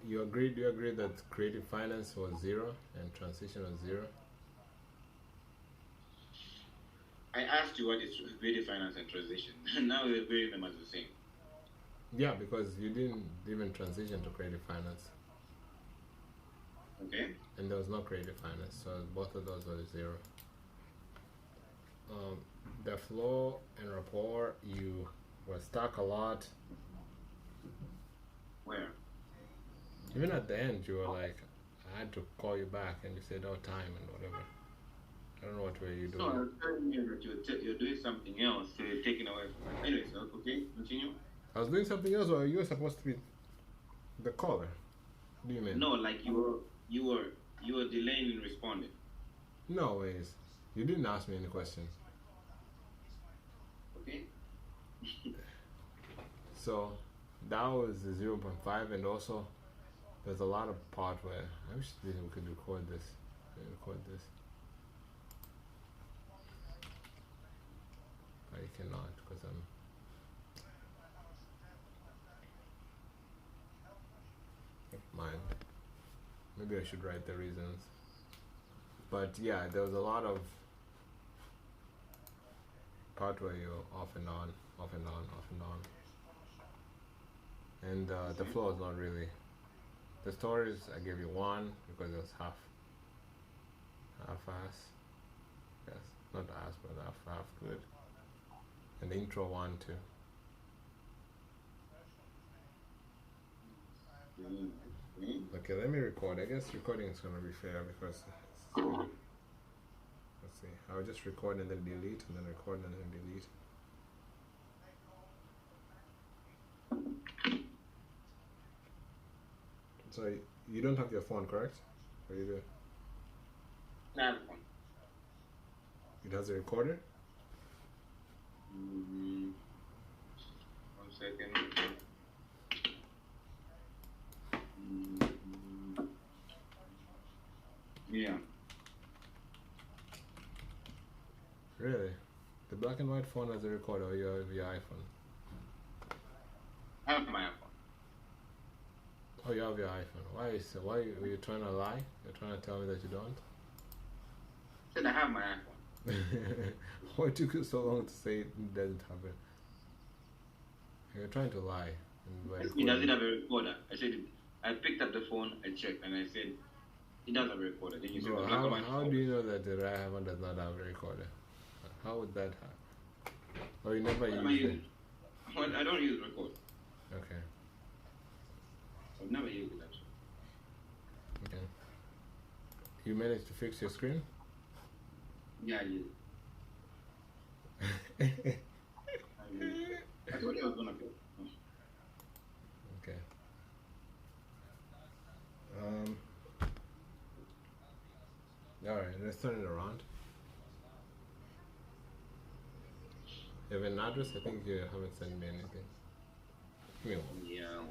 you agree? Do you agree that creative finance was 0 and transition was 0? I asked you what is creative finance and transition. Now we're very much the same. Yeah, because you didn't even transition to creative finance. Okay. And there was no creative finance, so both of those were 0. The flow and rapport, you were stuck a lot. Where? Even at the end, you were like, I had to call you back, and you said, "Oh, time and whatever." I don't know what were you doing. No, I was telling you that you're doing something else, so you're taking away from me. Anyways, okay, continue. I was doing something else, or you were supposed to be the caller. What do you mean? No, like you were delaying in responding. No ways. You didn't ask me any questions. Okay. So that was the 0.5, and also there's a lot of part where I wish we could record this. But you cannot because I'm. Mind. Maybe I should write the reasons. But yeah, there was a lot of part where you're off and on, off and on, off and on, and the flow is not really. The stories I gave you one because it was half ass. Yes, not ass, but half good. And the intro one too. Okay, let me record. I guess recording is gonna be fair because let's see. I'll just record and then delete, and then record and then delete. So you don't have your phone, correct? Or you do? I have one. It has a recorder? Mm, 1 second. Yeah. Really? The black and white phone has a recorder, or you have your iPhone? I have my iPhone. Oh, you have your iPhone. Why were you trying to lie? You're trying to tell me that you don't? I said I have my iPhone. Why took you so long to say it doesn't have it? You're trying to lie. It doesn't have a recorder. I said I picked up the phone, I checked, and I said it does have a recorder. Then you said Bro, the black and white how phone. do you know that the iPhone does not have a recorder? How would that happen? Or you never used it? Well, I don't use record. Okay. I've never used it actually. Okay. You managed to fix your screen? Yeah, I use it. I told you I was gonna go. Okay. Alright, let's turn it around. You have an address? I think you haven't sent me anything. Give me one. Yeah.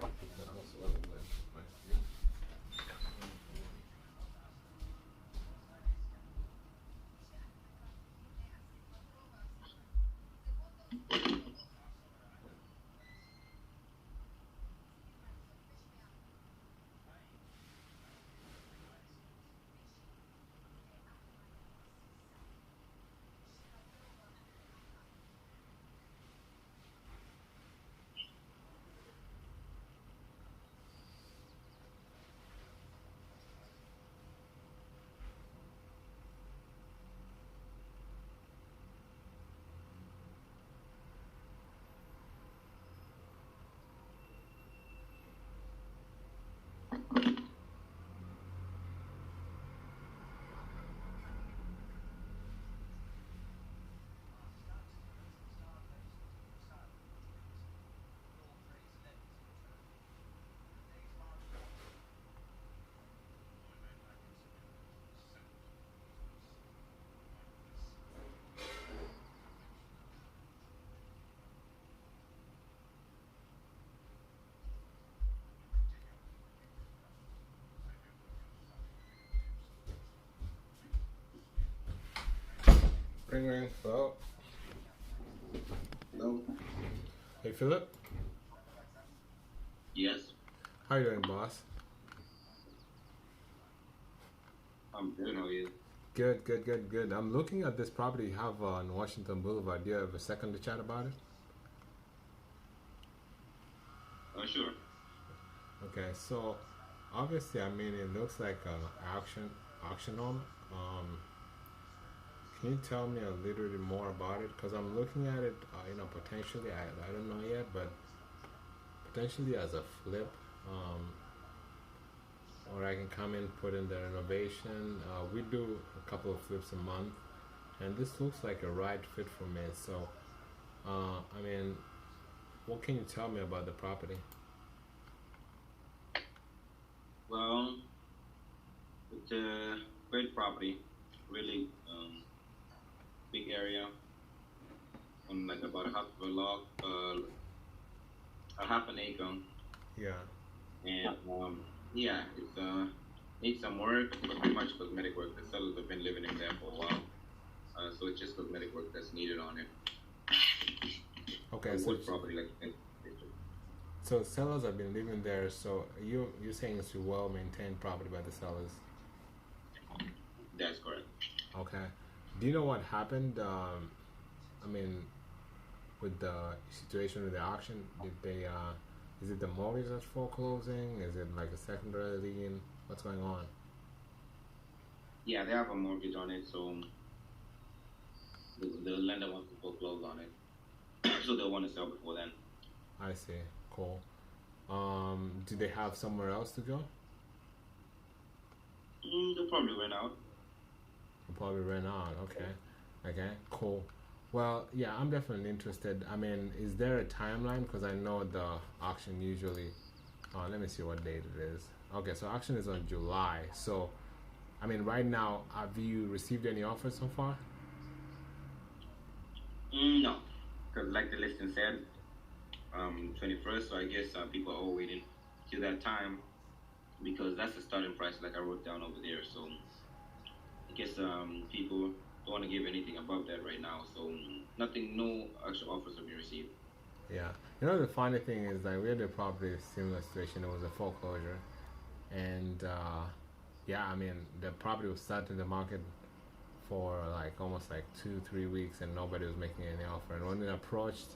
Ring ring. Hello? Hello? Hey Philip? Yes. How you doing, boss? I'm good. How are you? Good. I'm looking at this property you have on Washington Boulevard. Do you have a second to chat about it? Sure. Okay, so obviously, I mean, it looks like an auction home. Can you tell me a little bit more about it? Because I'm looking at it, potentially, I don't know yet, but potentially as a flip, or I can come in, put in the renovation. We do a couple of flips a month, and this looks like a right fit for me. So, I mean, what can you tell me about the property? Well, it's a great property. Really big area on like about a half an acre. Yeah. And yeah, it's needs some work, but pretty much cosmetic work. The sellers have been living in there for a while, so it's just cosmetic work that's needed on it. Okay, so property like so sellers have been living there. So you're saying it's a well maintained property by the sellers? That's correct. Okay. Do you know what happened? I mean, with the situation with the auction? Did they? Is it the mortgage that's foreclosing? Is it like a secondary lien? What's going on? Yeah, they have a mortgage on it, so the lender wants to foreclose on it, so they want to sell before then. I see. Cool. Do they have somewhere else to go? They'll probably rent out. They'll probably rent out. Okay. Okay. Cool. Well, yeah, I'm definitely interested. I mean, is there a timeline? Because I know the auction usually. Let me see what date it is. Okay, so auction is on July. So, I mean, right now, have you received any offers so far? No, because like the listing said, 21st. So I guess people are all waiting till that time because that's the starting price, like I wrote down over there. So I guess people don't want to give anything above that right now. So nothing, no actual offers have been received. Yeah. You know, the funny thing is that we had a probably similar situation. It was a foreclosure. And, yeah, I mean, the property was sat in the market for like almost like 2-3 weeks and nobody was making any offer. And when we approached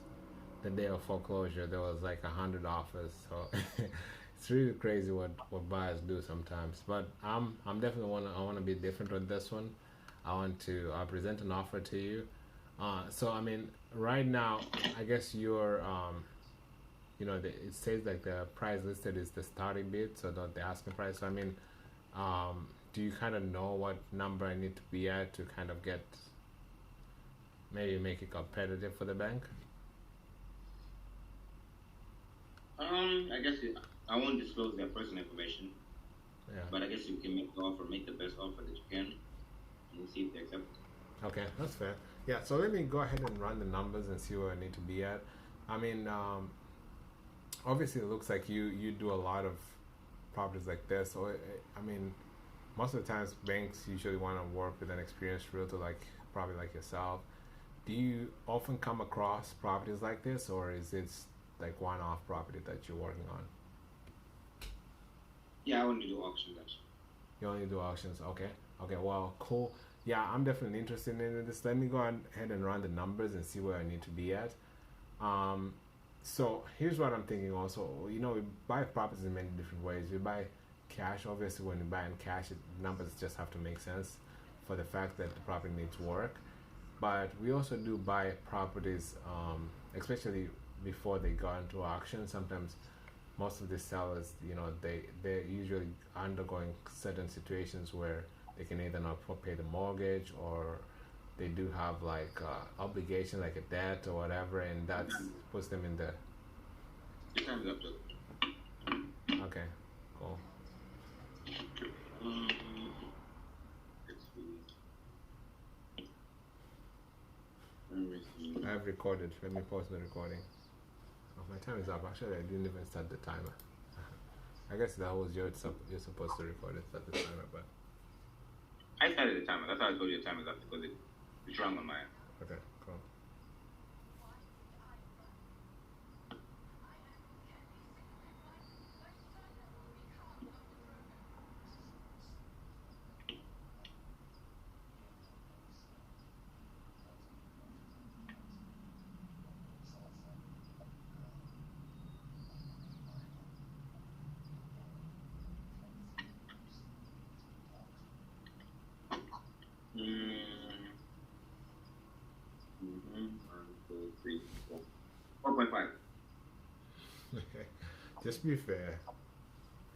the day of foreclosure, there was like 100 offers. So it's really crazy what buyers do sometimes. But I'm definitely I want to be different with this one. I want to present an offer to you. So I mean, right now, I guess you're you know, it says like the price listed is the starting bid, so not the asking price. So I mean, do you kind of know what number I need to be at to kind of get maybe make it competitive for the bank? I guess I won't disclose their personal information, Yeah. but I guess you can make the offer, make the best offer that you can, and see if they accept it. Okay, that's fair. Yeah, so let me go ahead and run the numbers and see where I need to be at. I mean, obviously it looks like you do a lot of properties like this. So I mean, most of the times banks usually want to work with an experienced realtor like probably like yourself. Do you often come across properties like this, or is it like one-off property that you're working on? Yeah, I only do auctions actually. You only do auctions. Okay. Okay. Well, cool. Yeah, I'm definitely interested in this. Let me go ahead and run the numbers and see where I need to be at. So here's what I'm thinking also. You know, we buy properties in many different ways. We buy cash. Obviously, when you buy in cash, numbers just have to make sense for the fact that the property needs work. But we also do buy properties, especially before they go into auction. Sometimes most of the sellers, you know, they're usually undergoing certain situations where they can either not pay the mortgage, or they do have like obligation, like a debt or whatever, and that puts them in the. Your time is up to. Okay, cool. I've recorded. Let me pause the recording. Oh, my time is up. Actually, I didn't even start the timer. I guess that was you're supposed to record it at the timer, but. I started the timer. That's how I told you the time is up because it's wrong on my end. Okay, cool. One, two, three, four. 4.5. Just be fair.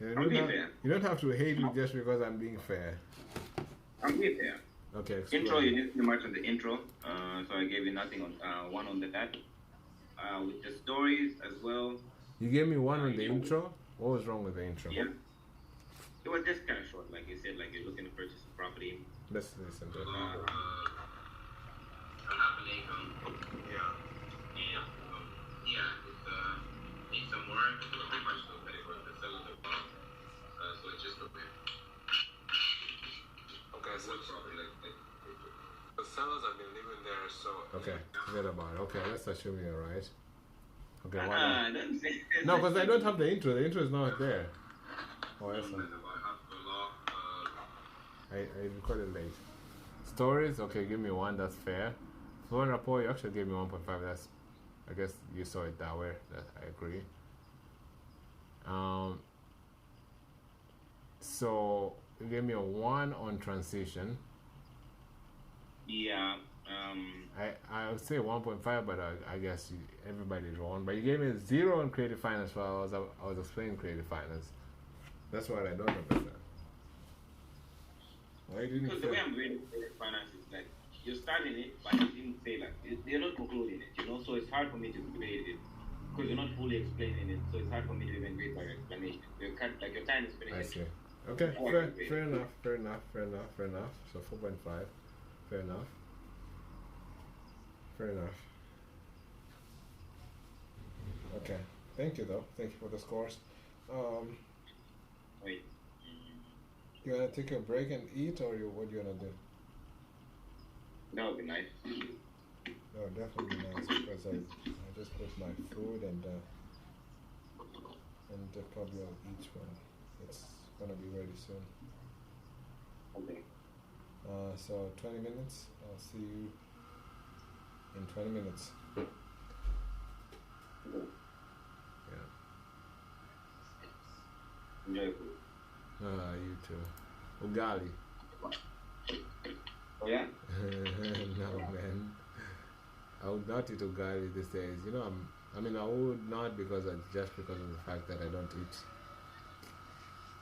I'm being fair. You don't have to hate me just because I'm being fair. I'm being fair. Okay. Explain. Intro, you didn't do much on the intro, so I gave you nothing on one on that. With the stories as well. You gave me one on the intro. What was wrong with the intro? Yeah. It was just kind of short, like you said, like you're looking to purchase a property. Let's listen to it. Needs some work. Pretty much no credit work. The sellers are bought. So it's just okay. Okay, so the sellers have been living there, so. Okay, forget about it. Okay, let's assume you're right. Okay, don't say no, because I don't have the intro. The intro is not there. Oh, yes, I recorded late. Stories, okay, give me one, that's fair. Phone rapport, you actually gave me 1.5, I guess you saw it that way. That I agree. Um, so you gave me a 1 on transition. Yeah. I would say 1.5, but I guess everybody's wrong. But you gave me a 0 on creative finance while I was explaining creative finance. That's what I don't understand. Why didn't Because the way I'm reading finance is like you're starting it, but you didn't say like they're not concluding it, you know. So it's hard for me to grade it because you're not fully explaining it. So it's hard for me to even grade by your explanation. Like your time is I finishing. see. Okay, fair enough. So 4.5. Fair enough. Okay. Thank you though. Thank you for the scores. Wait. You wanna take a break and eat, or what do you wanna do? That would be nice. That would definitely be nice because I just put my food and probably I'll eat when it's gonna be ready soon. Okay. So 20 minutes. I'll see you in 20 minutes. Okay. Yeah. Enjoy food. You too. Ugali. Oh yeah. No man. I would not eat ugali these days. You know, I mean, I would not just because of the fact that I don't eat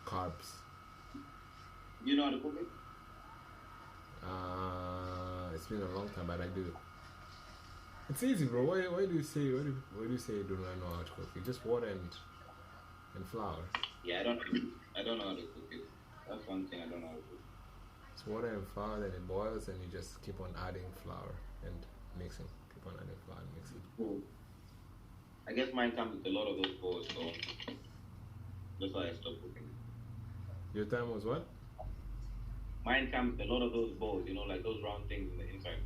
carbs. You know how to cook it? It's been a long time, but I do. It's easy, bro. Why do you say you do not know how to cook? You just water and flour. Yeah, I don't know how to cook it. That's one thing I don't know how to cook. It's water and flour, then it boils, and you just keep on adding flour and mixing. Keep on adding flour and mixing. Cool. I guess mine comes with a lot of those balls, so that's why I stopped cooking. Your time was what? Mine comes with a lot of those balls, you know, like those round things in the inside.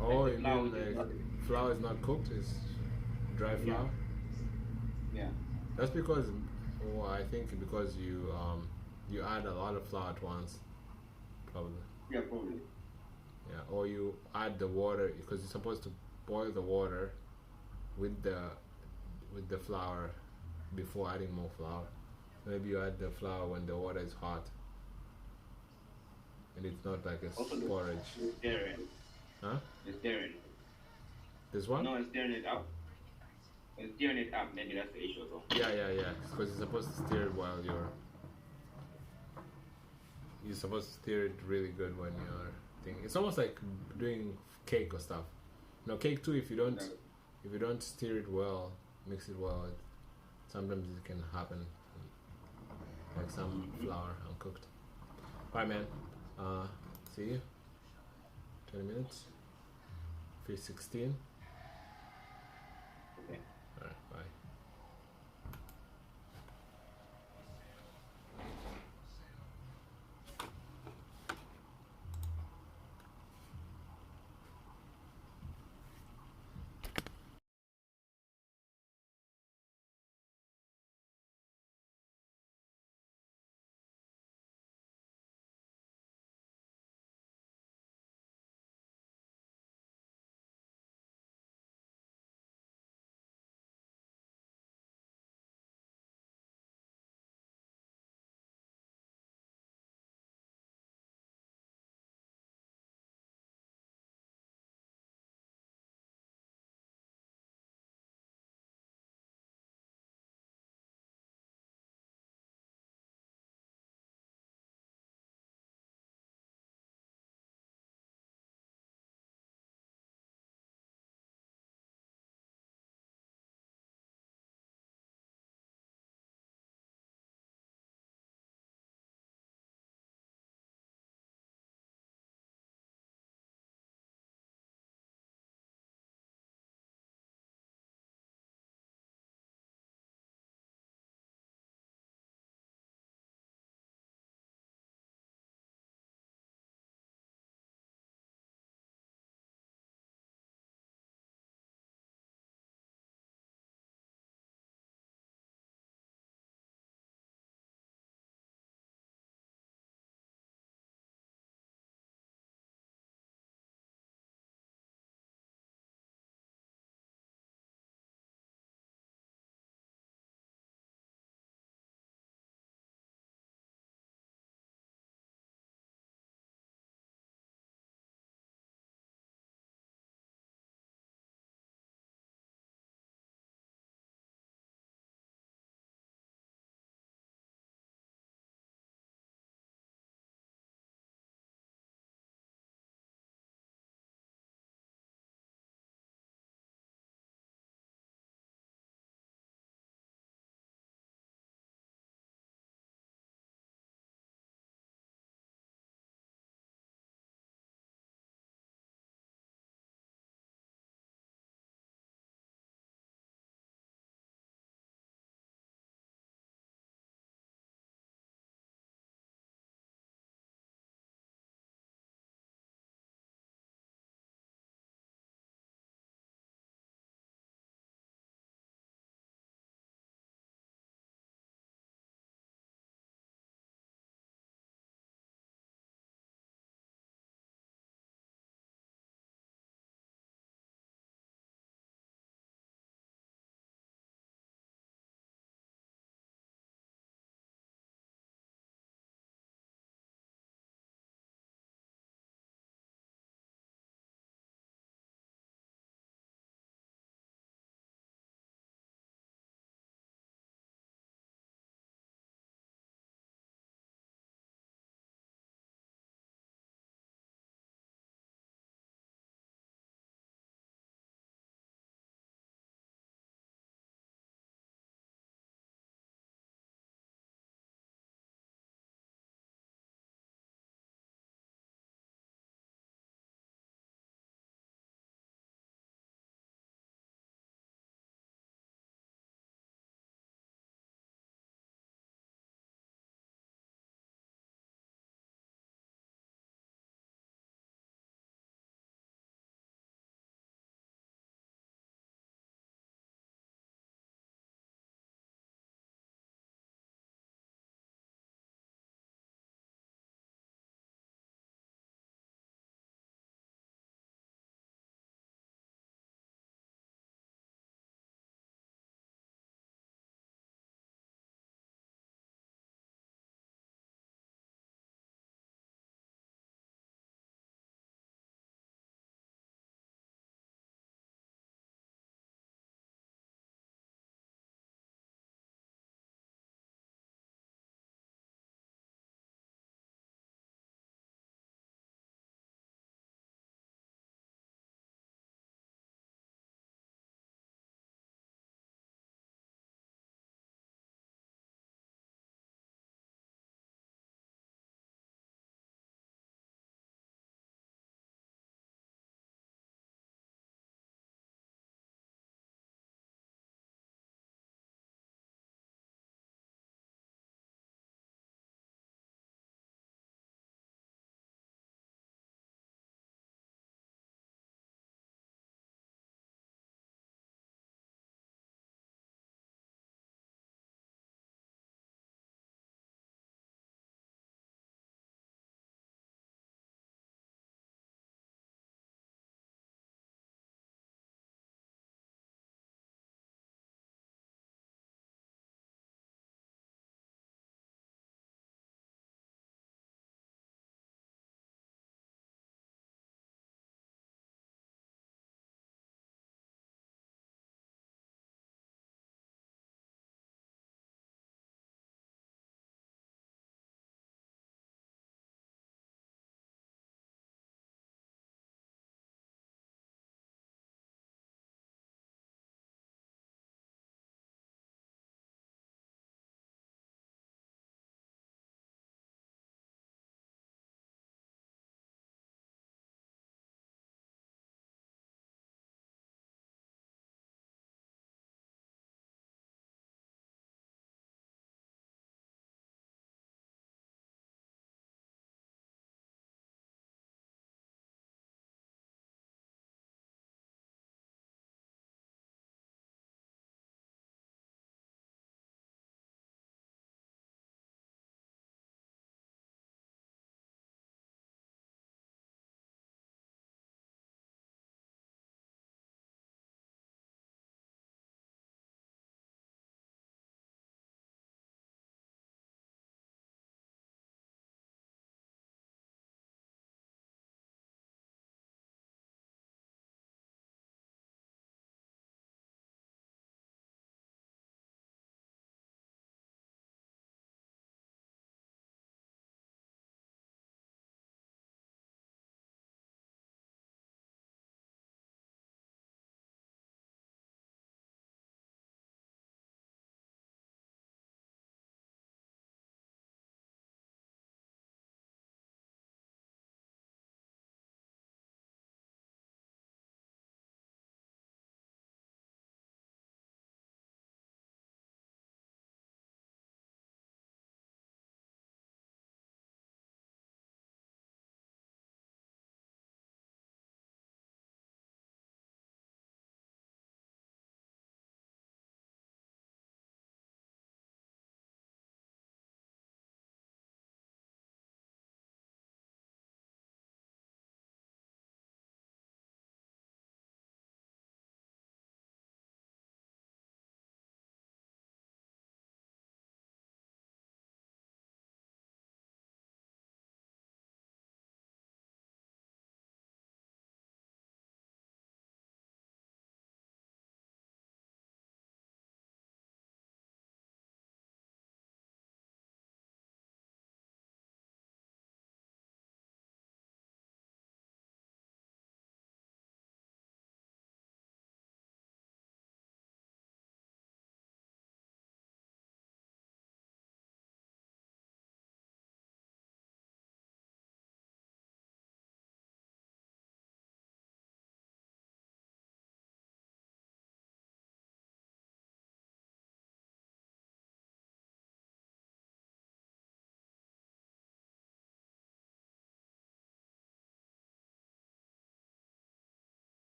Oh, Like you flour mean like flour is not cooked? It's dry flour? Yeah. That's because, I think because you add a lot of flour at once, probably. Yeah, probably. Yeah, or you add the water because you're supposed to boil the water with the flour before adding more flour. Maybe you add the flour when the water is hot, and it's not like a Also, porridge. it's stirring. Huh? It's stirring. This one? No, it's stirring it up. It's stirring it up. Maybe that's the issue, though. Yeah. Because you're supposed to stir it while you're supposed to stir it really good when you're thinking. It's almost like doing cake or stuff. You know, cake too. If you don't stir it well, mix it well, sometimes it can happen. Like some flour uncooked. Alright, man. See you. 20 minutes. 3:16. Okay. Alright, bye.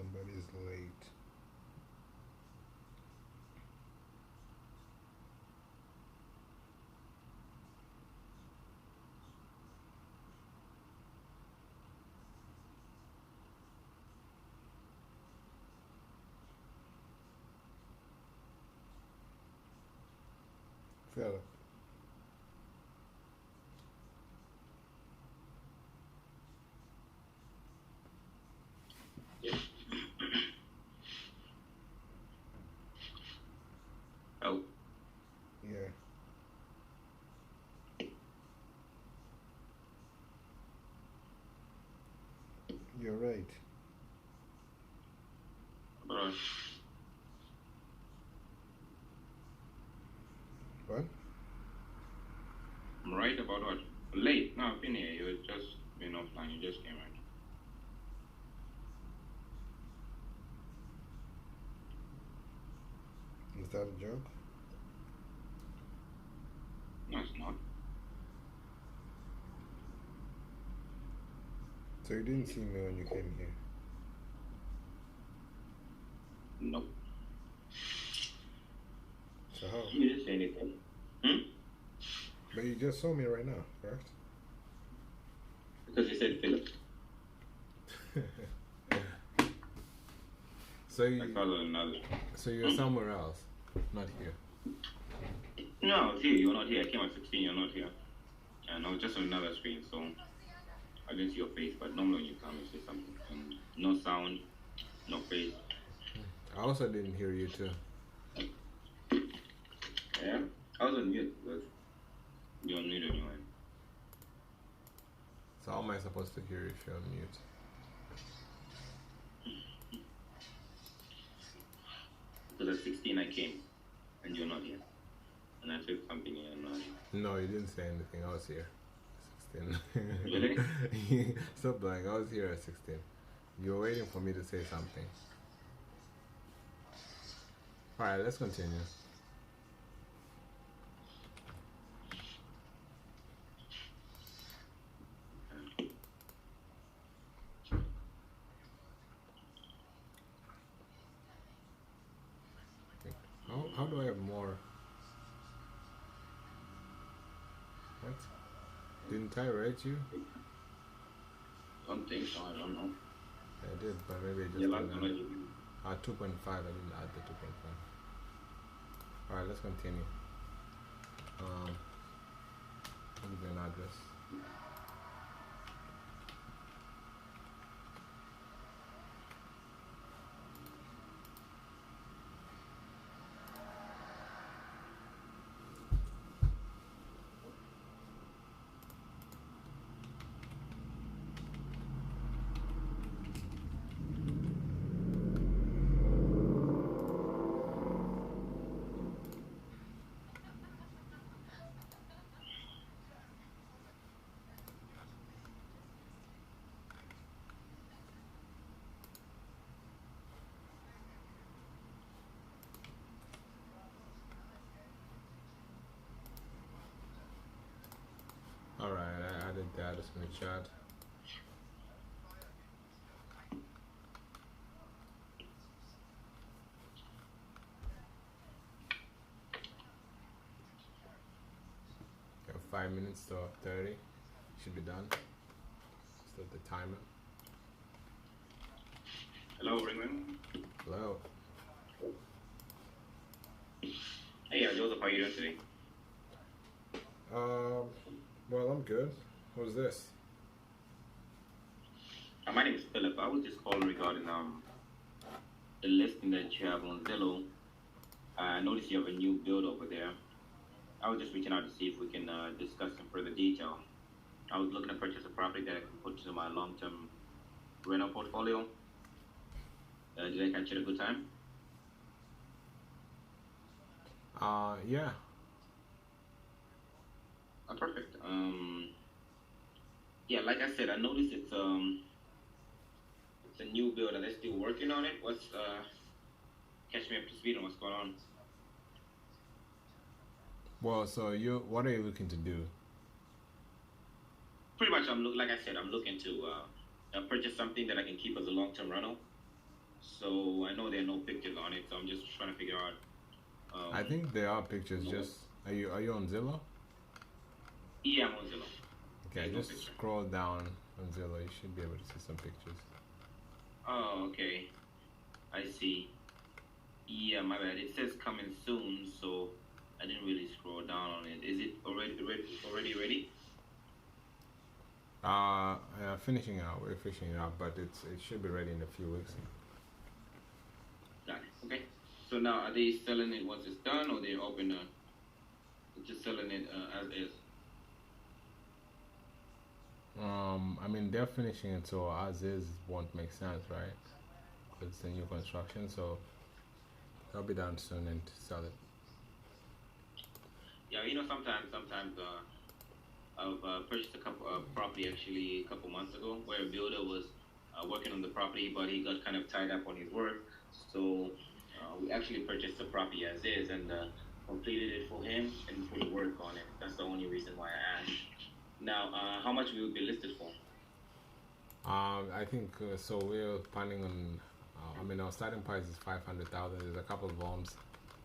Somebody's late. Philip. Oh, Yeah. You're right. bro. What? I'm right about what? Late? No, I've been here. You had just been offline. You just came out. Is that a joke? No, it's not. So you didn't see me when you came here? Nope. So how? You didn't say anything. Hmm? But you just saw me right now, correct? Because you said Philip. So I you, followed another. so you're somewhere else, not here. No, I was here. You were not here. I came at 16. You're not here. And I was just on another screen, so I didn't see your face. But normally when you come, you say something. And no sound, no face. I also didn't hear you too. Yeah? I was on mute, but you're on mute anyway. So how am I supposed to hear if you're on mute? Because at 16 I came, and you're not here. And I said something and you're not here. No, you didn't say anything. I was here. 16. Really? Stop lying. I was here at 16. You were waiting for me to say something. Alright, let's continue. How do I have more? What? Didn't I rate you? Don't think so, I don't know. I did, but maybe I just You're like, didn't add 2.5. I didn't add the 2.5. Alright, let's continue. I'll give you an address. Alright, I added that as in the chat. You have 5 minutes to 30. Should be done. Start the timer. Hello, Ringman. Hello. Hey, Joseph, how are you doing today? Well, I'm good. Who's this? My name is Philip. I was just calling regarding the listing that you have on Zillow. I noticed you have a new build over there. I was just reaching out to see if we can discuss in further detail. I was looking to purchase a property that I can put into my long-term rental portfolio. Did I catch you at a good time? Yeah. Perfect. Yeah, like I said, I noticed it's a new build and they're still working on it. What's catch me up to speed on what's going on? Well, so what are you looking to do? Pretty much, like I said, I'm looking to purchase something that I can keep as a long-term rental. So I know there are no pictures on it, so I'm just trying to figure out. I think there are pictures. No. Just are you on Zillow? Yeah, I'm on Zillow. Okay, There's no just picture. scroll down on Zillow. You should be able to see some pictures. Oh, okay. I see. Yeah, my bad. It says coming soon, so I didn't really scroll down on it. Is it already ready? Finishing it out. We're finishing it out, but it should be ready in a few weeks. Got it. Okay. So now are they selling it once it's done, or they open just selling it as is? I mean, they're finishing it, so as is won't make sense, right? 'Cause it's a new construction, so they'll be done soon and sell it. Yeah, you know, sometimes I've purchased a couple property actually a couple months ago where a builder was working on the property, but he got kind of tied up on his work. So we actually purchased the property as is and completed it for him and put the work on it. That's the only reason why I asked. Now, how much will it be listed for? I think so. We're planning on. I mean, our starting price is 500,000. There's a couple of homes.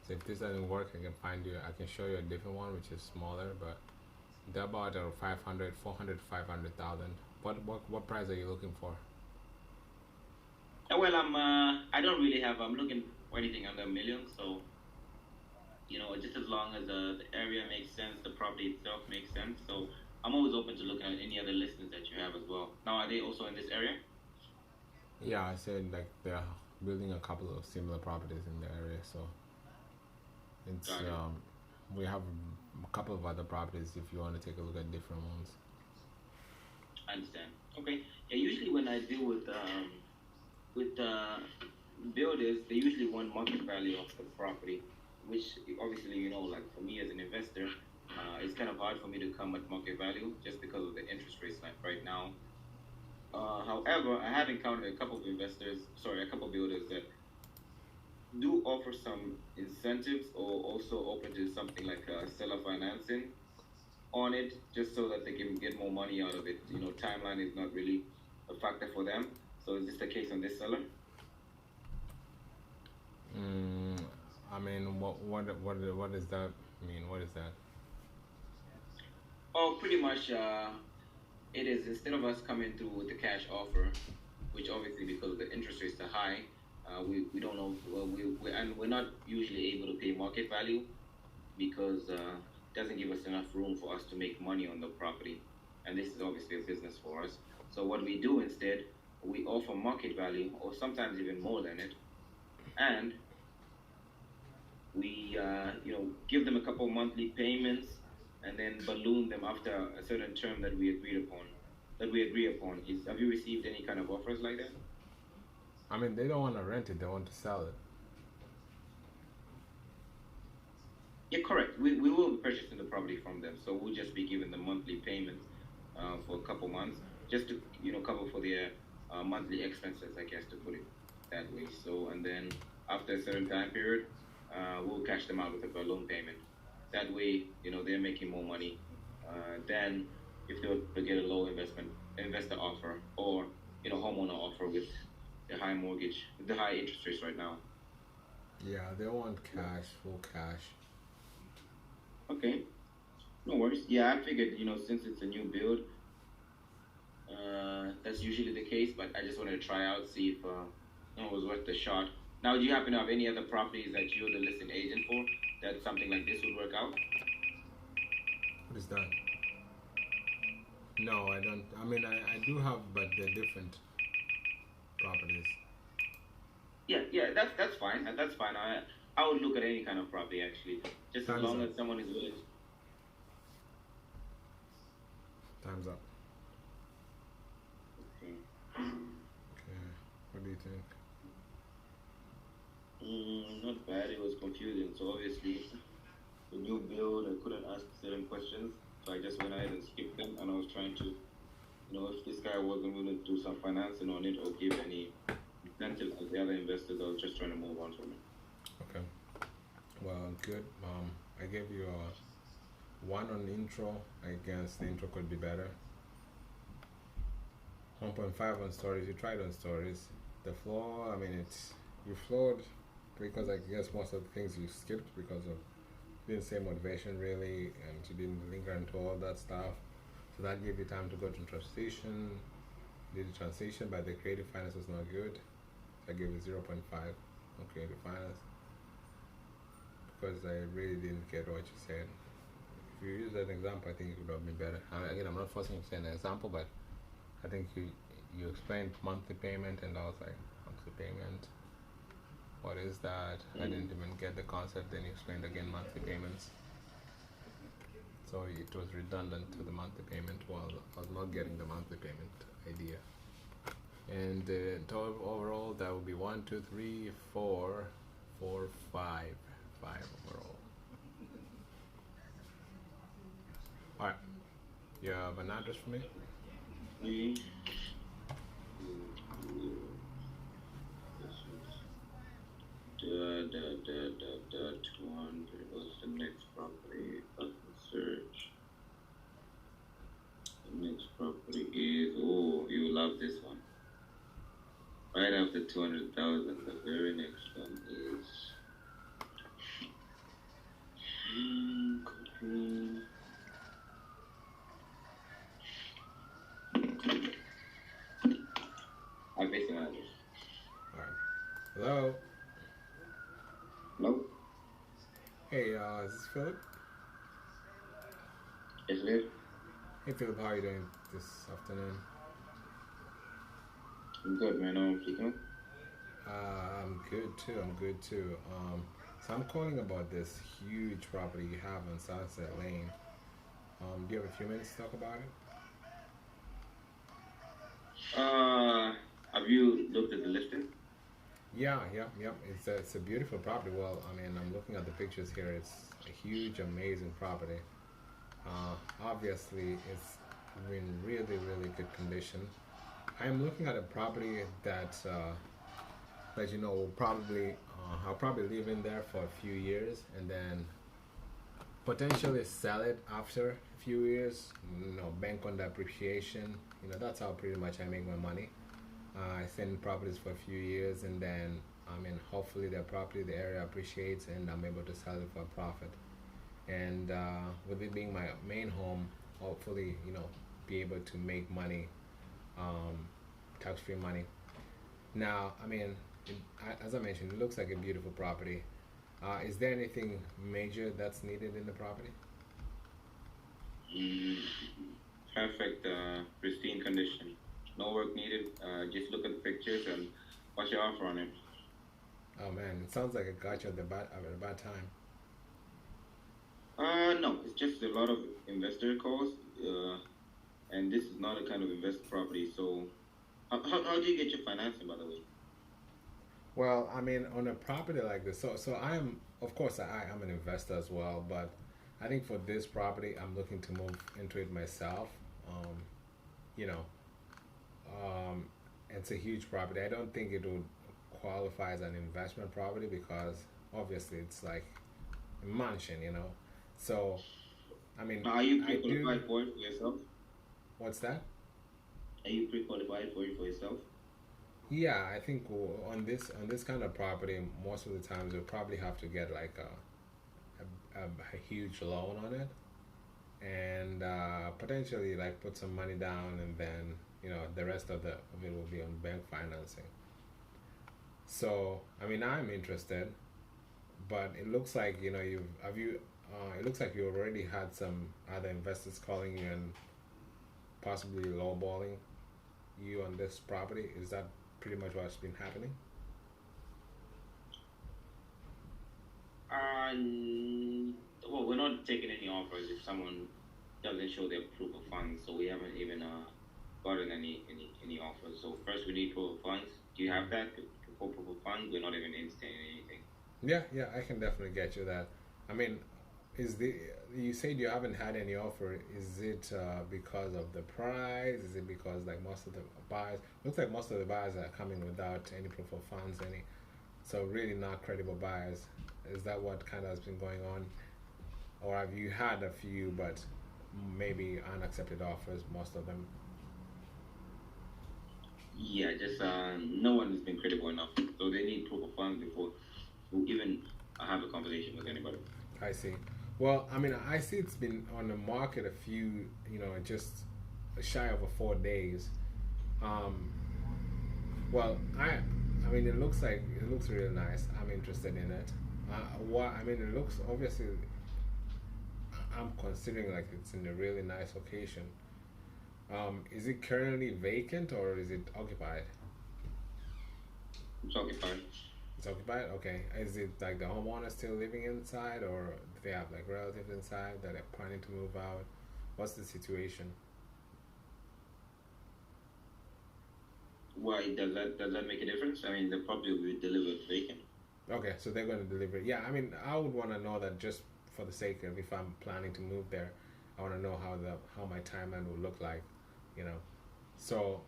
So if this doesn't work, I can find you. I can show you a different one, which is smaller, but they're about 500, 400, 500,000. What price are you looking for? Well, I don't really have. I'm looking for anything under a million. So, you know, just as long as the area makes sense, the property itself makes sense. So, I'm always open to looking at any other listings that you have as well. Now, are they also in this area? Yeah, I said like they're building a couple of similar properties in the area, so it's Got it. we have a couple of other properties if you want to take a look at different ones. I understand. Okay. Yeah, usually when I deal with builders, they usually want market value of the property, which obviously, you know, like for me as an investor, it's kind of hard for me to come at market value just because of the interest rates like right now. However, I have encountered a couple of a couple of builders that do offer some incentives or also open to something like seller financing on it, just so that they can get more money out of it. You know, timeline is not really a factor for them. So is this the case on this seller? I mean, what does that mean? What is that? Oh, pretty much. It is instead of us coming through with the cash offer, which obviously because the interest rates are high, we don't know. Well, and we're not usually able to pay market value because it doesn't give us enough room for us to make money on the property, and this is obviously a business for us. So what we do instead, we offer market value or sometimes even more than it, and we give them a couple monthly payments and then balloon them after a certain term that we agree upon. Have you received any kind of offers like that? I mean, they don't want to rent it; they want to sell it. Yeah, correct. We will be purchasing the property from them, so we'll just be giving them monthly payments for a couple months, just to cover for their monthly expenses, I guess, to put it that way. So, and then after a certain time period, we'll cash them out with a balloon payment. That way, they're making more money than if they were to get a low investor offer or homeowner offer with the high mortgage, with the high interest rates right now. Yeah, they want cash, full cash. Okay, no worries. Yeah, I figured since it's a new build, that's usually the case. But I just wanted to try out, see if it was worth the shot. Now, do you happen to have any other properties that you're the listing agent for that something like this would work out? What is that? No, I don't. I mean, I do have, but they're different properties. Yeah, that's fine. That's fine. I would look at any kind of property actually, just as long as someone is willing. Time's up. Okay. Okay. What do you think? Not bad. It was confusing. So obviously, the new build, I couldn't ask certain questions, so I just went ahead and skipped them. And I was trying to, if this guy wasn't willing to do some financing on it or give any incentives to the other investors, I was just trying to move on from it. Okay. Well, good. I gave you a 1 on the intro. I guess the intro could be better. 1.5 on stories. You tried on stories. the floor. I mean, it's you floored because I guess most of the things you skipped because of didn't say motivation really, and you didn't linger into all that stuff. So that gave you time to go to transition. Did the transition, but the creative finance was not good. So I gave it 0.5 on creative finance because I really didn't get what you said. If you use that example, I think it would have been better. Again, I'm not forcing you to say an example, but I think you explained monthly payment, and I was like, monthly payment. What is that? I didn't even get the concept. Then you explained again monthly payments. So it was redundant to the monthly payment while I was not getting the monthly payment idea. And total overall, that would be 1, 2, 3, 4, 4, 5, 5 overall. All right. You have an address for me? The 200 was the next property. Let me search. The next property is, oh, you love this one. Right after 200,000, the very next one is. I basically have this. Alright. Hello? Nope. Hey, is this Philip? Is it? Hey Philip, how are you doing this afternoon? I'm good, man. I'm speaking. I'm good too. So I'm calling about this huge property you have on Sunset Lane. Do you have a few minutes to talk about it? Have you looked at the listing? Yeah. It's a beautiful property. Well, I mean, I'm looking at the pictures here. It's a huge, amazing property. Obviously, it's in really, really good condition. I'm looking at a property that, will probably, I'll probably live in there for a few years and then potentially sell it after a few years. Bank on the appreciation. That's how pretty much I make my money. I stay in properties for a few years and then, hopefully the area appreciates and I'm able to sell it for a profit. And with it being my main home, hopefully, be able to make money, tax-free money. Now, as I mentioned, it looks like a beautiful property. Is there anything major that's needed in the property? Perfect, pristine condition. No work needed. Just look at the pictures and what's your offer on it? Oh man, it sounds like it got you at a bad time. No, it's just a lot of investor calls, and this is not a kind of investor property. So, how do you get your financing, by the way? Well, on a property like this, so I'm, of course, I'm an investor as well, but I think for this property, I'm looking to move into it myself. It's a huge property. I don't think it would qualify as an investment property because obviously it's like a mansion, So, Are you pre-qualified for it for yourself? What's that? Are you pre-qualified for it for yourself? Yeah, I think on this kind of property, most of the times you'll probably have to get like a huge loan on it, and potentially like put some money down, and then the rest of it will be on bank financing. So I'm interested, but it looks like it looks like you already had some other investors calling you and possibly lowballing you on this property. Is that pretty much what's been happening? Well, we're not taking any offers if someone doesn't show their proof of funds, so we haven't even gotten any offers. So first we need proof of funds. Do you have that? Before proof of funds, we're not even entertaining anything. Yeah, I can definitely get you that. You said you haven't had any offer. Is it because of the price? Is it because like most of the buyers, looks like most of the buyers are coming without any proof of funds, so really not credible buyers? Is that what kind of has been going on? Or have you had a few but maybe unaccepted offers, most of them? Yeah, just no one has been credible enough. So they need proof of funds before to even have a conversation with anybody. I see. Well, I mean, I see it's been on the market a few, just shy of 4 days. Um, well, I mean, it looks really nice. I'm interested in it. What I mean, it looks obviously. I'm considering like it's in a really nice location. Is it currently vacant or is it occupied? It's occupied. It's occupied. Okay. Is it like the homeowner still living inside, or do they have like relatives inside that are planning to move out? What's the situation? Why does that make a difference? I mean, the property will be delivered vacant. Okay, so they're going to deliver it. Yeah, I mean, I would want to know that just for the sake of if I'm planning to move there, I want to know how my timeline will look like, you know. So,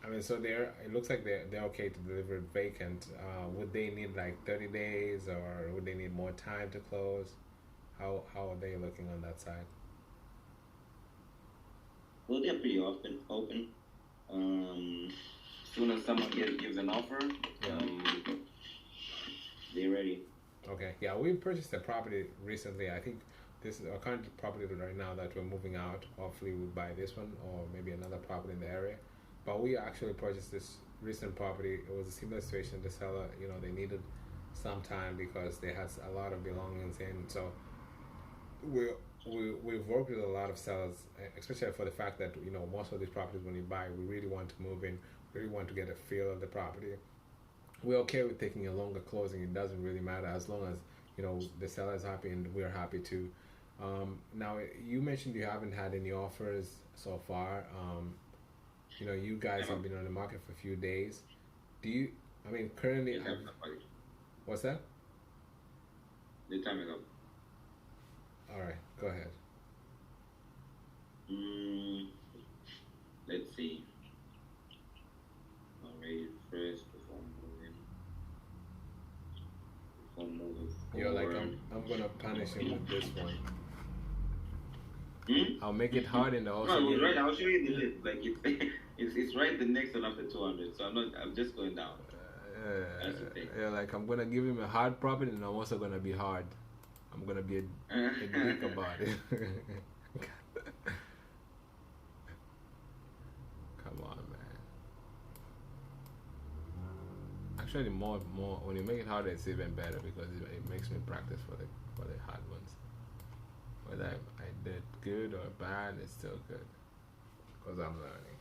I mean, so it looks like they're okay to deliver it vacant. Would they need like 30 days, or would they need more time to close? How are they looking on that side? Well, they're pretty often open. As soon as someone gives an offer, Yeah. they're ready. Okay, yeah, we purchased a property recently. I think this is our current property right now that we're moving out. Hopefully, we'll buy this one or maybe another property in the area. But we actually purchased this recent property. It was a similar situation. The seller, they needed some time because they had a lot of belongings in. So we've worked with a lot of sellers, especially for the fact that most of these properties when you buy, we really want to move in, really want to get a feel of the property. We're okay with taking a longer closing. It doesn't really matter as long as the seller is happy and we're happy too. Now you mentioned you haven't had any offers so far. You guys have been on the market for a few days. Do you? I mean, currently, what's that? The time is up. All right, go ahead. Let's see. Already first before moving. You're like, I'm gonna punish him with this one. I'll make it hard in the also. No, right. I'll show you the list. Like it's right the next one after 200. So I'm just going down. That's the thing. Yeah, like I'm gonna give him a hard property, and I'm also gonna be hard. I'm gonna be a dick about it. Come on, man. Actually, more when you make it harder, it's even better because it makes me practice for the hard ones. Whether I did good or bad, it's still good because I'm learning.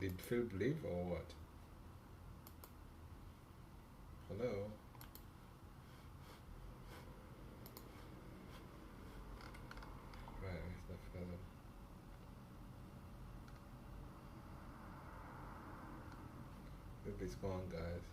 Did Philip leave or what? Hello? Right, where's the Philip? Philip is gone, guys.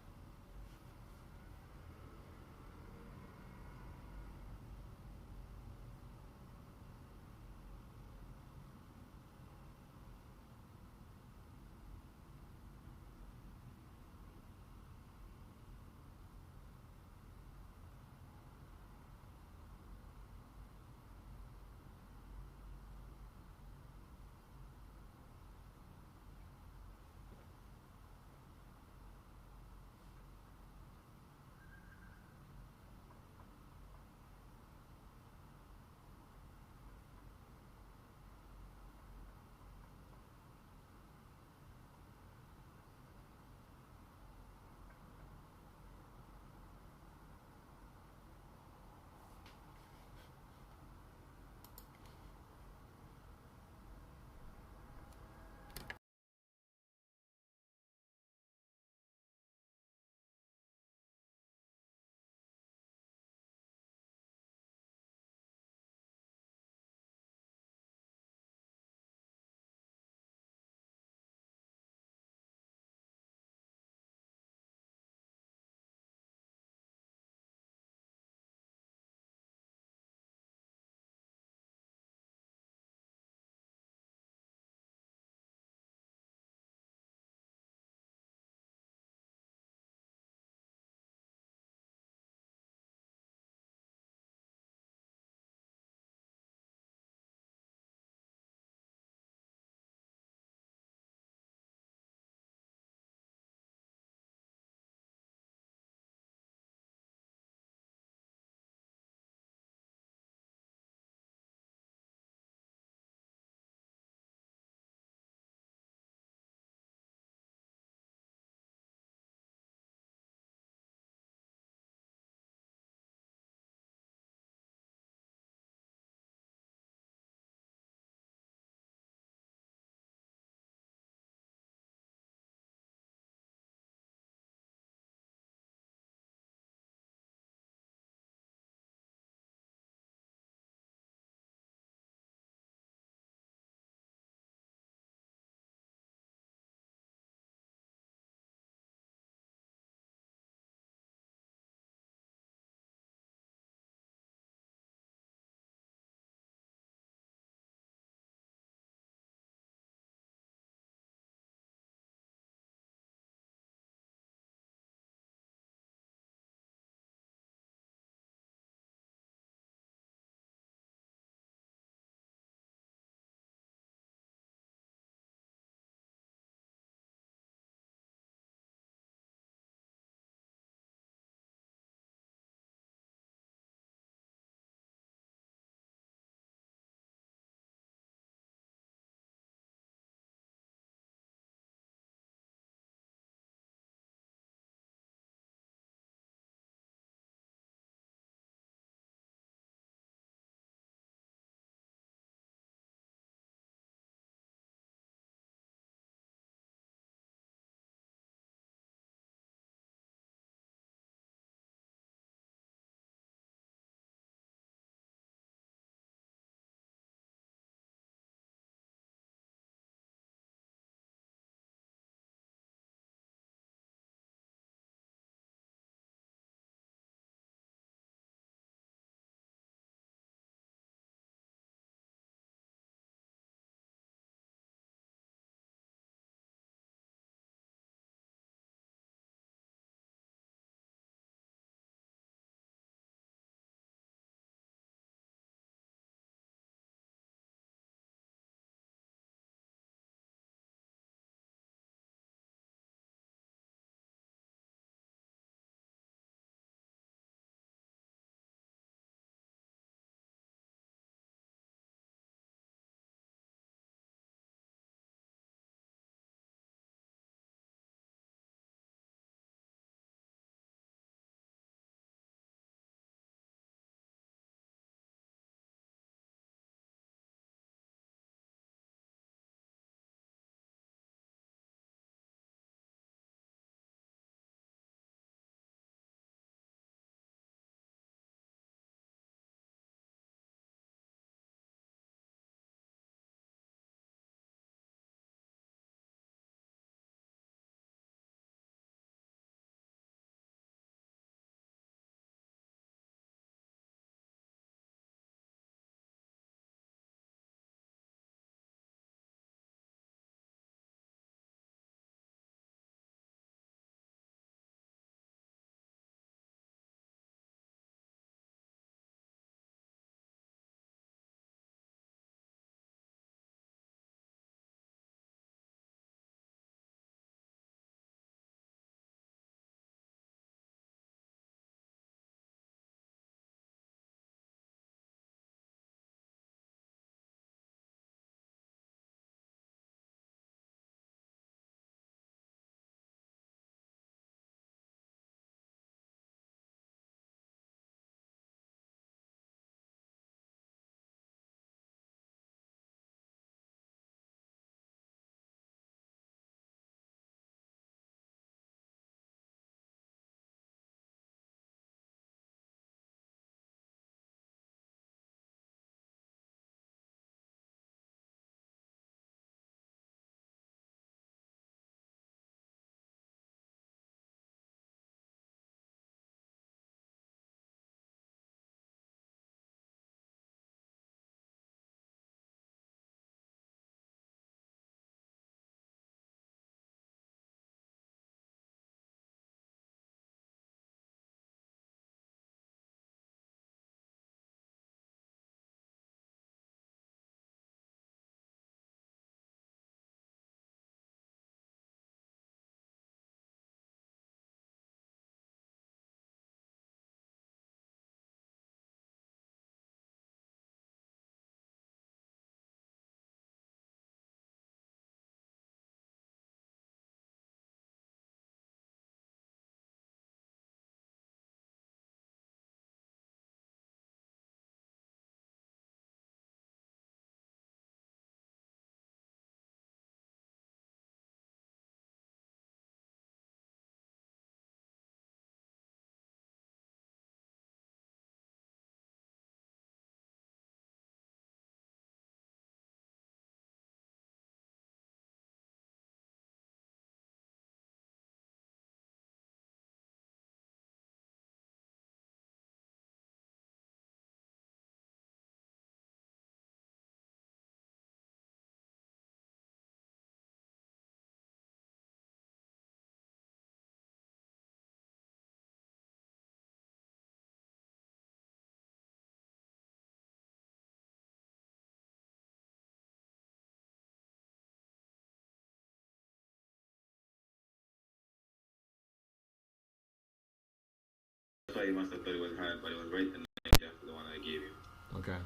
you must have thought it was hard, but it was right the night after the one I gave you. Okay.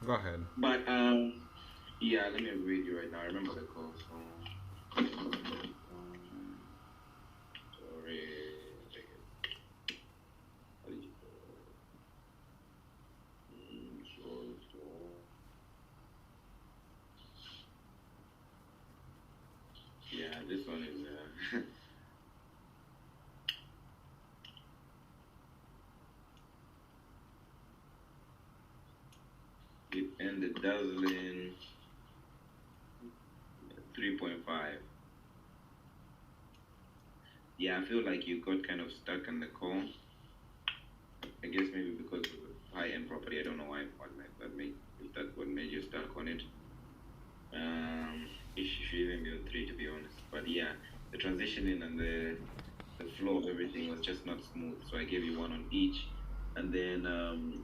Go ahead. But yeah, let me read you right now. I remember the call. So, sorry. How did you go? Yeah, this one is. It ended dazzling 3.5. Yeah, I feel like you got kind of stuck on the call. I guess maybe because of the high-end property. I don't know why. If that's what made you stuck on it. It should even be a 3 to be honest. But yeah, the transitioning and the flow of everything was just not smooth. So I gave you 1 on each. And then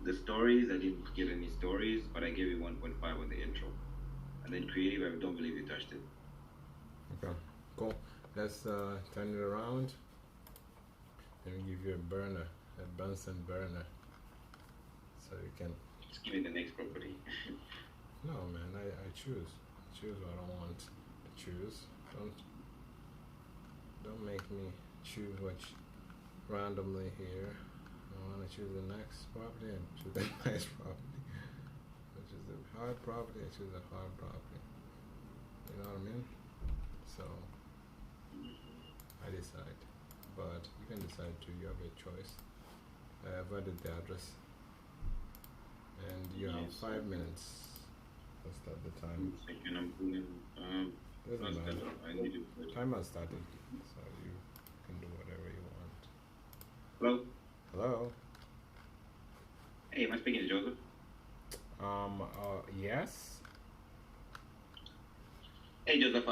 the stories, I didn't get any stories, but I gave you 1.5 on the intro. And then creative, I don't believe you touched it. Okay, cool. Let's turn it around. Let me give you a burner, a Bunsen burner, so you can. Just give me the next property. No, man, I choose. Choose what I want to choose. Don't make me choose which randomly here. I want to choose the next property and choose the next property. Which is the hard property, I choose the hard property. You know what I mean? So I decide. But you can decide too, you have a choice. I have added the address. And you have 5 minutes. Let's start the time. Second, I'm pulling. Doesn't matter. I need to put. Time has started, so you can do whatever you want. Hello. Hello? Hey, am I speaking to Joseph? Yes? Hey, Joseph.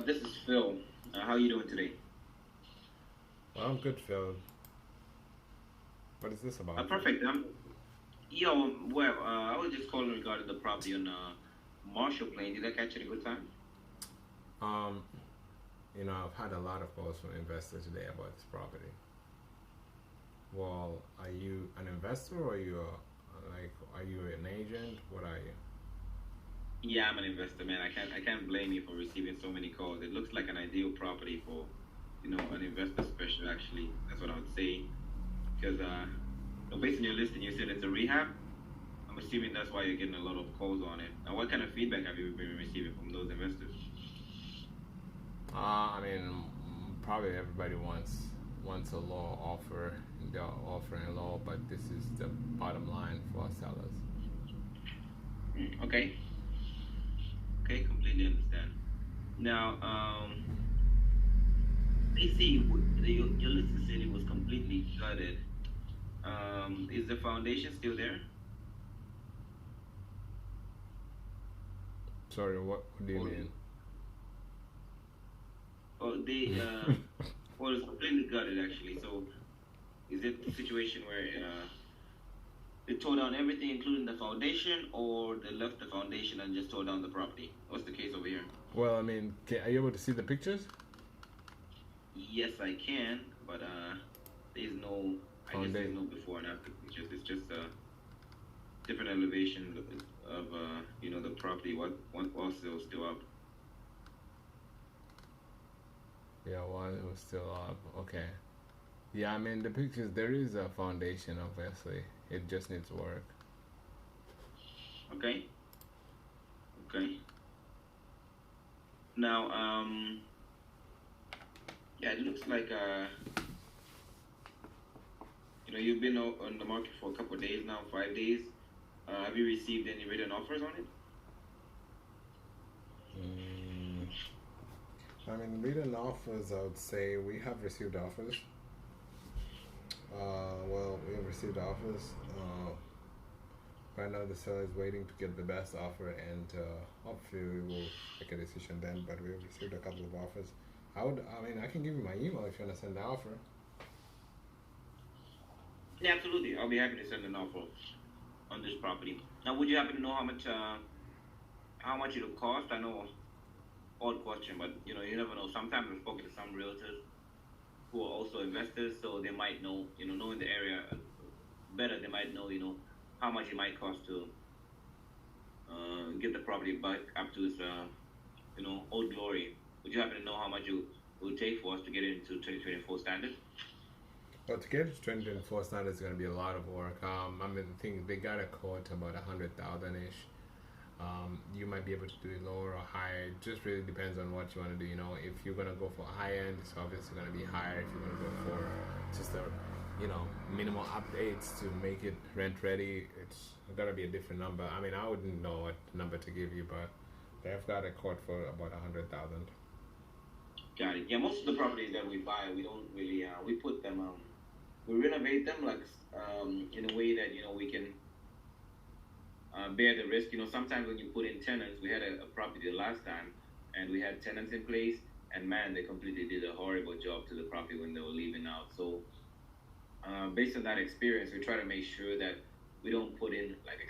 This is Phil. How are you doing today? Well, I'm good, Phil. What is this about? Perfect. I was just calling regarding the property on Marshall Plain. Did I catch you at a good time? I've had a lot of calls from investors today about this property. Well, are you an investor or are you are you an agent? What are you? Yeah, I'm an investor, man. I can't blame you for receiving so many calls. It looks like an ideal property for, an investor special. Actually, that's what I would say. Because based on your listing, you said it's a rehab. I'm assuming that's why you're getting a lot of calls on it. Now, what kind of feedback have you been receiving from those investors? Probably everybody wants a low offer. They're offering low, but this is the bottom line for sellers. Okay, completely understand. Now, they say your listing said it was completely gutted. Is the foundation still there? Sorry, what do you mean? Oh, well, it's completely gutted actually. So, is it the situation where they tore down everything, including the foundation, or they left the foundation and just tore down the property? What's the case over here? Well, are you able to see the pictures? Yes, I can, but there's no. I guess there's no before and after pictures. It's just a different elevation of the property. What was still up? Yeah, one was still up. Okay. Yeah, the pictures, there is a foundation, obviously. It just needs work. Okay. Now, yeah, it looks like, you've been on the market for a couple of days now, 5 days. Have you received any written offers on it? Written offers, I would say we have received offers. We have received offers. Right now, the seller is waiting to get the best offer, and hopefully we will make a decision then. But we have received a couple of offers. I can give you my email if you want to send the offer. Yeah, absolutely. I'll be happy to send an offer on this property. Now, would you happen to know how much it'll cost? I know, odd question, but you never know. Sometimes I've spoken to some realtors who are also investors, so they might know, knowing the area better, they might know, how much it might cost to get the property back up to its, old glory. Would you happen to know how much it would take for us to get it into 2024 standard? But to get to 2024 standard is going to be a lot of work. I mean, I think they got a quote about 100,000 ish. You might be able to do it lower or higher. It just really depends on what you want to do. If you're going to go for high end, it's obviously going to be higher. If you're going to go for just a, minimal updates to make it rent ready, it's going to be a different number. I mean, I wouldn't know what number to give you, but they've got a quote for about 100,000. Got it. Yeah, most of the properties that we buy, we don't really, we put them, we renovate them like in a way that, we can bear the risk. Sometimes when you put in tenants, we had a property the last time, and we had tenants in place, and man, they completely did a horrible job to the property when they were leaving out. So based on that experience, we try to make sure that we don't put in like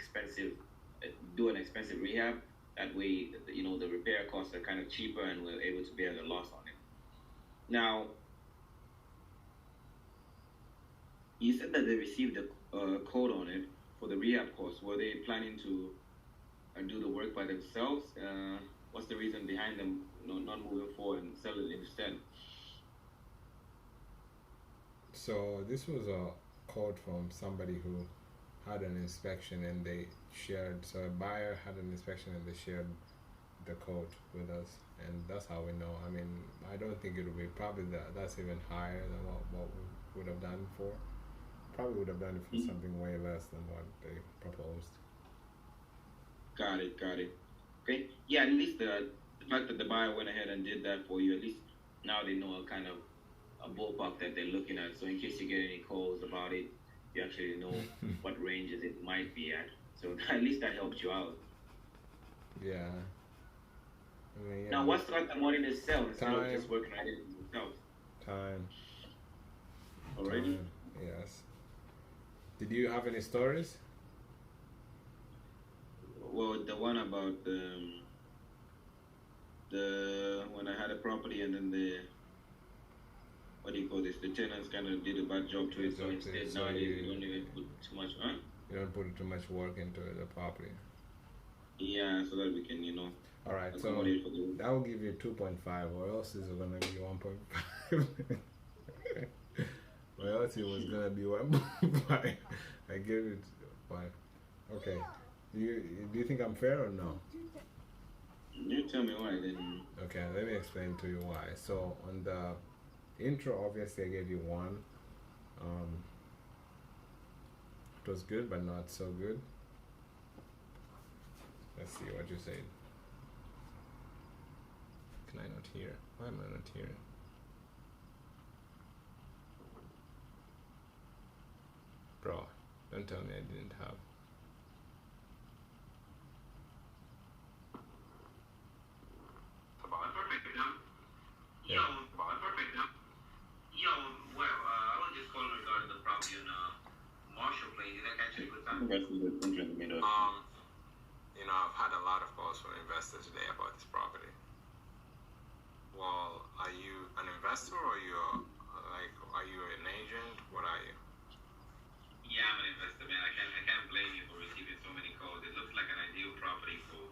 do an expensive rehab. That way, the repair costs are kind of cheaper, and we're able to bear the loss on it. Now, you said that they received a code on it for the rehab costs. Were they planning to do the work by themselves? What's the reason behind them not moving forward and selling it instead? So this was a code from somebody who had an inspection, and they shared. So a buyer had an inspection, and they shared the code with us, and that's how we know. I mean, I don't think it would be probably that's even higher than what we would have done for. Probably would have done it for something way less than what they proposed. Got it. Okay. Yeah, at least the fact that the buyer went ahead and did that for you, at least now they know a kind of a ballpark that they're looking at. So in case you get any calls about it, you actually know what ranges it might be at. So at least that helps you out. Yeah. I mean, yeah. Now, what's like the money to sell instead of just working on it themselves? Time. Already? Time. Yes. Did you have any stories? Well, the one about the when I had a property, and then the tenants kind of did a bad job to it. So instead nowadays we don't even put too much, You don't put too much work into the property. Yeah, so that we can, All right, so that will give you 2.5. Or else is it gonna be 1.5? Or else it was gonna be 1.5. I gave it 5. Okay. Do you think I'm fair or no? You tell me why then. Okay, let me explain to you why. So on the intro, obviously I gave you 1. It was good, but not so good. Let's see what you said. Can I not hear? Why am I not hearing? Bro, don't tell me I didn't have. I've had a lot of calls from investors today about this property. Well, are you an investor, or are you an agent? What are you? Yeah, I'm an investor, man. I can't blame you for receiving so many calls. It looks like an ideal property for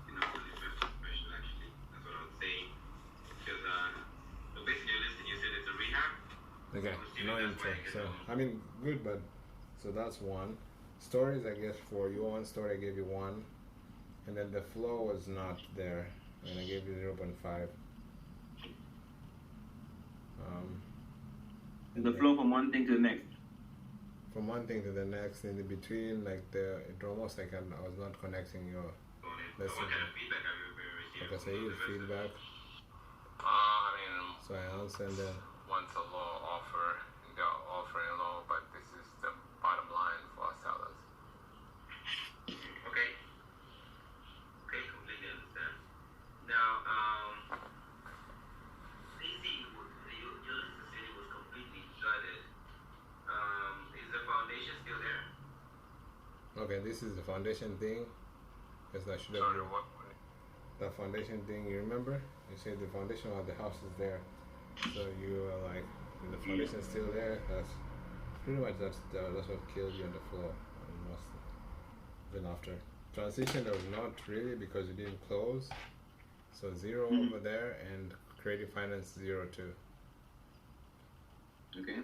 an investor profession, actually. That's what I would say. Because basically, listen, you said it's a rehab. Okay, no intro. So I mean, good, but so that's 1. Stories, I guess, for you 1 story, I gave you 1, and then the flow was not there, and I gave you 0.5. The flow from one thing to the next. From one thing to the next, in the between, like it almost like I was not connecting your lesson. What kind of feedback have you received? Like I say, it's feedback. I mean, So I answer, and then once a low offer, they're offering low, but this is the bottom line for our sellers. Okay, completely understand. Now, DC, your city was completely flooded. Is the foundation still there? okay, this is the foundation thing. Yes, I should have. Sorry, what? The foundation thing, you remember? You said the foundation of the house is there. So you were like, the foundation is still there. pretty much that's what killed you on the floor. It must have been after transition. There was not really because you didn't close. So 0 over there and creative finance 0 too. Okay.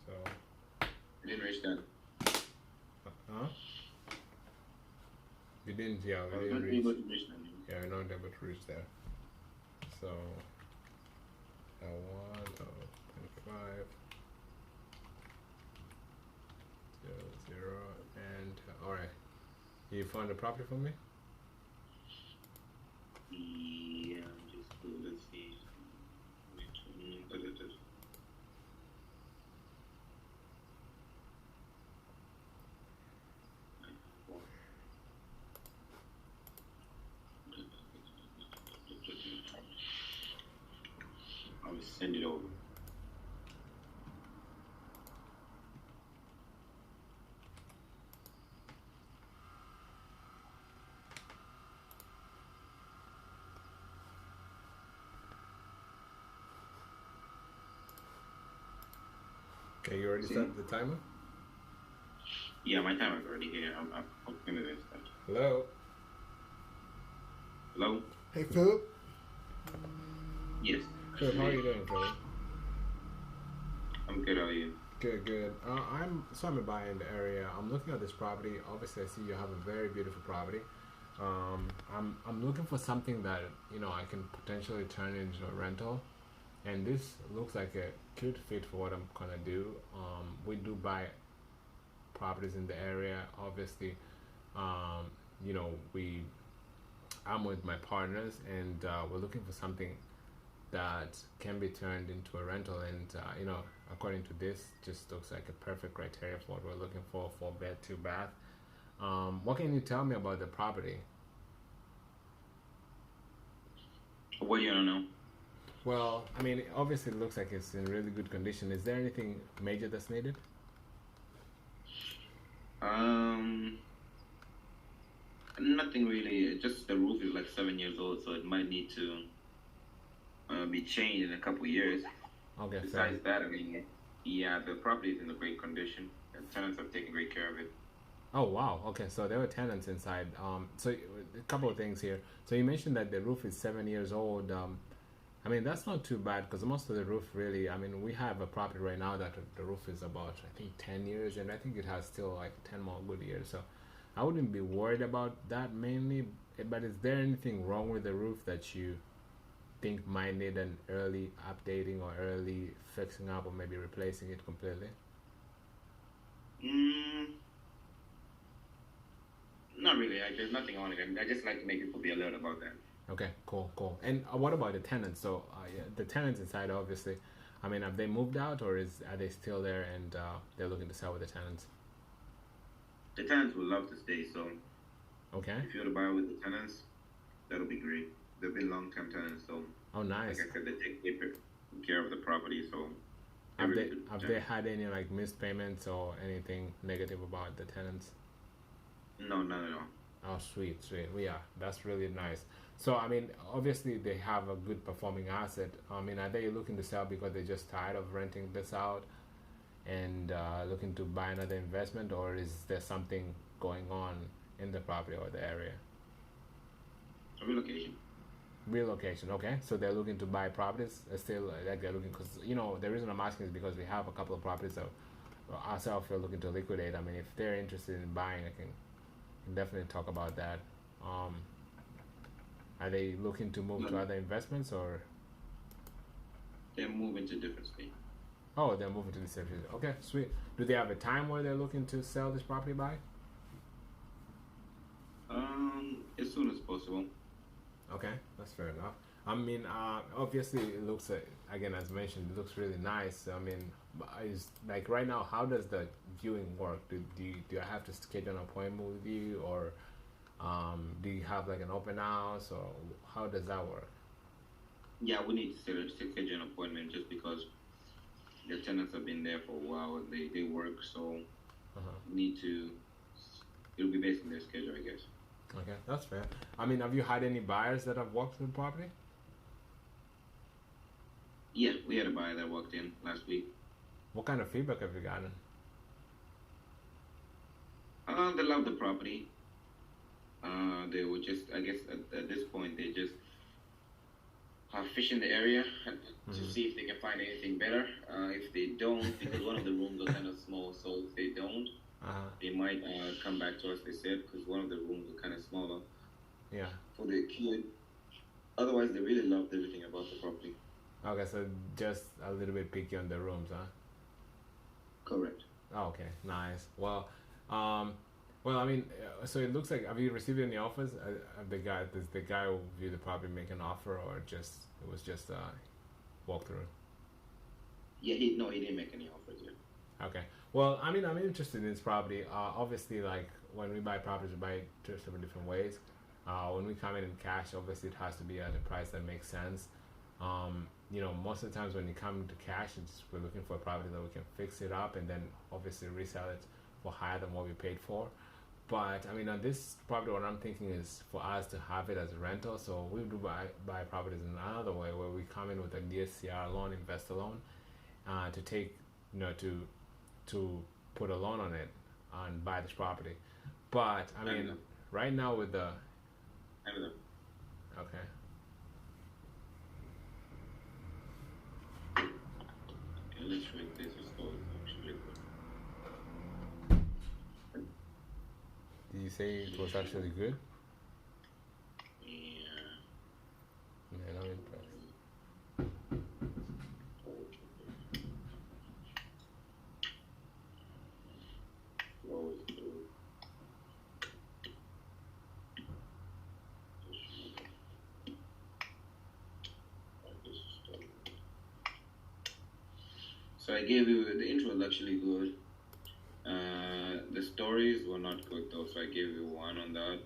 So. I didn't reach that. Huh? We didn't. Yeah, I we was didn't not reach. able to reach that. Yeah, we're not able to reach there. So L1 0.5 0 0 and all right. You found the property for me? Yeah, just let's see. I'll send it over. Okay, you already set the timer? Yeah, my timer's already here. I'm gonna start. Hello? Hello? Hey Philip? Yes. Philip, how are you doing, Philip? I'm good. How are you? Good, good. I'm a buyer in the area. I'm looking at this property. Obviously, I see you have a very beautiful property. I'm looking for something that I can potentially turn into a rental, and this looks like a good fit for what I'm gonna do. We do buy properties in the area. Obviously, I'm with my partners, and we're looking for something that can be turned into a rental, and according to this, just looks like a perfect criteria for what we're looking for 4-bed 2-bath. What can you tell me about the property? What do you wanna know? Well, I mean, obviously it looks like it's in really good condition. Is there anything major that's needed? Nothing really. Just the roof is like 7 years old, so it might need to be changed in a couple years. Okay, Besides that, I mean, yeah, the property is in a great condition. The tenants have taken great care of it. Oh wow. Okay, so there were tenants inside. So a couple of things here. So you mentioned that the roof is 7 years old. I mean, that's not too bad because most of the roof really. I mean, we have a property right now that the roof is about, I think, 10 years, and I think it has still like 10 more good years. So I wouldn't be worried about that mainly. But is there anything wrong with the roof that you think might need an early updating or early fixing up, or maybe replacing it completely? Not really. There's nothing on it. I just like to make people be alert about that. Okay, cool. And what about the tenants? So yeah, the tenants inside, obviously. I mean, have they moved out, or are they still there and they're looking to sell with the tenants? The tenants would love to stay, so Okay. if you're to buy with the tenants, that'll be great. They've been long-term tenants, so Oh, nice. like I said, they take good care of the property, so Have really they good have they tenants. had any like missed payments or anything negative about the tenants? No, none at all. Oh, sweet. Yeah, that's really nice. So, I mean, obviously they have a good performing asset. I mean, are they looking to sell because they're just tired of renting this out and looking to buy another investment, or is there something going on in the property or the area? A relocation. Relocation, okay. So they're looking to buy properties. Still, like they're looking, because the reason I'm asking is because we have a couple of properties that ourselves are looking to liquidate. I mean, if they're interested in buying, I can definitely talk about that. Are they looking to move to other investments, or? They're moving to different states. Oh, they're moving to the same city. Okay, sweet. Do they have a time where they're looking to sell this property by? As soon as possible. Okay, that's fair enough. I mean, obviously, it looks again, as mentioned, it looks really nice. I mean, is like right now, how does the viewing work? Do I have to schedule an appointment with you, or do you have like an open house, or how does that work? Yeah, we need to schedule an appointment just because the tenants have been there for a while. They work, so we need to. It'll be based on their schedule, I guess. Okay, that's fair. I mean, have you had any buyers that have walked through the property? Yeah, we had a buyer that walked in last week. What kind of feedback have you gotten? They love the property. They were just, I guess, at this point, they just fish in the area to see if they can find anything better. If they don't, because one of the rooms are kind of small, so if they don't, they might come back to us. They said because one of the rooms are kind of smaller. Yeah. For the kid. Otherwise, they really loved everything about the property. Okay, so just a little bit picky on the rooms, huh? Correct. Oh, okay, nice. Well, I mean, so it looks like, have you received any offers? Does the guy who viewed the property make an offer, or just it was just a walkthrough? Yeah, he didn't make any offers yet. Okay. Well, I mean, I'm interested in this property. Obviously, like when we buy properties, we buy it two several different ways. When we come in cash, obviously it has to be at a price that makes sense. Most of the times when you come to cash, we're looking for a property that we can fix it up and then obviously resell it for higher than what we paid for. But I mean, on this property, what I'm thinking is for us to have it as a rental. So we do buy properties in another way where we come in with a DSCR loan, investor loan, to take, to put a loan on it and buy this property. But I mean, right now with the okay. Let's read this. Actually good. Did you say it was actually good? Yeah. Man, I'm impressed. So I gave you the intro was actually good. The stories were not good though, so I gave you 1 on that.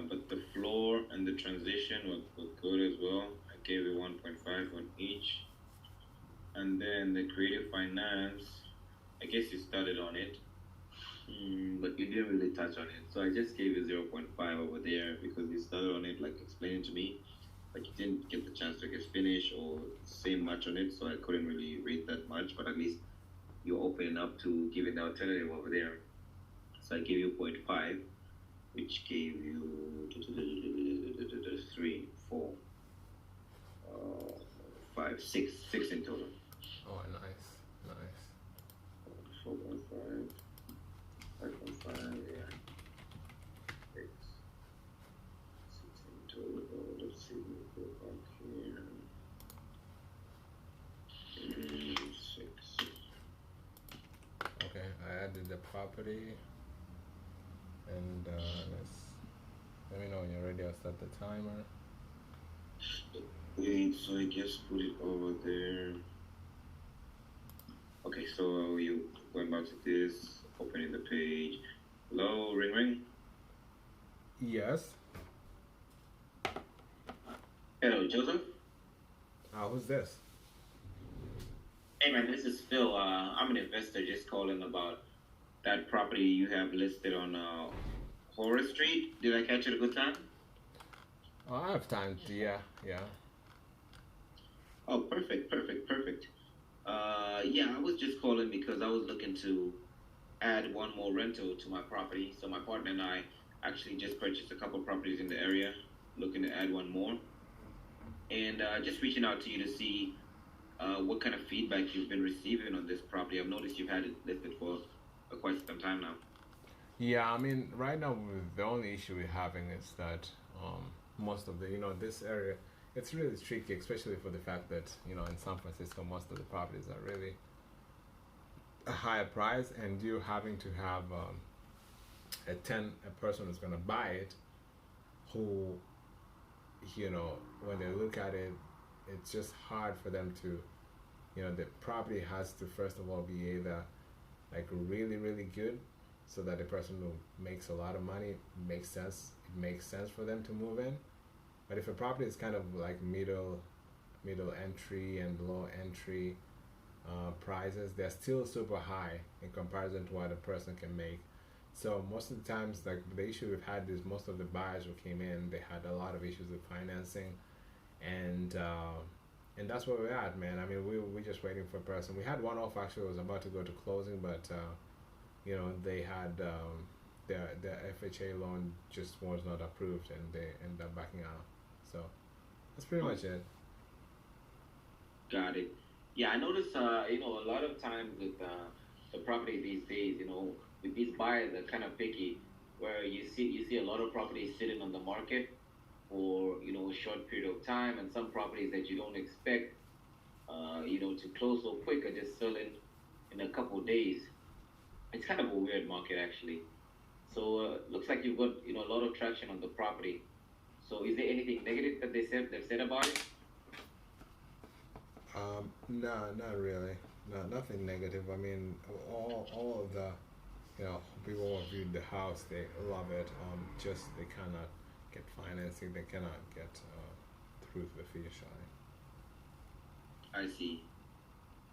But the floor and the transition were good as well. I gave you 1.5 on each. And then the creative finance, I guess you started on it, but you didn't really touch on it. So I just gave you 0.5 over there because you started on it, like explaining to me, but you didn't get the chance to get finish or say much on it, so I couldn't really rate that much, but at least you're open up to giving the alternative over there. So I gave you 0.5, which gave you 3, 4, 5, 6 in total. Oh, nice. 4.5, 5.5, yeah. 6 in total. Let's see, we go back here. 6. Okay, I added the property, and let me know when you're ready. I'll start the timer. Wait, so I guess put it over there. Okay, so you going back to this, opening the page. Hello, ring ring. Yes. Hello, Joseph. Who's this? Hey man, this is Phil. I'm an investor just calling about that property you have listed on Horror Street. Did I catch it a good time? Oh, I have time to, yeah. Oh, perfect. Yeah, I was just calling because I was looking to add 1 more rental to my property. So my partner and I actually just purchased a couple properties in the area, looking to add 1 more. And just reaching out to you to see what kind of feedback you've been receiving on this property. I've noticed you've had it listed for quite some time now. Yeah, I mean, right now the only issue we're having is that most of the, this area, it's really tricky, especially for the fact that, in San Francisco, most of the properties are really a higher price, and you having to have a person who's going to buy it who, when they look at it, it's just hard for them to, the property has to first of all be either like really, really good so that the person who makes a lot of money it makes sense for them to move in. But if a property is kind of like middle entry and low entry prices, they're still super high in comparison to what a person can make. So most of the times, like the issue we've had is most of the buyers who came in, they had a lot of issues with financing, and that's where we're at, man. I mean, we're just waiting for a person. We had 1 offer actually, was about to go to closing, but they had their FHA loan just was not approved, and they end up backing out. So that's pretty much it. Got it. Yeah, I notice, a lot of times with the property these days, with these buyers are kind of picky, where you see a lot of properties sitting on the market for a short period of time, and some properties that you don't expect, to close so quick are just selling in a couple of days. It's kind of a weird market actually. So looks like you've got a lot of traction on the property. So is there anything negative that they've said about it? No, not really. No, nothing negative. I mean, all of the, people who have viewed the house, they love it. Just they cannot get financing. They cannot get through the finish line. I see.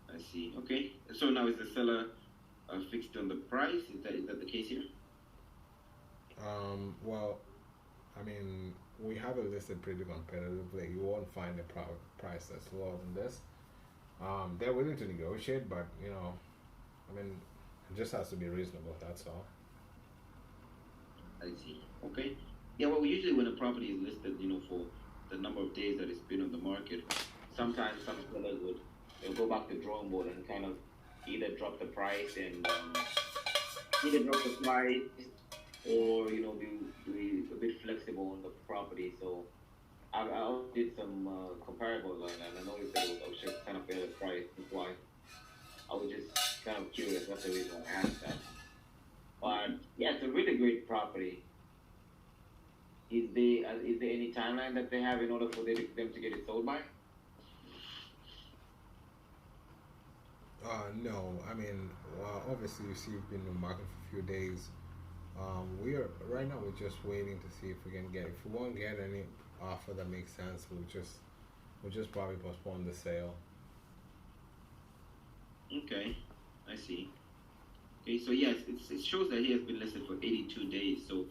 I see. Okay. So now is the seller fixed on the price? Is that the case here? Well, I mean, we have it listed pretty competitively. You won't find a price that's lower than this. They're willing to negotiate, but I mean, it just has to be reasonable. That's all. I see. Okay. Yeah. Well, usually when a property is listed, for the number of days that it's been on the market, sometimes some sellers they'll go back to drawing board and kind of either drop the price and or be a bit flexible on the property. So I did some comparables on that, and I noticed that it was just kind of better price. That's why I was just kind of curious. That's the reason I asked that. But yeah, it's a really great property. Is there any timeline that they have in order for them to get it sold by? No, I mean, well, obviously you see we've been in the market for a few days. We are right now. We're just waiting to see if we can get. If we won't get any offer that makes sense, we'll just probably postpone the sale. Okay, I see. Okay, so yes, it shows that he has been listed for 82 days. So,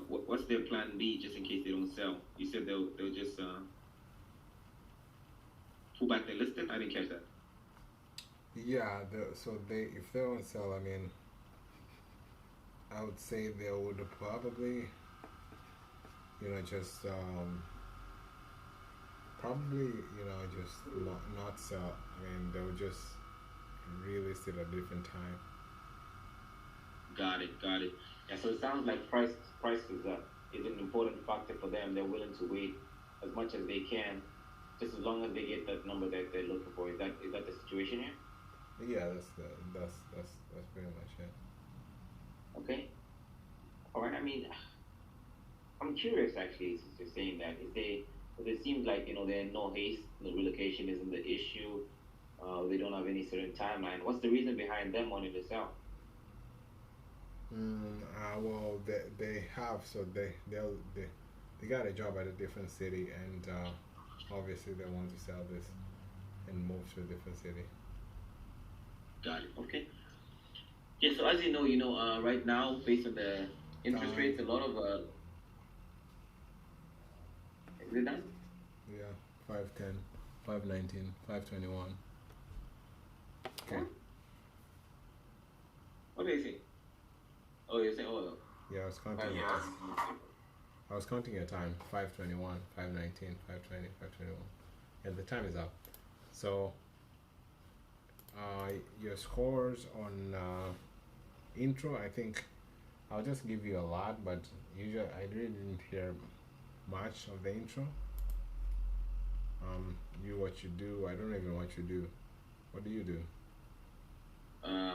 what's their plan B just in case they don't sell? You said they'll just pull back their listing. I didn't catch that. Yeah, so if they don't sell, I mean, I would say they would probably, just probably, just not sell. I mean, they would just relist it at a different time. Got it, got it. Yeah, so it sounds like price is an important factor for them. They're willing to wait as much as they can, just as long as they get that number that they're looking for. Is that the situation here? Yeah, that's pretty much it. Okay. All right. I mean, I'm curious actually, since you're saying that. Because it seems like they're in no haste. The relocation isn't the issue. They don't have any certain timeline. What's the reason behind them wanting to sell? Well, they have, so they got a job at a different city, and obviously they want to sell this and move to a different city. Got it. Okay. Yeah. So as right now, based on the interest rates, a lot of is it done? Yeah, 510, 519, 521. Okay. What is it? Oh, you're saying Yeah, I was counting your time. 521, 519, 520, 521. And the time is up. So your scores on intro, I think I'll just give you a lot, but usually I really didn't hear much of the intro. What you do, I don't even know what you do. What do you do?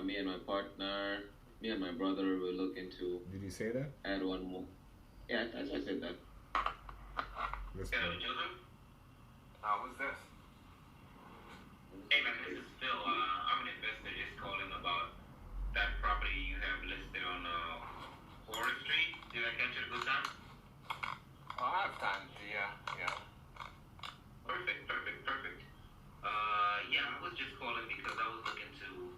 Me and my partner, me and my brother were looking to. Did you say that? Add one more. Yeah, I said that. Let's Yeah, go. Joseph? Who's this? Hey man, this is Phil. I'm an investor just calling about that property you have listed on Forest Street. Did I catch it a good time? Oh, I have time. Yeah. Perfect. Yeah, I was just calling because I was looking to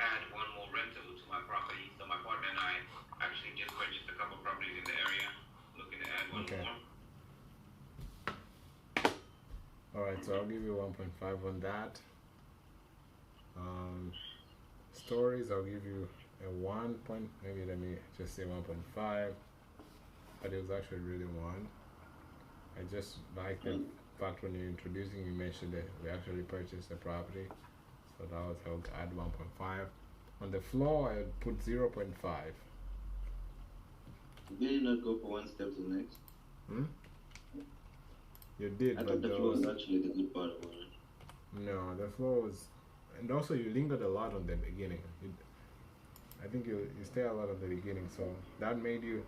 add one more rental to my property. So my partner and I actually just purchased a couple properties in the area, looking to add one Okay. more. Alright, so I'll give you 1.5 on that. Stories, I'll give you a 1 point, maybe let me just say 1.5, but it was actually really 1. I just like the fact when you're introducing, you mentioned that we actually purchased the property, so that was how I add 1.5. On the floor, I would put 0.5. Did you not go for one step to the next? You did, I but thought the there floor was was actually the good part of it. no. The floor was, and also you lingered a lot on the beginning. I think you stay a lot at the beginning, so that made you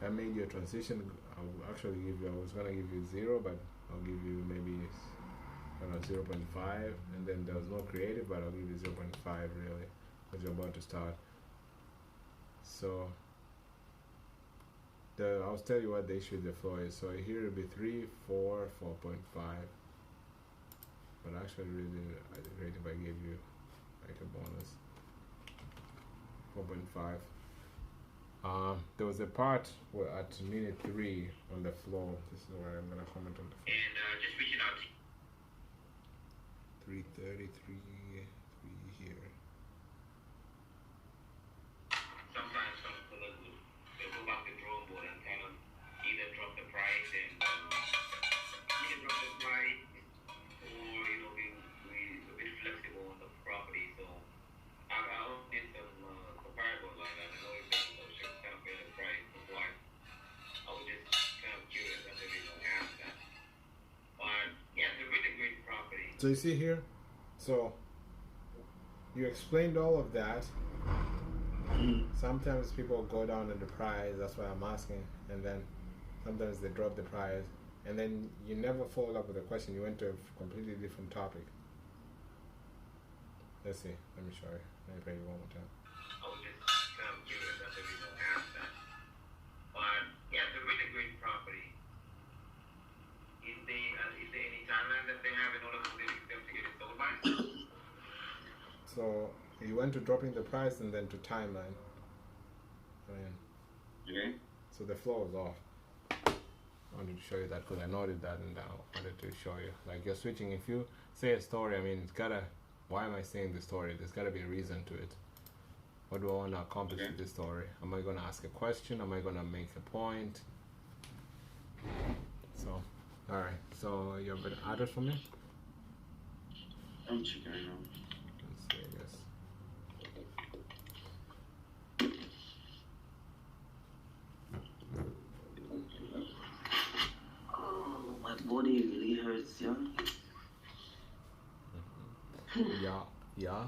a transition. I'll actually give you. I was gonna give you 0, but I'll give you maybe 0.5, and then there was no creative, but I'll give you 0.5 really, because you're about to start. So I'll tell you what the issue with the floor is. So here it'll be 3, 4, 4.5. But actually, really, I'd great if I gave you like a bonus. 4.5. There was a part where at minute 3 on the floor. This is where I'm gonna comment on the floor. And just reaching out to 3:33, 3 here. sometimes some fellas they'll go back to the drawing board and kind of either drop the price and either drop the price or be a bit flexible on the property. So I did some comparables like that. I know if there's should kind of pay the price before I was just kind of curious as to ask that. But yeah, it's a really great property. So you see here, so you explained all of that. Sometimes people go down in the price, that's why I'm asking, and then sometimes they drop the price, and then you never follow up with a question. You went to a completely different topic. Let's see. Let me show you. Let me play you one more time. I was just kind of curious as to ask that. But yeah, it's a really great property. Is there any timeline that they have in order for them to get it sold by? So you went to dropping the price and then to timeline. Okay. So the flow was off. I wanted to show you that because I noted that, and I wanted to show you. Like you're switching. If you say a story, I mean, it's gotta. Why am I saying the story? There's gotta be a reason to it. What do I want to accomplish with this story? Am I gonna ask a question? Am I gonna make a point? So, all right. So you have an address for me? I'm checking right now. Let's see. I guess. Oh, my body really hurts, yeah. Yeah.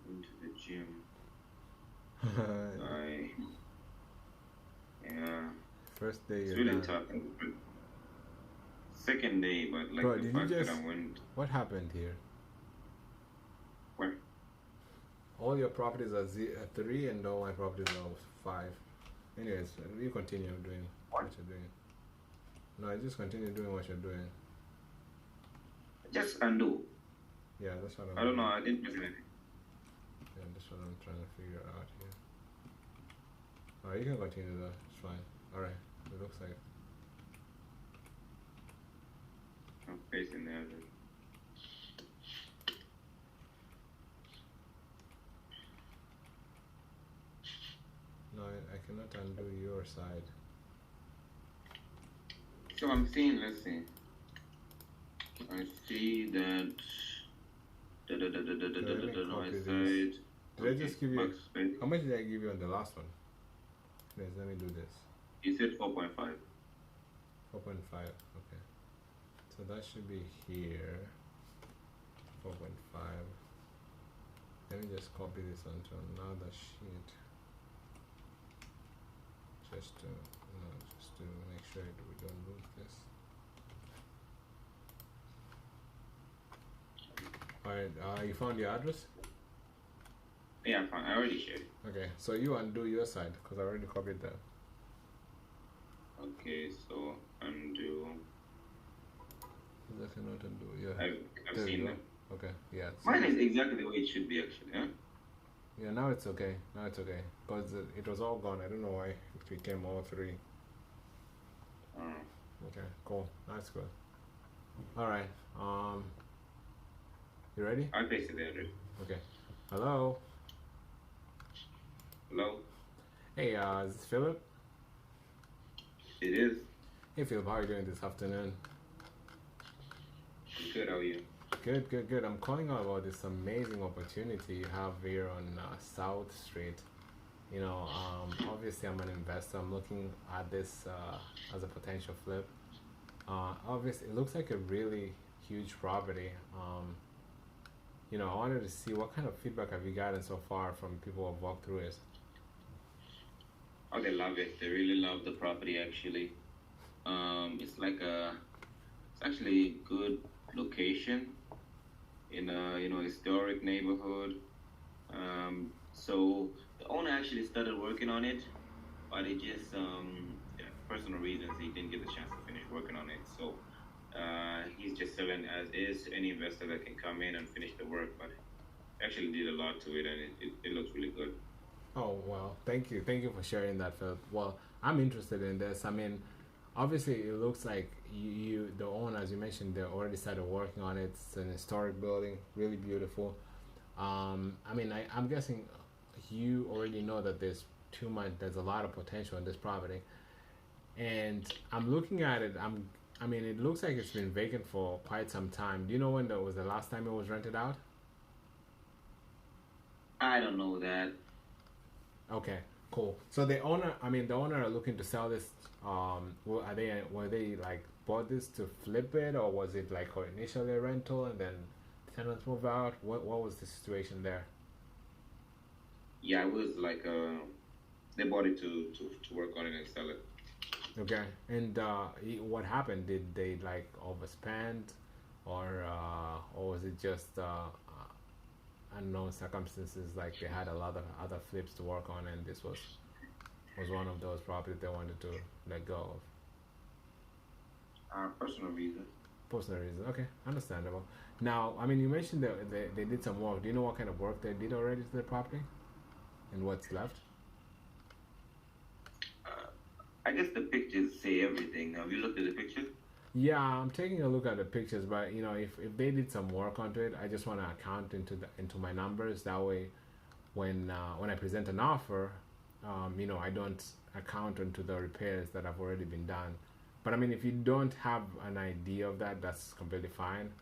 Into the gym. Yeah. First day It's you're really done. tough. Second day, but like Bro, the did fact you that just? I went. What happened here? Where? All your properties are 3 and all my properties are 5. Anyways, you continue doing what you're doing. No, just continue doing what you're doing. Just undo. Yeah, that's what I don't know. I didn't do anything. Yeah, that's what I'm trying to figure out here. Alright, you can continue though. It's fine. Alright, it looks like. I'm facing the other. No, I cannot undo your side. So I'm seeing. Let's see. I see that. Right side. Did I just give you? How much did I give you on the last one? Yes, let me do this. You said 4.5. 4.5. Okay. So that should be here. 4.5. Let me just copy this onto another sheet. Just to make sure we don't lose this. Alright, you found your address? Yeah, fine. I already shared. Okay, so you undo your side because I already copied that. Okay, so undo. I cannot undo. Yeah. I've There you seen go. them. Okay. Yeah. Mine is exactly the way it should be, actually. Yeah. Yeah. Now it's okay. Because it was all gone. I don't know why it became all 3. Okay. Cool. That's good. All right. You ready? I'll place it there, dude. Okay. Hello. Hello? Hey, is this Philip? It is. Hey, Philip. How are you doing this afternoon? I'm good, how are you? Good, good, good. I'm calling out about this amazing opportunity you have here on South Street. You know, obviously I'm an investor. I'm looking at this as a potential flip. Obviously, it looks like a really huge property. You know, I wanted to see what kind of feedback have you gotten so far from people who have walked through it. Oh, they love it. They really love the property, actually. It's like it's actually a good location in a, historic neighborhood. So the owner actually started working on it, but it just, personal reasons, he didn't get the chance to finish working on it. So he's just selling as is. Any investor that can come in and finish the work, but actually did a lot to it, and it looks really good. Oh, well, thank you. Thank you for sharing that, Phil. Well, I'm interested in this. I mean, obviously, it looks like the owner, as you mentioned, they already started working on it. It's an historic building, really beautiful. I mean, I'm guessing you already know that there's a lot of potential in this property. And I'm looking at it, I mean, it looks like it's been vacant for quite some time. Do you know when that was the last time it was rented out? I don't know that. Okay, cool. So the owner are looking to sell this. Were they like bought this to flip it, or was it like initially a rental and then tenants move out? What was the situation there? Yeah, it was like they bought it to work on it and sell it. Okay, and what happened? Did they like overspend, or was it just unknown circumstances? Like they had a lot of other flips to work on, and this was one of those properties they wanted to let go of. Personal reason. Personal reason. Okay, understandable. Now, I mean, you mentioned that they did some work. Do you know what kind of work they did already to the property, and what's left? I guess the pictures say everything. Have you looked at the pictures? Yeah, I'm taking a look at the pictures, but you know, if they did some work onto it, I just want to account into my numbers. That way, when I present an offer, you know, I don't account into the repairs that have already been done. But I mean, if you don't have an idea of that, that's completely fine.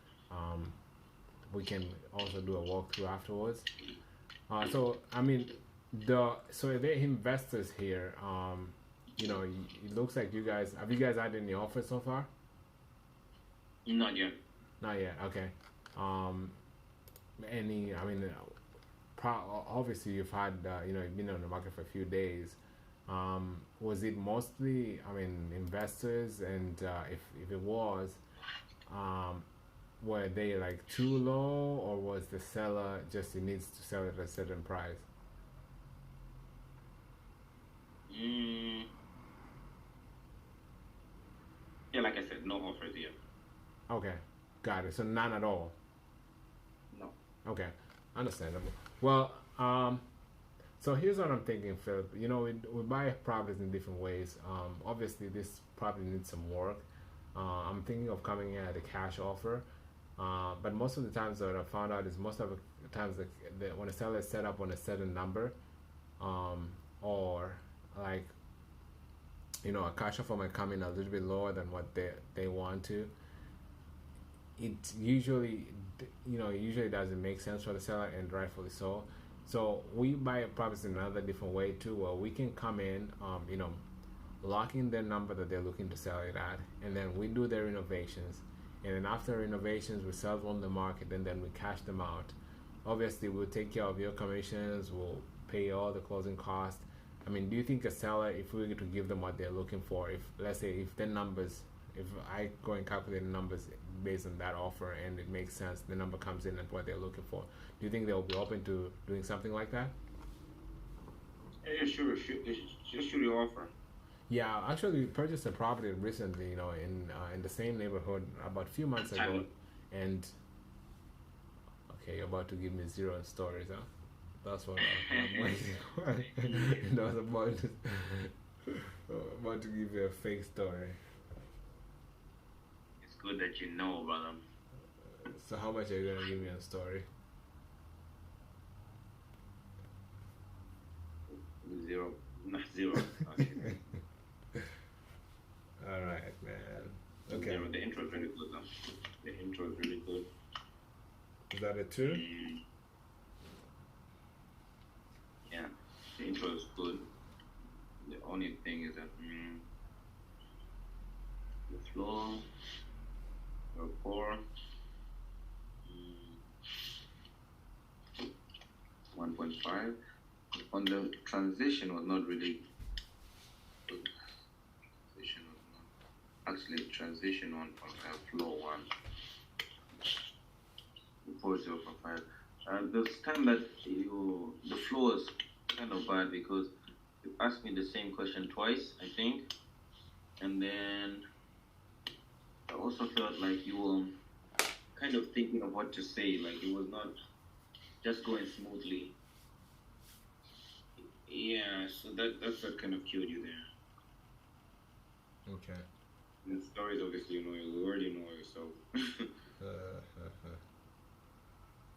We can also do a walkthrough afterwards. So I mean, so the investors here, you know, it looks like you guys had any offers so far? Not yet. Not yet. Okay. Any? I mean, obviously you've had you know, you've been on the market for a few days. Was it mostly, I mean, investors? And if it was, were they like too low, or was the seller just, he needs to sell it at a certain price? Yeah, like I said, no offers yet. Okay, got it. So none at all. No. Okay, understandable. Well, so here's what I'm thinking, Philip. You know, we buy properties in different ways. Obviously, this property needs some work. I'm thinking of coming in at a cash offer. But most of the times that I found out is most of the times that when a seller is set up on a certain number, or like, you know, a cash offer might come in a little bit lower than what they want to. It usually, you know, it usually doesn't make sense for the seller, and rightfully so. So we buy properties in another different way too, where we can come in, you know, lock in their number that they're looking to sell it at, and then we do their renovations, and then after renovations we sell them on the market, and then we cash them out. Obviously, we'll take care of your commissions, we'll pay all the closing costs. I mean, do you think a seller, if we were to give them what they're looking for, if let's say if their numbers, if I go and calculate the numbers based on that offer and it makes sense, the number comes in at what they're looking for, do you think they'll be open to doing something like that? Yeah, sure. Just shoot your offer. Yeah, actually, we purchased a property recently, you know, in the same neighborhood about a few months ago, and okay, you're about to give me zero in stories, huh? That's what I'm waiting for. And I was about to give you a fake story. It's good that you know, brother. So how much are you gonna give me on story? 0, not 0. Actually. All right, man. Okay. Yeah, the intro is really good though. The intro is really good. Is that a 2? Yeah, the intro is good. The only thing is that the flow, rapport, 1.5. On the transition was not really good. Transition was not actually transition on flow 1. Rapport 0.5. The time that the flow is kind of bad because you asked me the same question twice, I think, and then I also felt like you were kind of thinking of what to say, like it was not just going smoothly. Yeah, so that's what kind of killed you there. Okay. The stories, obviously, you already know yourself.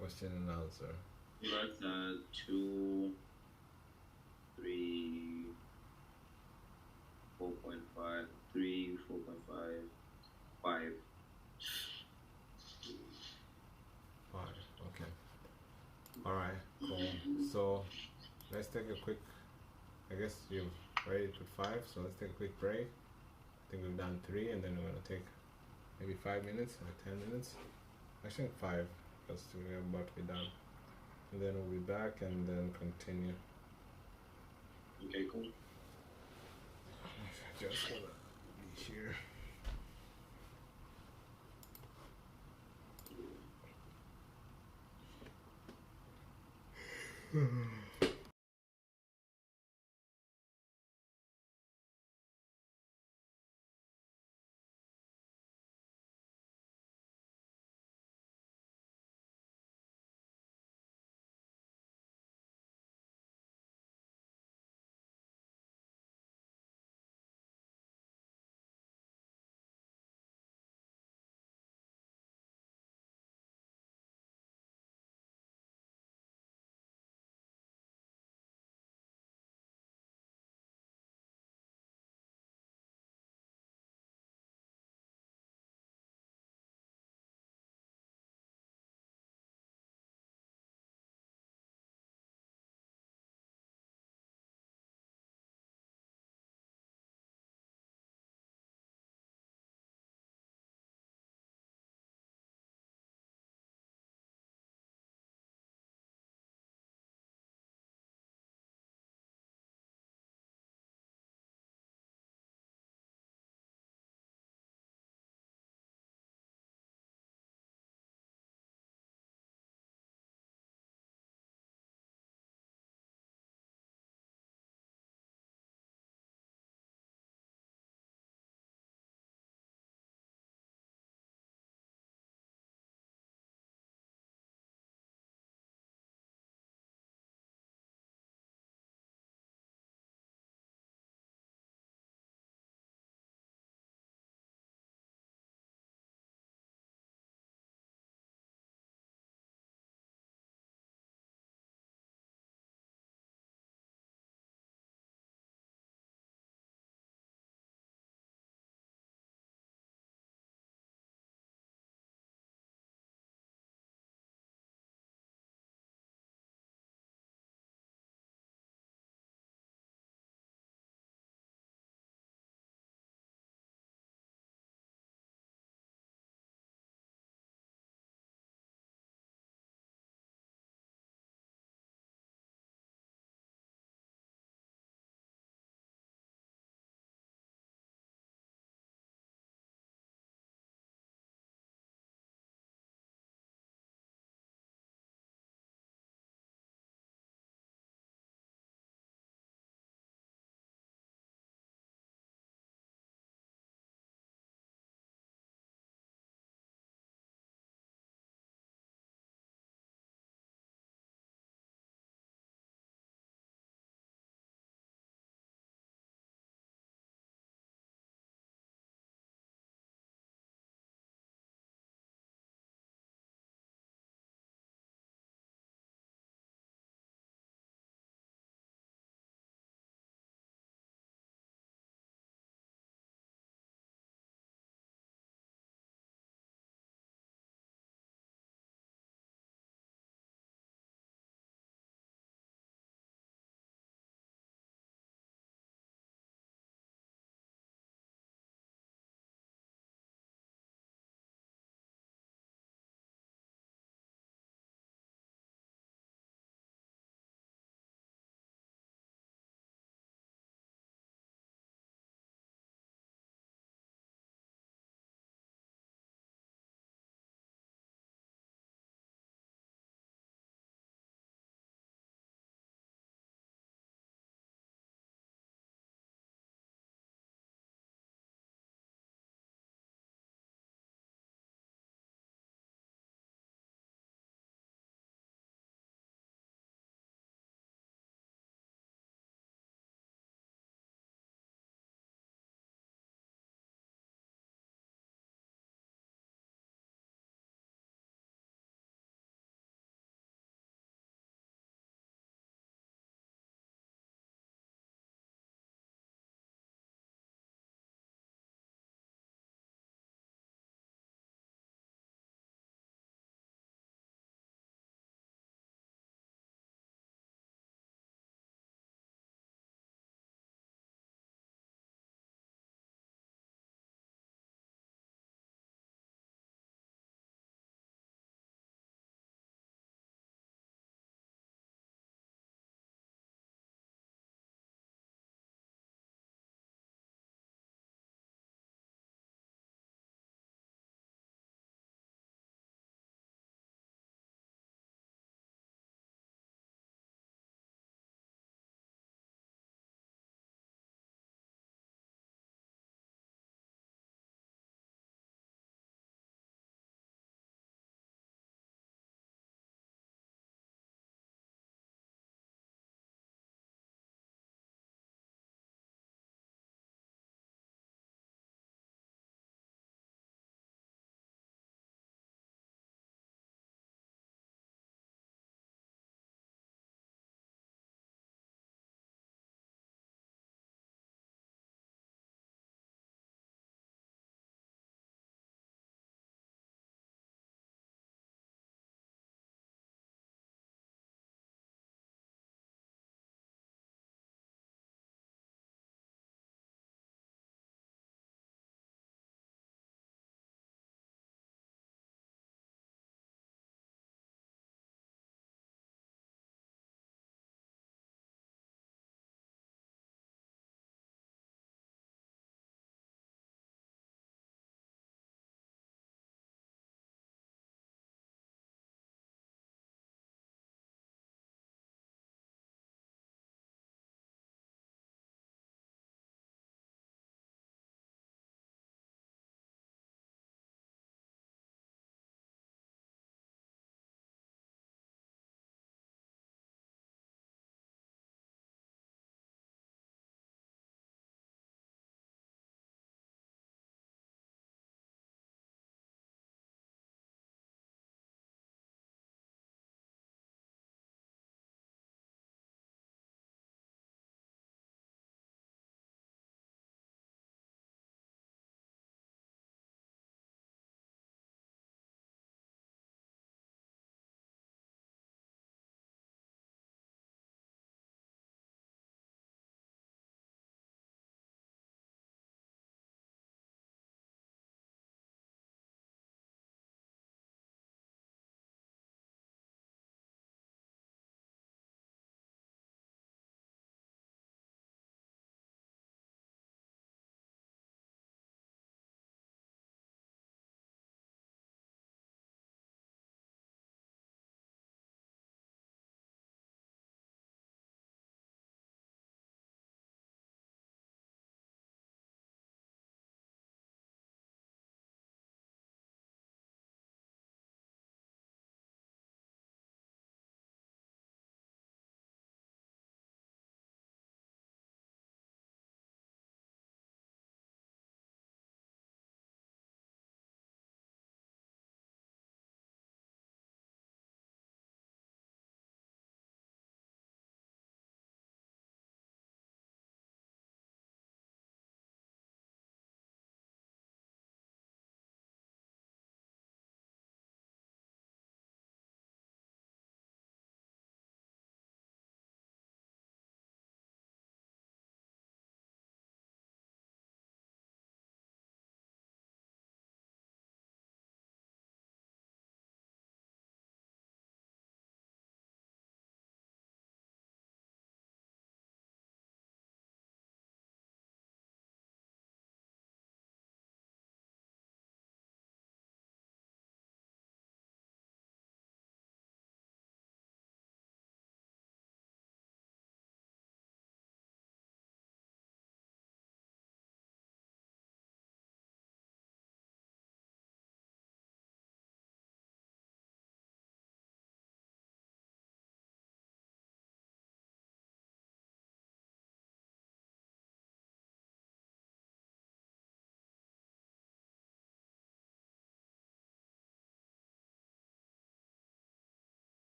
Question and answer. That's 2, 3, 4.5, 3, 4.5, 5. 5. Okay. All right. Cool. So let's take a quick. I guess you've already put 5. So let's take a quick break. I think we've done 3, and then we're gonna take maybe 5 minutes or 10 minutes. Actually 5, because we're about to be done. And then we'll be back and then continue. Okay, cool. Just gonna be here.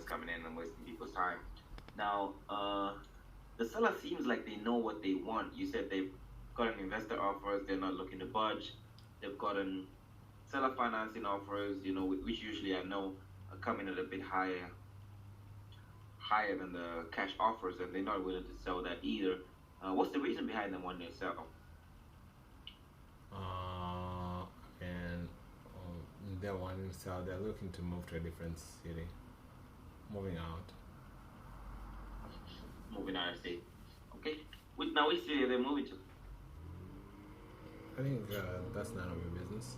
coming in and wasting people's time. Now, the seller seems like they know what they want. You said they've gotten investor offers, they're not looking to budge. They've gotten seller financing offers, which usually I know are coming at a bit higher than the cash offers, and they're not willing to sell that either. What's the reason behind them wanting to sell? And they're wanting to sell. They're looking to move to a different city, moving out. Moving out of state. Okay. Now which city are they moving to? I think that's none of your business.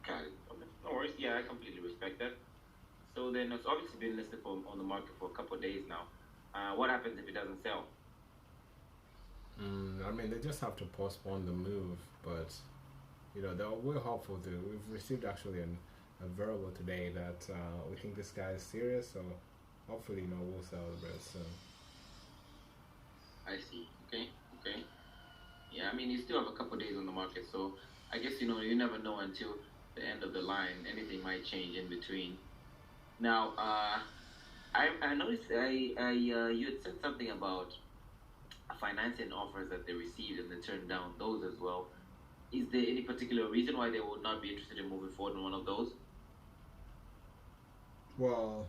Got it. Okay. No worries. Yeah, I completely respect that. So then it's obviously been listed on the market for a couple of days now. What happens if it doesn't sell? I mean, they just have to postpone the move, but we're hopeful too. We've received actually a verbal today that we think this guy is serious, so hopefully, we'll celebrate soon. I see. Okay. Yeah, I mean, you still have a couple days on the market, so I guess you never know until the end of the line. Anything might change in between. Now, I noticed you had said something about financing offers that they received and they turned down those as well. Is there any particular reason why they would not be interested in moving forward in one of those? Well,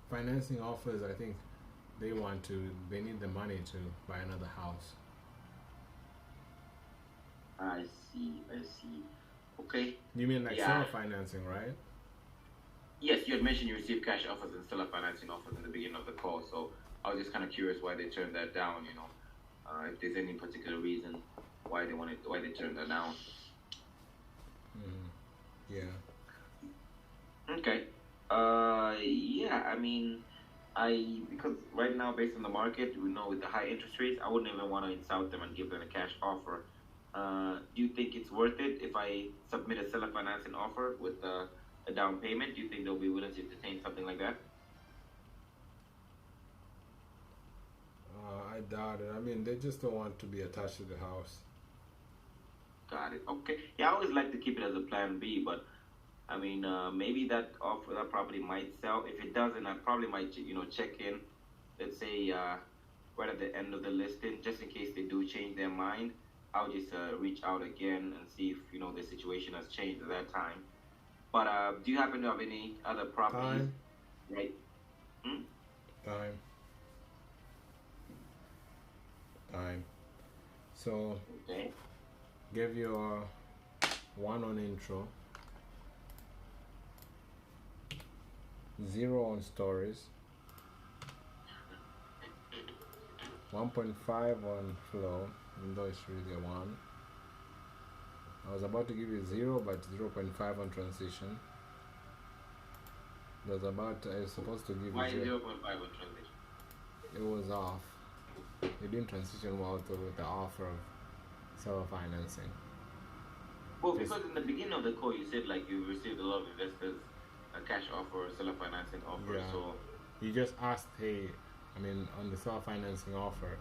financing offers, I think they need the money to buy another house. I see. Okay. You mean like seller financing, right? Yes, you had mentioned you received cash offers and seller financing offers in the beginning of the call, so I was just kind of curious why they turned that down. If there's any particular reason why they turned that down. Yeah. Okay. Yeah. I mean, because right now, based on the market, we know with the high interest rates, I wouldn't even want to insult them and give them a cash offer. Do you think it's worth it if I submit a seller financing offer with a down payment? Do you think they'll be willing to entertain something like that? I doubt it. I mean, they just don't want to be attached to the house. Got it. Okay. Yeah, I always like to keep it as a plan B, but I mean, maybe that property might sell. If it doesn't, I probably might, check in. Let's say right at the end of the listing, just in case they do change their mind. I'll just reach out again and see if the situation has changed at that time. But do you happen to have any other properties? Right. Time. So, okay. Give your one on intro, 0 on stories, 1.5 on flow, even though it's really a 1. I was about to give you 0, but 0.5 on transition. I was supposed to give Why you 0.5 on transition? It was off. It didn't transition well with the offer of seller financing. Well, because in the beginning of the call you said like you received a lot of investors a cash offer, seller financing offer. Yeah. So you just asked, on the seller financing offer,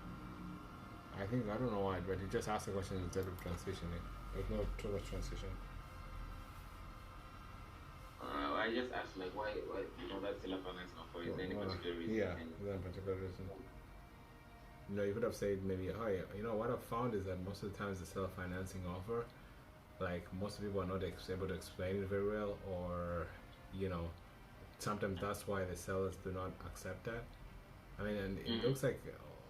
I don't know why, but you just asked the question instead of transitioning. There's no too much transition. I just asked like why that seller financing offer, is there any particular reason? Yeah, is there a particular reason? You could have said maybe, what I've found is that most of the times the seller financing offer, like most people are not able to explain it very well, or sometimes that's why the sellers do not accept that. I mean, and it looks like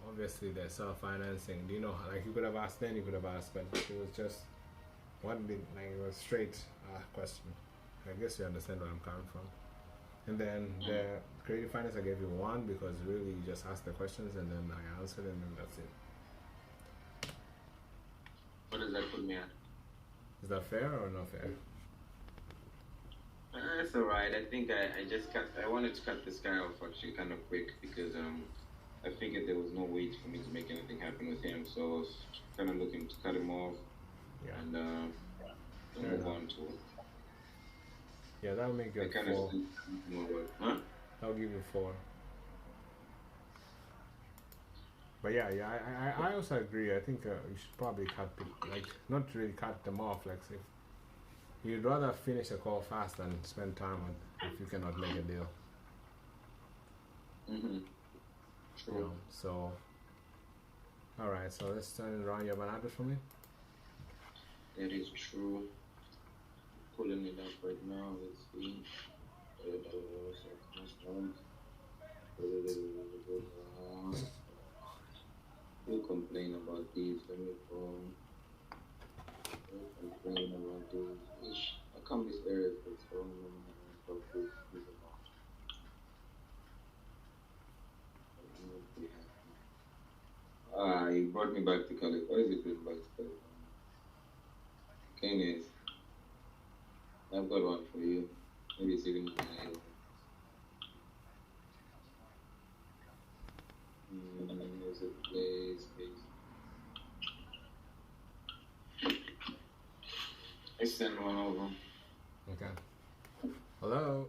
obviously the seller financing, you could have asked then, you could have asked, but it was just it was straight question. I guess you understand where I'm coming from. And then the creative finance, I gave you 1 because really you just asked the questions and then I answered and then that's it. What does that put me at? Is that fair or not fair? That's alright. I think I wanted to cut this guy off actually kind of quick because I figured there was no way for me to make anything happen with him, so I was kind of looking to cut him off and move on to. Yeah, that'll make you 4. Huh? I'll give you 4. But yeah, I also agree. I think you should probably cut not really cut them off. Like if you'd rather finish a call fast than spend time with if you cannot make a deal. Mm-hmm. You know, so all right, so let's turn it around. You have an address for me? That is true. Pulling it up right now. Let's see. We'll complain about these. Let me go. We'll complain about these. Ish. How come this area is so you brought me back to California. What is it bring back to California? Kenneth, I've got one for you. Maybe it's even there's a place. I send one over. Okay. Hello.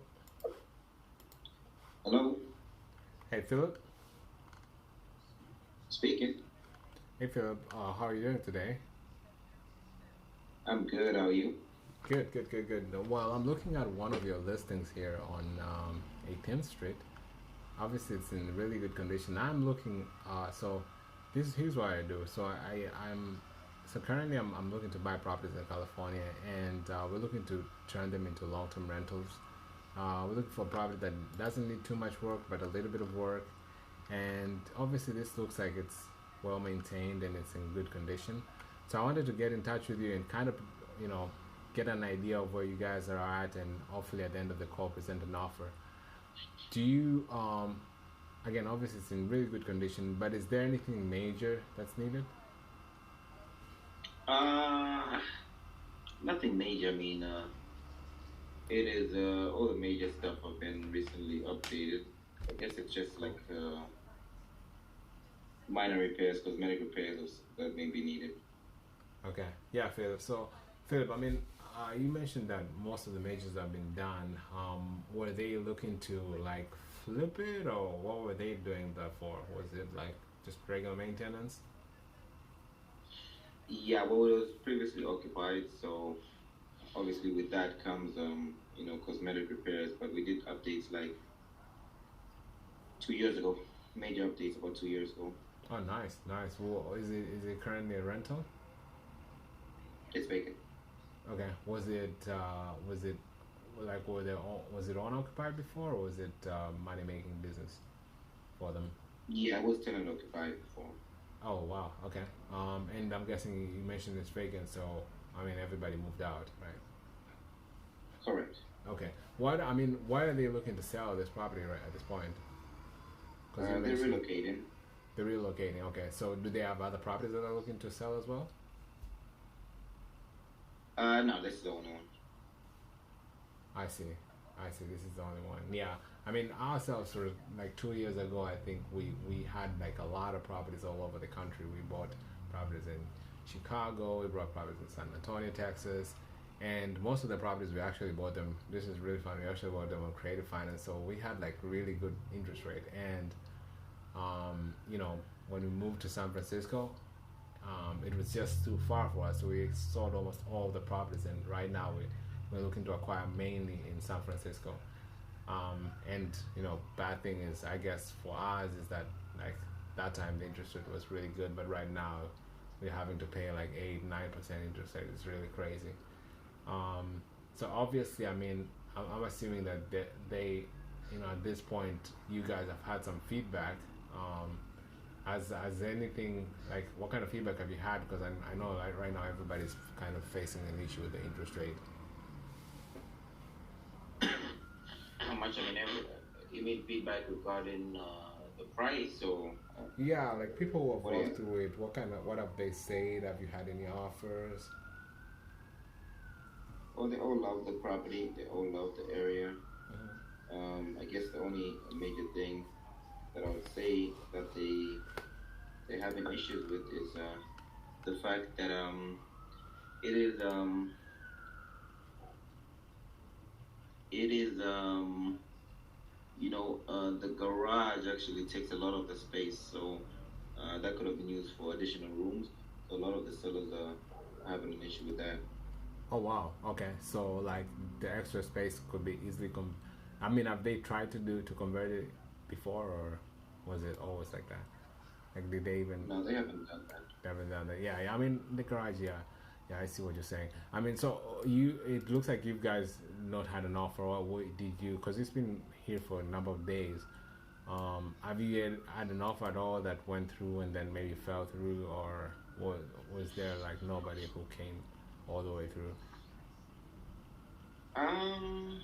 Hello? Hey, Philip. Speaking. Hey, Philip. How are you doing today? I'm good. How are you? Good, good, good, good. Well, I'm looking at one of your listings here on 18th Street. Obviously, it's in really good condition. I'm looking. So, here's what I do. So so currently I'm looking to buy properties in California, and we're looking to turn them into long-term rentals. We're looking for a property that doesn't need too much work, but a little bit of work. And obviously, this looks like it's well maintained and it's in good condition. So I wanted to get in touch with you and kind of, get an idea of where you guys are at, and hopefully at the end of the call present an offer. Do you, again, obviously it's in really good condition, but is there anything major that's needed? Nothing major. I mean, it is all the major stuff have been recently updated. I guess it's just like minor repairs, cosmetic repairs that may be needed. Okay. Yeah, Philip. So, Philip, I mean, you mentioned that most of the majors have been done. Were they looking to like flip it, or what were they doing that for? Was it like just regular maintenance? Yeah, well, it was previously occupied, so obviously with that comes cosmetic repairs. But we did updates like 2 years ago, major updates about 2 years ago. Oh, nice, nice. Well, is it currently a rental? It's vacant. Okay. Was it like was it unoccupied before, or was it money making business for them? Yeah, it was tenant occupied before. Oh wow. Okay. And I'm guessing you mentioned it's vacant, so I mean everybody moved out, right? Correct. Okay. Why are they looking to sell this property right at this point? They're relocating. They're relocating. Okay. So do they have other properties that they're looking to sell as well? No, this is the only one. I see. This is the only one. Yeah. I mean, ourselves, sort of like 2 years ago, I think we had like a lot of properties all over the country. We bought properties in Chicago. We bought properties in San Antonio, Texas. And most of the properties we actually bought them. This is really fun. We actually bought them on Creative Finance, so we had like really good interest rate. And when we moved to San Francisco, it was just too far for us, so we sold almost all the properties. And right now we're looking to acquire mainly in San Francisco. And bad thing is, I guess for us, is that like that time the interest rate was really good, but right now we're having to pay like 8-9% interest rate. It's really crazy. So obviously, I mean, I'm assuming that they at this point, you guys have had some feedback. Has anything, like, what kind of feedback have you had? Because I know like right now everybody's kind of facing an issue with the interest rate. How much? I mean, you mean feedback regarding the price, or? Yeah, like people who have gone through it. What have they said? Have you had any offers? Well, they all love the property. They all love the area. I guess the only major thing that I would say that they're having issues with is the fact that it is the garage actually takes a lot of the space, so that could have been used for additional rooms. So a lot of the sellers are having an issue with that. Oh wow. Okay. So like the extra space could be easily I mean, have they tried to convert it before, or was it always like that? Like did they even No, they haven't done that. they haven't done that? Yeah, yeah. I mean the garage. Yeah, yeah. I see what you're saying. I mean, so you it looks like you guys not had an offer. Or what did you? Because it's been here for a number of days. Have you had an offer at all that went through and then maybe fell through, or was there like nobody who came all the way through? Um,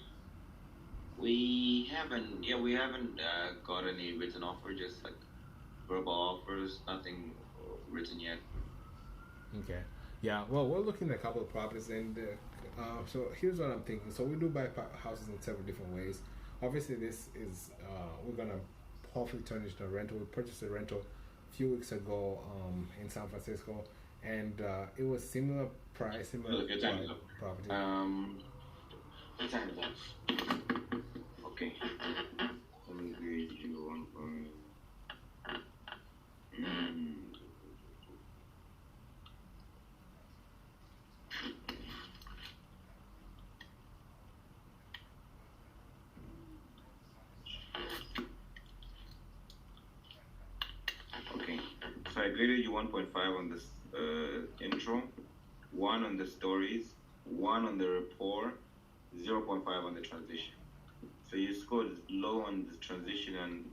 we haven't got any written offer, just like verbal offers, nothing written yet. Okay. Yeah. Well, we're looking at a couple of properties, and so here's what I'm thinking. So we do buy houses in several different ways. Obviously, this is we're gonna hopefully turn it into a rental. We purchased a rental a few weeks ago in San Francisco, and it was similar price, similar Look, your time is up. property. Your time is up. Okay. Let me read you one point. Mm. Okay. So I graded you 1.5 on this intro, 1 on the stories, 1 on the rapport, 0.5 on the transition. So you scored low on the transition and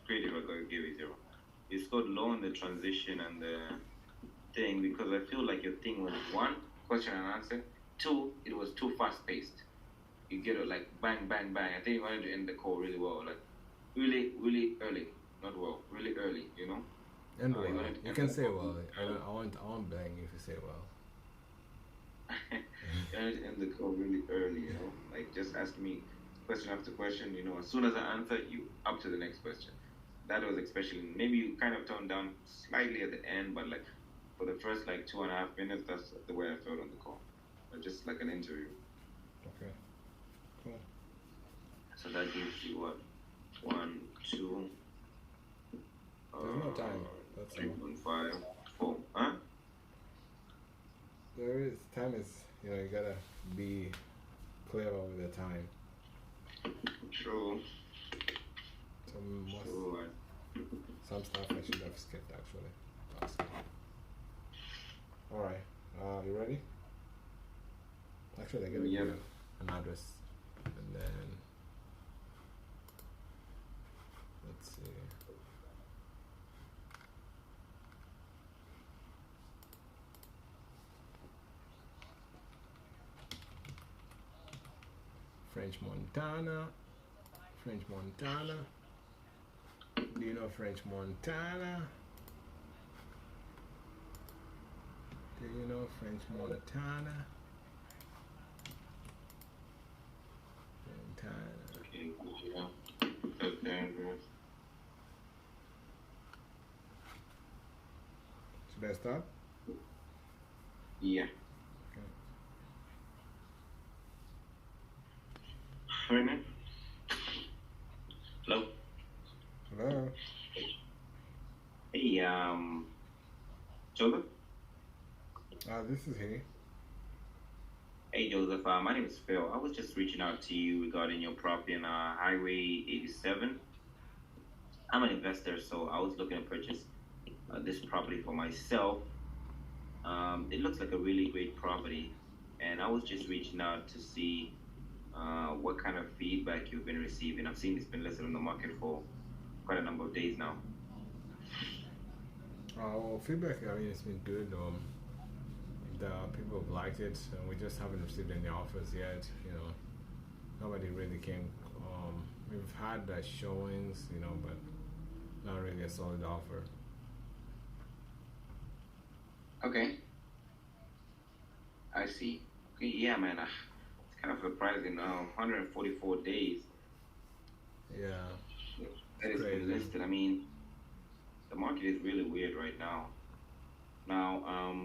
creative. I gotta give you 0. You scored low on the transition and the thing because I feel like your thing was 1 question and answer, 2 it was too fast paced. You get it like bang bang bang. I think you wanted to end the call really well, like really really early, not well, really early. You know. And You well, wanted to you end can the say call. well. I want bang if you say well. You wanted to end the call really early. You know, like just ask me question after question. You know, as soon as I answer, you up to the next question. That was especially maybe you kind of toned down slightly at the end, but like for the first like 2.5 minutes, that's the way I felt on the call, or just like an interview. Okay. Cool. So that gives you what 1, 2, There's no time. That's all. 3.5, 4, huh? There is time is you gotta be clever with the time. True. True. Some stuff I should have skipped actually. I'll skip. All right. You ready? Actually, I gotta Yeah. give you an address, and then let's see. French Montana. French Montana. Do you know French Montana? Do you know French Montana? Montana. Okay, yeah. Okay. Should I start? Yeah. Okay. Right now? Hello? Hello. Hey, Joseph? This is he. Hey, Joseph. My name is Phil. I was just reaching out to you regarding your property on Highway 87. I'm an investor, so I was looking to purchase this property for myself. It looks like a really great property, and I was just reaching out to see what kind of feedback you've been receiving. I've seen it's been listed on the market for quite a number of days now. Well, feedback, I mean, it's been good. The people have liked it, and we just haven't received any offers yet. Nobody really came. We've had showings, but not really a solid offer. Okay, I see. Okay, yeah, man. It's kind of surprising. 144 days. Yeah. That has been listed. I mean, the market is really weird right now. Now,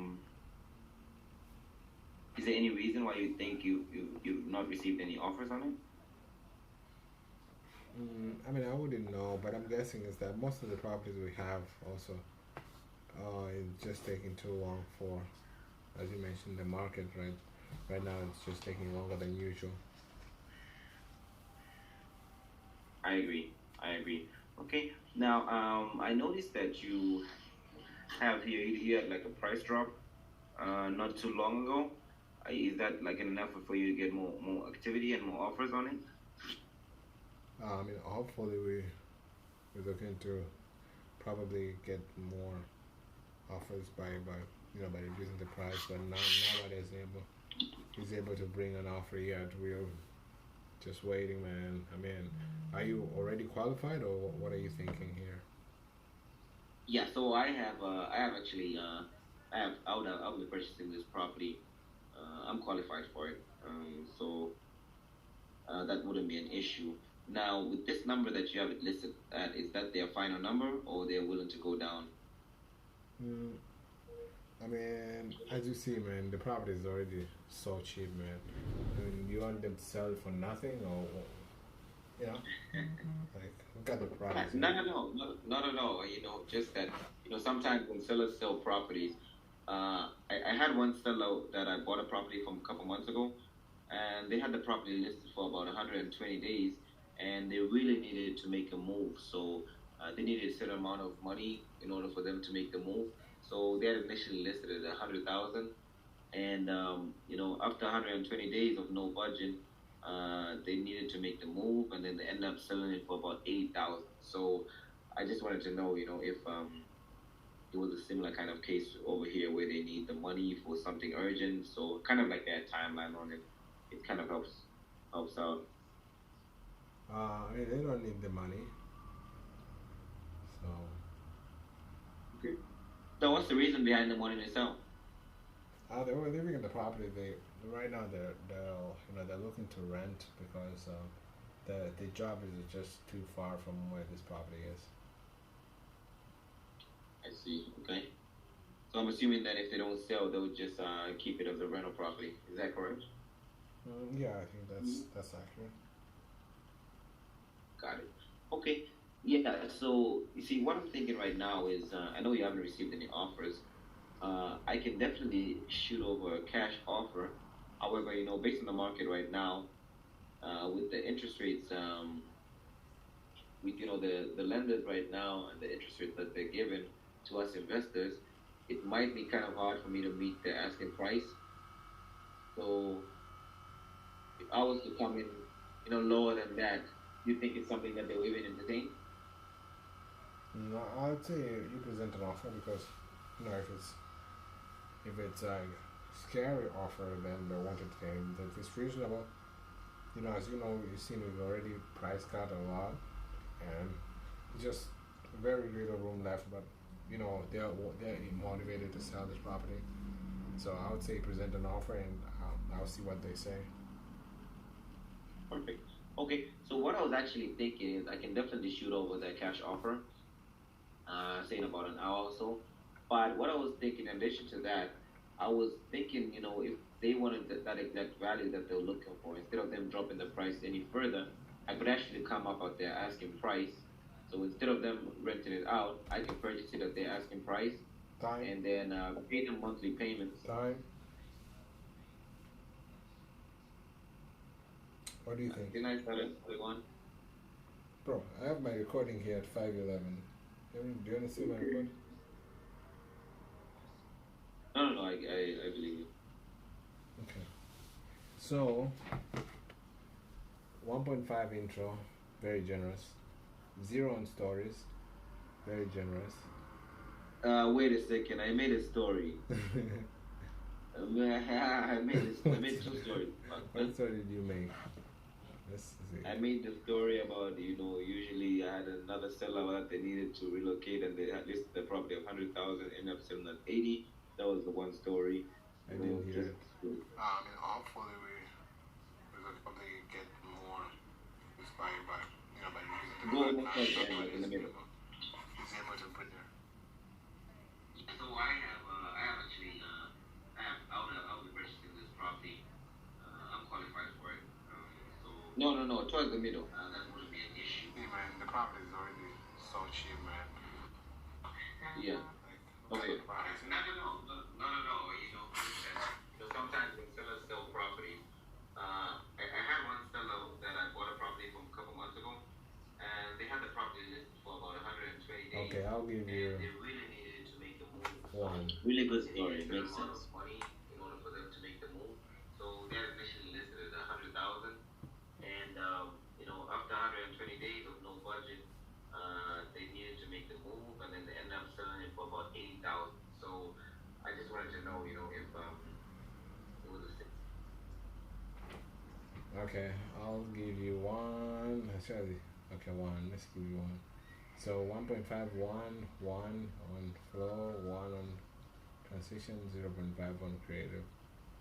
is there any reason why you think you've not received any offers on it? I mean, I wouldn't know, but I'm guessing is that most of the properties we have also it's just taking too long for, as you mentioned, the market, right? Right now, it's just taking longer than usual. I agree. I agree. Okay. Now, I noticed that you have here you had like a price drop not too long ago. Is that like an effort for you to get more activity and more offers on it? I mean, hopefully we're looking to probably get more offers by by reducing the price, but nobody is able is able to bring an offer yet. We're just waiting, man. I mean, are you already qualified, or what are you thinking here? Yeah. So I have actually I will be purchasing this property. I'm qualified for it. That wouldn't be an issue. Now, with this number that you have it listed at, is that their final number, or they're willing to go down? Mm, I mean, as you see, man, the property is already so cheap, man. I mean, you want them to sell it for nothing, or you know, like look at the price. No, no, no, not at all. Just that, sometimes when sellers sell properties, I had one seller that I bought a property from a couple months ago, and they had the property listed for about 120 days, and they really needed to make a move. So they needed a certain amount of money in order for them to make the move. So they had initially listed at 100,000, and after 120 days of no budget, they needed to make the move, and then they ended up selling it for about 80,000. So I just wanted to know, if it was a similar kind of case over here where they need the money for something urgent. So kind of like that timeline on it, it kind of helps out. I mean, they don't need the money, so Okay. So what's the reason behind them wanting to sell? they were living in the property. They right now they're looking to rent because the job is just too far from where this property is. I see. Okay. So I'm assuming that if they don't sell, they'll just keep it as a rental property. Is that correct? Yeah, I think that's accurate. Got it. Okay. Yeah. So you see, what I'm thinking right now is, I know you haven't received any offers. I can definitely shoot over a cash offer. However, based on the market right now, with the interest rates, with the lenders right now and the interest rates that they're giving to us investors, it might be kind of hard for me to meet the asking price. So if I was to come in, lower than that, you think it's something that they will even entertain? No, I would say you present an offer because if it's a scary offer, then they won't entertain. But if it's reasonable, as you've seen, we've already price cut a lot, and just very little room left. But they're motivated to sell this property, so I would say present an offer, and I'll see what they say. Perfect. Okay, so what I was actually thinking is I can definitely shoot over that cash offer, say in about an hour or so. But what I was thinking, in addition to that, I was thinking, if they wanted that exact value that they're looking for, instead of them dropping the price any further, I could actually come up at their asking price. So instead of them renting it out, I can purchase it at their asking price, Time, and then pay them monthly payments. time. What do you think, Didn't I start at 41? bro? I have my recording here at 5:11. Do you want to see my recording? No, no, no, I believe you. Okay. So 1.5 intro, very generous. 0 on stories, very generous. Wait a second, I made a story. I made two stories. What story did you make? Let's see. I made the story about, usually I had another seller that they needed to relocate, and they had listed the property of 100,000, ended up selling at 80. That was the one story. I didn't hear it. I mean, hopefully we will probably get more inspired by using the Go right almost plan. like that, Somebody in the middle. is able to bring there. So I have actually, I will be purchasing this property. I'm qualified for it. No, no, no, towards the middle. That wouldn't be an issue. Hey man, the property is already so cheap, man. Yeah. Like, look at Okay. the price. No, no, no, no, no, no. Sometimes when sellers sell good they story. need a It certain makes amount of sense. money in order for them to make the move. So they're initially listed at 100,000, and after 120 days of no budget, they needed to make the move, and then they ended up selling it for about 80,000. So I just wanted to know, if it was a Okay, I'll give you one. Actually, okay, one. Let's give you one. So 1.5, 1 on flow, 1 on transition, 0.5 on creative.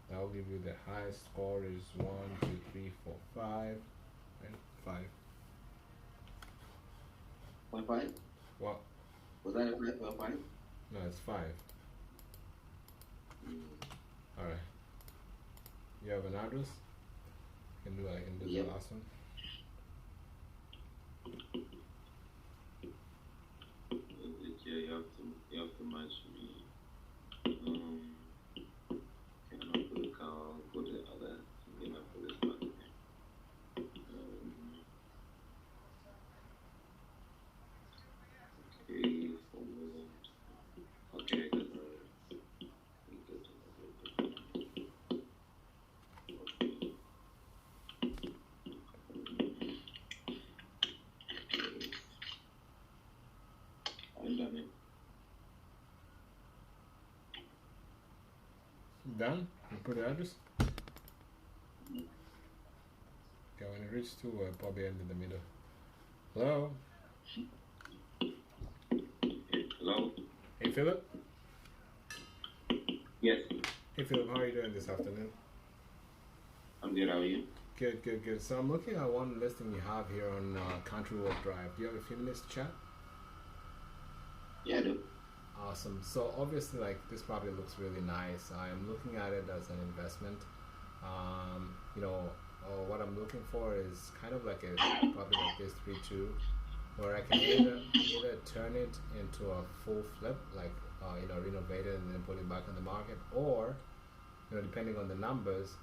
That will give you the highest score is 1, 2, 3, 4, 5, and 5. 0.5? What? Was that a 5.5? No, it's 5. Alright. You have an address? I can do Yep. the last one. Yeah, you have to match me. Cannot put the car, go to the other. You know, put this one. Okay, formula. Okay, I got I'm done it. Done? You put the address? Okay, when it reaches 2, I'll probably end in the middle. Hello? Hello? Hey, Philip? Yes, Hey, Philip, how are you doing this afternoon? I'm good. How are you? Good, good, good. So I'm looking at one listing you have here on Country Walk Drive. Do you have a few minutes to chat? Yeah, I do. Awesome. So obviously, like, this property looks really nice. I'm looking at it as an investment. What I'm looking for is kind of like a property like this 3-2, where I can either turn it into a full flip, like renovate it and then put it back on the market, or depending on the numbers,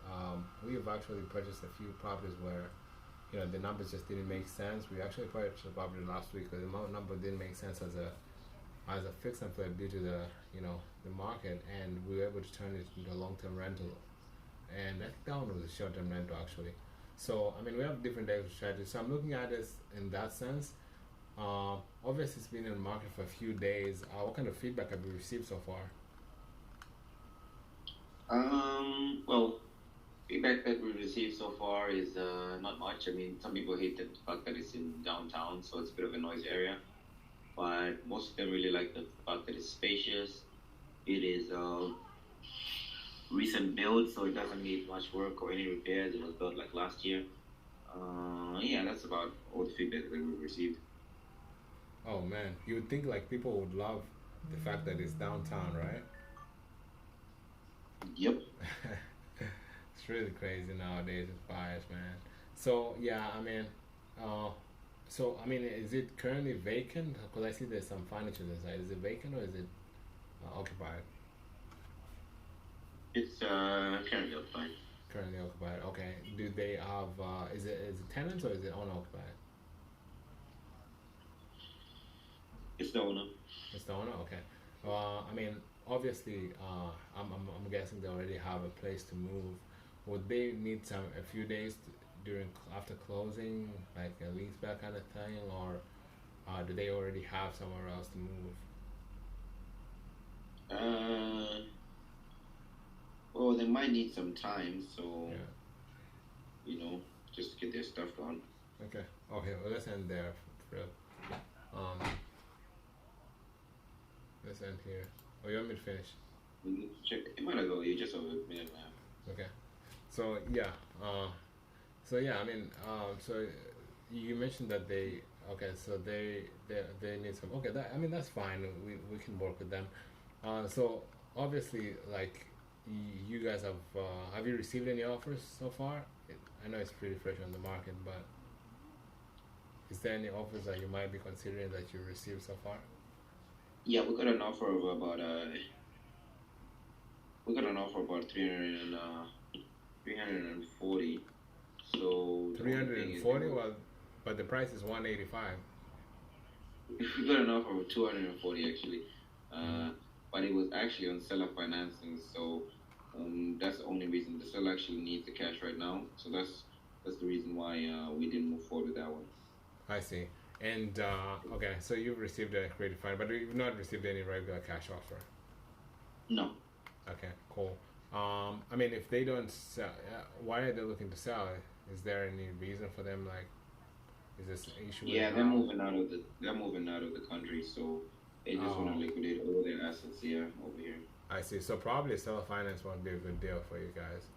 we've actually purchased a few properties where the numbers just didn't make sense. We actually purchased a property last week because the number didn't make sense as a fix and flip due to the market, and we were able to turn it into a long-term rental. And I think that one was a short-term rental actually. So I mean, we have different types of strategies. So I'm looking at this in that sense. Obviously, it's been in the market for a few days. What kind of feedback have you received so far? Well, feedback that we received so far is not much. I mean, some people hate the fact that it's in downtown, so it's a bit of a noise area. But most of them really like the fact that it's spacious. It is recent build, so it doesn't need much work or any repairs. It was built like last year. Yeah, that's about all the feedback that we received. Oh man, you would think like people would love the fact that it's downtown, right? Yep. It's really crazy nowadays with buyers, man. So yeah, is it currently vacant? Because I see there's some furniture inside. Is it vacant or is it occupied? It's currently occupied. Currently occupied. Okay. Do they have? Is it tenants or is it unoccupied? It's the owner. It's the owner. Okay. Obviously, I'm guessing they already have a place to move. Would they need a few days after closing, like a lease back kind of thing, or do they already have somewhere else to move? Well, they might need some time, so Yeah. just get their stuff gone. Okay. Okay. Well, let's end there. Let's end here. Oh, you want me to finish? We need to check. It might go. You just over a minute and a half. Okay. So yeah. So you mentioned that they. Okay. So they need some. Okay. That's fine. We can work with them. So obviously, like, you guys have you received any offers so far? I know it's pretty fresh on the market, but is there any offers that you might be considering that you received so far? Yeah, we got an offer of about 340. So 340. Well, but the price is 185. we got an offer of 240 actually. but it was actually on seller financing. So that's the only reason the seller actually needs the cash right now. So that's the reason why we didn't move forward with that one. I see. And okay, so you've received a creative finance, but you've not received any regular cash offer. No. Okay, cool. I mean, if they don't sell, why are they looking to sell? Is there any reason for them? Like, is this an issue? Yeah, they're moving out of the country, so they just want to liquidate all their assets here over here. I see. So probably seller finance won't be a good deal for you guys.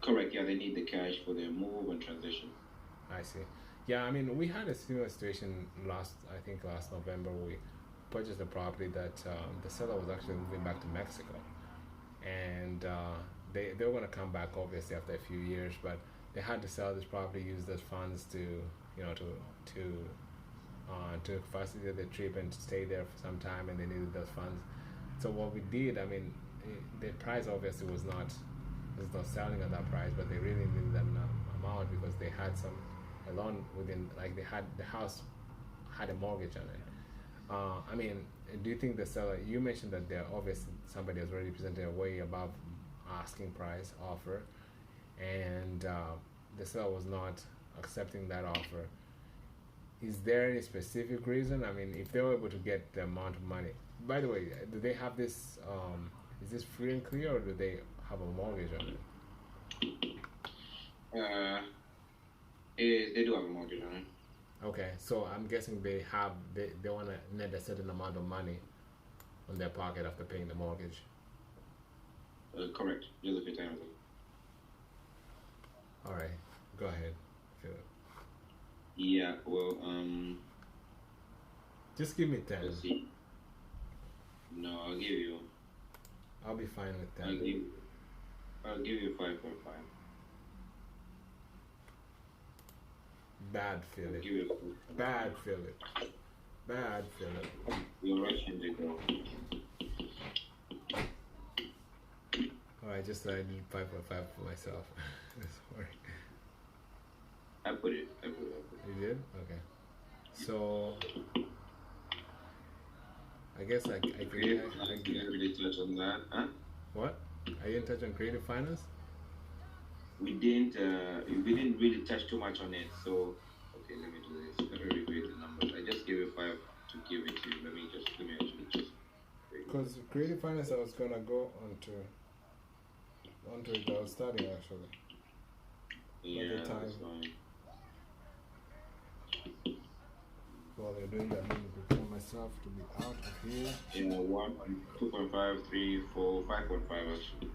Correct. Yeah, they need the cash for their move and transition. I see. Yeah, I mean, we had a similar situation last November. We purchased a property that the seller was actually moving back to Mexico, and they were going to come back obviously after a few years, but they had to sell this property, use those funds to facilitate the trip and stay there for some time, and they needed those funds. So what we did, I mean, the price obviously was not selling at that price, but they really needed that amount because they had a loan within, like the house had a mortgage on it. I mean, do you think the seller? You mentioned that they're obviously somebody has already presented a way above asking price offer, and the seller was not accepting that offer. Is there any specific reason? I mean, if they were able to get the amount of money. By the way, do they have this? Is this free and clear, or do they have a mortgage on it? They do have a mortgage on it. Okay, so I'm guessing they want to net a certain amount of money on their pocket after paying the mortgage. Correct. Just a few times. All right, go ahead, Philip. Yeah. Well, just give me 10. let's see. No, I'll give you. I'll be fine with 10. I'll give you 5.5. Bad Philip. I'll give you Bad Philip. Bad Philip. You're rushing to go. Alright, just so I did 5.5 for myself. Sorry. I put it. You did? Okay. So I guess I didn't really touch on that, huh? What? I didn't touch on creative finance? We didn't really touch too much on it. So okay, let me do this. Let me review the numbers. I just gave you 5 to give it to you. Let me actually just. Because creative finance, I was gonna go onto it. I was studying actually. Yeah, the time. that's fine. While they're doing that, let me prepare myself to be out of here. Yeah, 2.5, 3, 4, 5.5 actually.